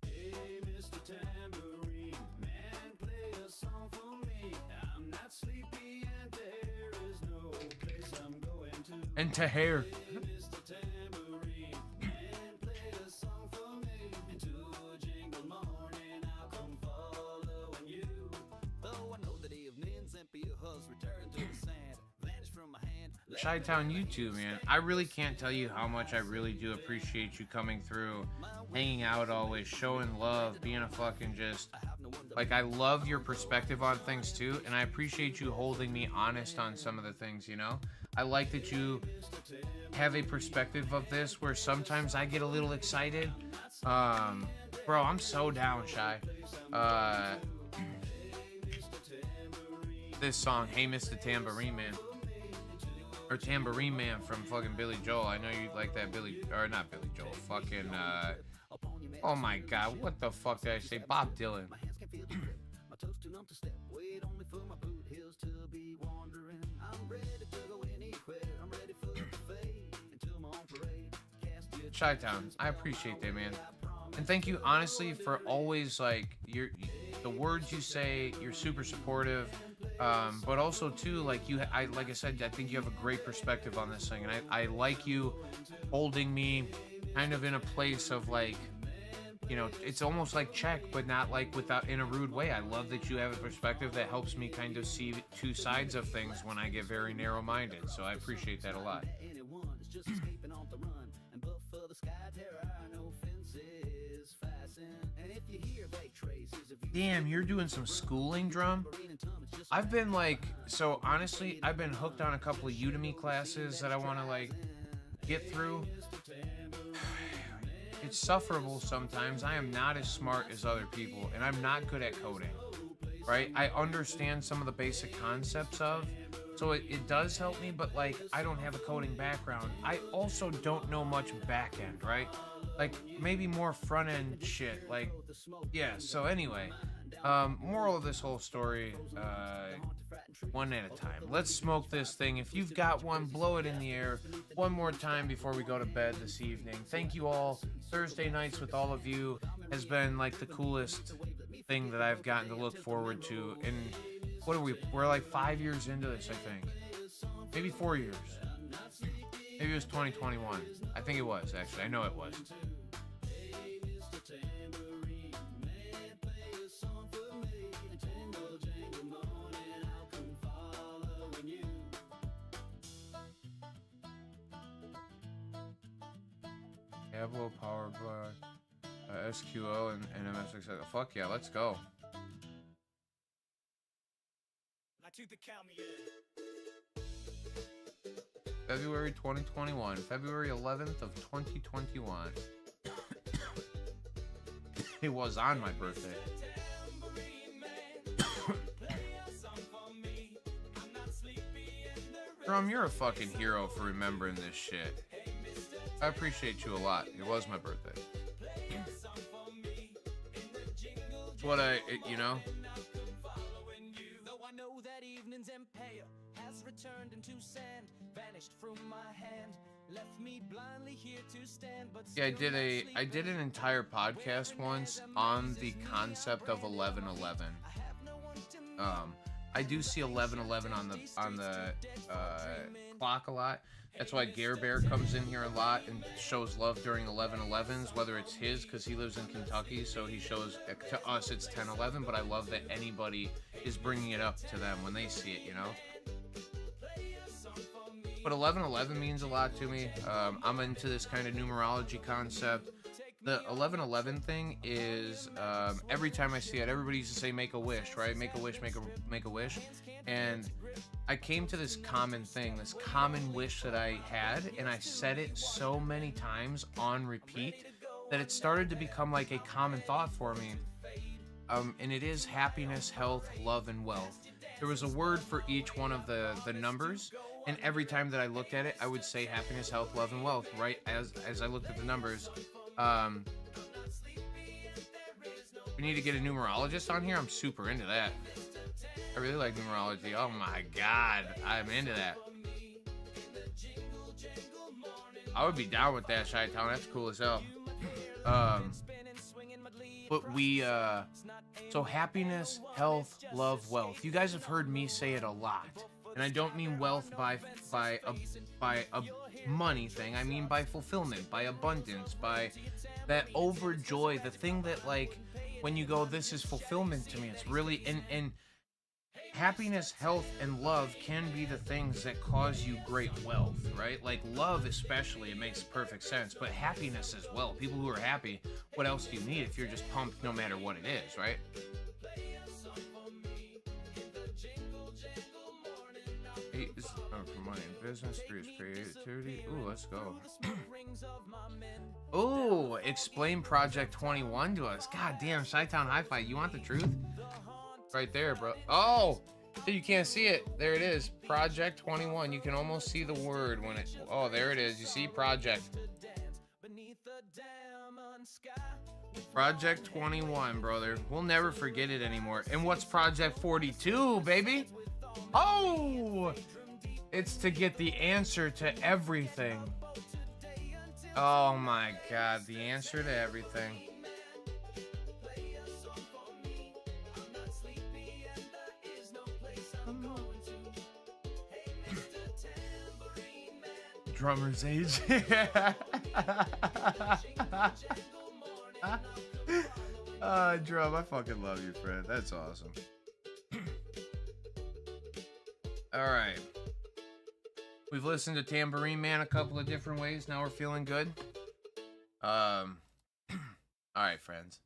Hey, Mr. Tambourine Man, play a song for me. I'm not sleepy and there is no place I'm going to. And Tahir. Hey, Mr. Tambourine Man, play a song for me. Into a jingle morning I'll come following you. Though I know that evenings empty your hus return to the sand. Vanish from my hand. Chi-Town YouTube, man. I really can't tell you how much I really do appreciate you coming through, hanging out always, showing love, being a fucking just... Like, I love your perspective on things, too, and I appreciate you holding me honest on some of the things, you know? I like that you have a perspective of this where sometimes I get a little excited. Bro, I'm so down, Shy. This song, Hey Mr. Tambourine Man. Or Tambourine Man from fucking Billy Joel. I know you like that or not Billy Joel. Fucking, oh my god, what the fuck did I say? Bob Dylan. Chi-Town, I appreciate that, man. And thank you, honestly, for always, like, the words you say. You're super supportive. But also too, like like I said, I think you have a great perspective on this thing, and I like you holding me kind of in a place of like, you know, it's almost like check, but not like in a rude way. I love that you have a perspective that helps me kind of see 2 sides of things when I get very narrow-minded. So I appreciate that a lot. Damn, you're doing some schooling, drum? I've been like, so honestly, I've been hooked on a couple of Udemy classes that I want to like get through. It's sufferable sometimes. I am not as smart as other people, and I'm not good at coding, right? I understand some of the basic concepts of, So it does help me, but like I don't have a coding background. I also don't know much back end, right? Like maybe more front end shit. Like yeah, so anyway, moral of this whole story, one at a time. Let's smoke this thing. If you've got one, blow it in the air one more time before we go to bed this evening. Thank you all. Thursday nights with all of you has been like the coolest thing that I've gotten to look forward to. And what are we? We're like 5 years into this, I think. Maybe 4 years. Maybe it was 2021. I think it was, actually. I know it was. Diablo, Power Block, SQL, and MSX. Fuck yeah, let's go. February 2021. February 11th of 2021. It was on my birthday. Drum, you're a fucking hero for remembering this shit. I appreciate you a lot. It was my birthday. It's what you know. Yeah, I did an entire podcast once on the concept of 11/11. I do see 11/11 on the clock a lot. That's why Gare Bear comes in here a lot and shows love during 11/11s, whether it's his because he lives in Kentucky, so he shows to us it's 10/11. But I love that anybody is bringing it up to them when they see it, you know. But 11/11 means a lot to me. I'm into this kind of numerology concept. The 11/11 thing is every time I see it, everybody used to say make a wish, right? Make a wish, make a wish. And I came to this common thing, this common wish that I had, and I said it so many times on repeat that it started to become like a common thought for me. And it is happiness, health, love, and wealth. There was a word for each one of the numbers, and every time that I looked at it, I would say happiness, health, love, and wealth, right? As I looked at the numbers. We need to get a numerologist on here. I'm super into that. I really like numerology. Oh my god, I'm into that. I would be down with that, Chi-Town. That's cool as hell. But we, so happiness, health, love, wealth. You guys have heard me say it a lot. And I don't mean wealth by a money thing. I mean by fulfillment, by abundance, by that overjoy, the thing that, like, when you go, this is fulfillment to me. It's really, and happiness, health, and love can be the things that cause you great wealth, right? Like love especially, it makes perfect sense, but happiness as well. People who are happy, what else do you need if you're just pumped no matter what it is, right? Eight is for money and business, 3 is creativity. Ooh, let's go. Ooh, explain Project 21 to us. God damn, Chi-Town Hi-Fi, you want the truth? Right there, bro. Oh, you can't see it. There it is. Project 21. You can almost see the word when it. Oh, there it is. You see Project. Project 21, brother. We'll never forget it anymore. And what's Project 42, baby? Oh, it's to get the answer to everything. Oh my God, the answer to everything. Drummer's age. Drum, I fucking love you, friend. That's awesome. All right. We've listened to Tambourine Man a couple of different ways. Now we're feeling good. All right, friends.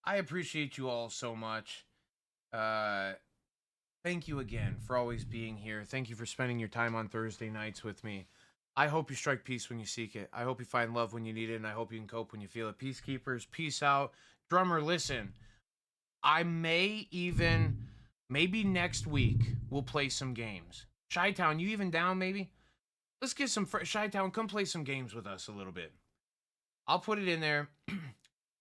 I appreciate you all so much. Thank you again for always being here. Thank you for spending your time on Thursday nights with me. I hope you strike peace when you seek it. I hope you find love when you need it, and I hope you can cope when you feel it. Peacekeepers, peace out. Drummer, listen. I may even, maybe next week, we'll play some games. Chi-Town, you even down, maybe? Let's get some Chi-Town, come play some games with us a little bit. I'll put it in there.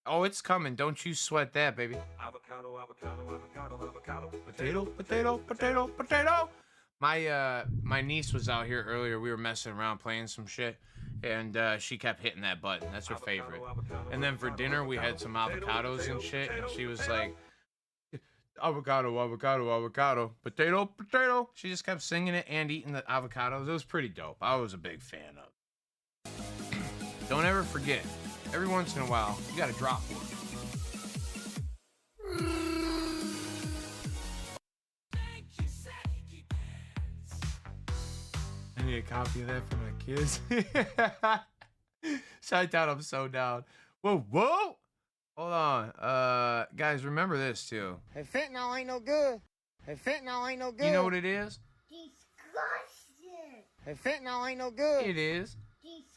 Oh, it's coming. Don't you sweat that, baby. Avocado, avocado, avocado, avocado. Potato, potato, potato, potato. My niece was out here earlier. We were messing around playing some shit, and she kept hitting that button. That's her favorite. And then for dinner, we had some avocados and shit, and she was like, avocado, avocado, avocado, potato, potato. She just kept singing it and eating the avocados. It was pretty dope. I was a big fan of it. Don't ever forget, every once in a while, you gotta drop one. I need a copy of that for my kids. Shout out, I'm so down. Whoa, whoa! Hold on. Guys, remember this too. Hey, fentanyl ain't no good. Hey, fentanyl ain't no good. You know what it is? Disgusting. Hey, fentanyl ain't no good. It is. Disgusting.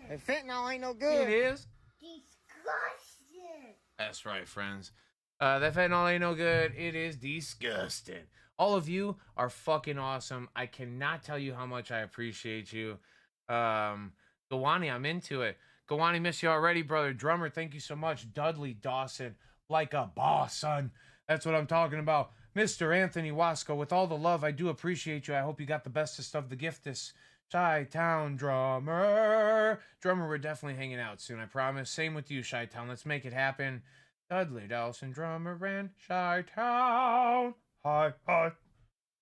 Hey, fentanyl ain't no good. It is. Disgusting. That's right, friends. That fentanyl ain't no good. It is disgusting. All of you are fucking awesome. I cannot tell you how much I appreciate you. Gawani, I'm into it. Gawani, miss you already, brother. Drummer, thank you so much. Dudley Dawson, like a boss, son. That's what I'm talking about. Mr. Anthony Wasco, with all the love, I do appreciate you. I hope you got the bestest of the giftest. Chi-Town Drummer. Drummer, we're definitely hanging out soon, I promise. Same with you, Chi-Town. Let's make it happen. Dudley Dawson, Drummer, and Chi-Town. Hi, hi.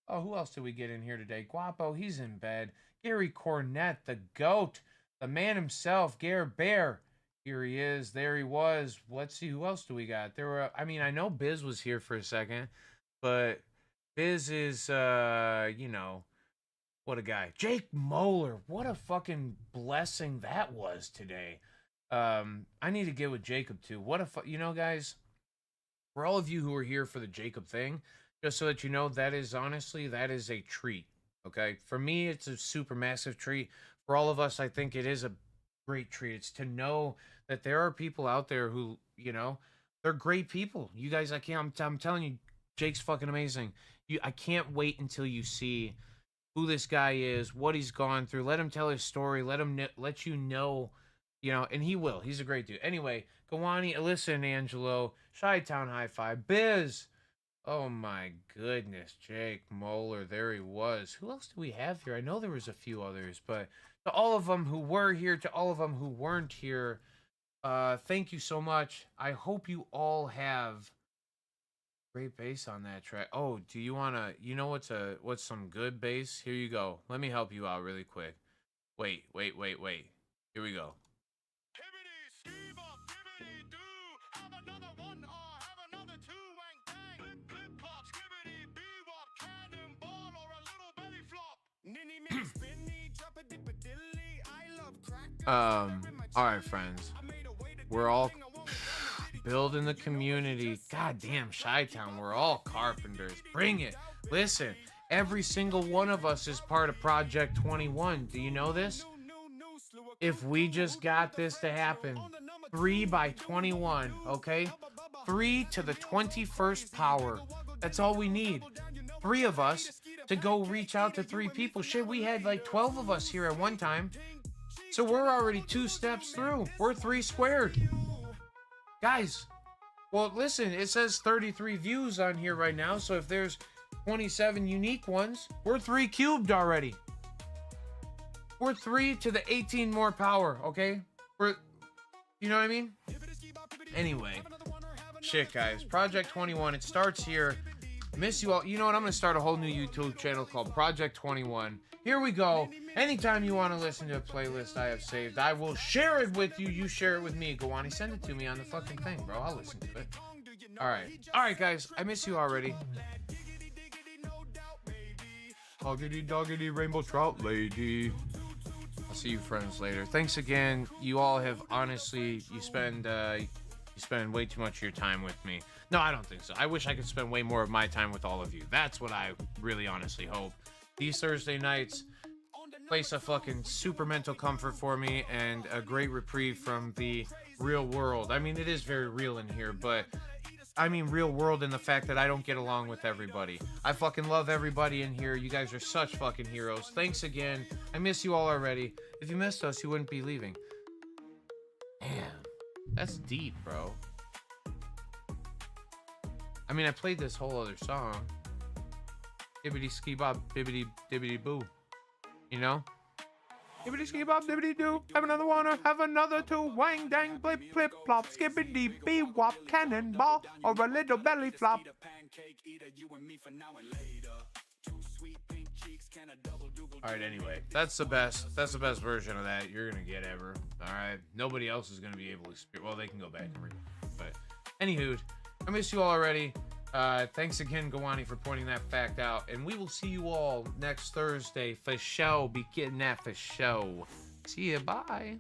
Oh, who else did we get in here today? Guapo, he's in bed. Gary Cornett, the GOAT. The man himself, Gare Bear. Here he is. There he was. Let's see, who else do we got? I know Biz was here for a second, but Biz is, what a guy. Jake Moeller. What a fucking blessing that was today. I need to get with Jacob too. Guys, for all of you who are here for the Jacob thing, just so that you know, that is a treat. Okay. For me, it's a super massive treat. For all of us, I think it is a great treat. It's to know that there are people out there who, they're great people. You guys, I'm telling you, Jake's fucking amazing. I can't wait until you see who this guy is, what he's gone through. Let him tell his story. Let you know, and he will. He's a great dude. Anyway, Gawani, Alyssa and Angelo, Chi-Town High Five, Biz. Oh my goodness, Jake Moeller, there he was. Who else do we have here? I know there was a few others, but to all of them who were here, to all of them who weren't here, thank you so much. I hope you all have great bass on that track. Oh, do you wanna? What's some good bass? Here you go. Let me help you out really quick. Wait. Here we go. All right, friends. We're all building the community. God damn, Chi-Town. We're all carpenters. Bring it. Listen, every single one of us is part of Project 21. Do you know this? If we just got this to happen, 3 by 21, okay? 3 to the 21st power. That's all we need. 3 of us to go reach out to 3 people. Shit, we had like 12 of us here at one time. So we're already 2 steps through. We're 3 squared. Guys, well, listen, it says 33 views on here right now. So if there's 27 unique ones, we're 3 cubed already. We're 3 to the 18 more power, okay? You know what I mean? Anyway, shit, guys. Project 21, it starts here. Miss you all. You know what? I'm going to start a whole new YouTube channel called Project 21. Here we go. Anytime you want to listen to a playlist I have saved, I will share it with you. You share it with me. Gawani, send it to me on the fucking thing, bro. I'll listen to it. All right, guys. I miss you already. Hoggity doggity rainbow trout lady. I'll see you friends later. Thanks again. You all have honestly, you spend way too much of your time with me. No, I don't think so. I wish I could spend way more of my time with all of you. That's what I really honestly hope. These Thursday nights place a fucking super mental comfort for me and a great reprieve from the real world. I mean, it is very real in here, but I mean real world in the fact that I don't get along with everybody. I fucking love everybody in here. You guys are such fucking heroes. Thanks again. I miss you all already. If you missed us, you wouldn't be leaving. Man, that's deep, bro. I mean, I played this whole other song. Bibbidi ski bob, bibbidi dibbidi boo. You know? Bibbidi ski bob, dibbidi doo. Have another one or have another two. Wang dang, flip, flip, flop. Skibbidi bee wop, cannonball. Or a little belly flop. Alright, anyway. That's the best version of that you're gonna get ever. Alright? Nobody else is gonna be able to experience. Well, they can go back and read it. But, anywho, I miss you all already. Thanks again, Gawani, for pointing that fact out. And we will see you all next Thursday for show. Be getting that for show. See ya. Bye.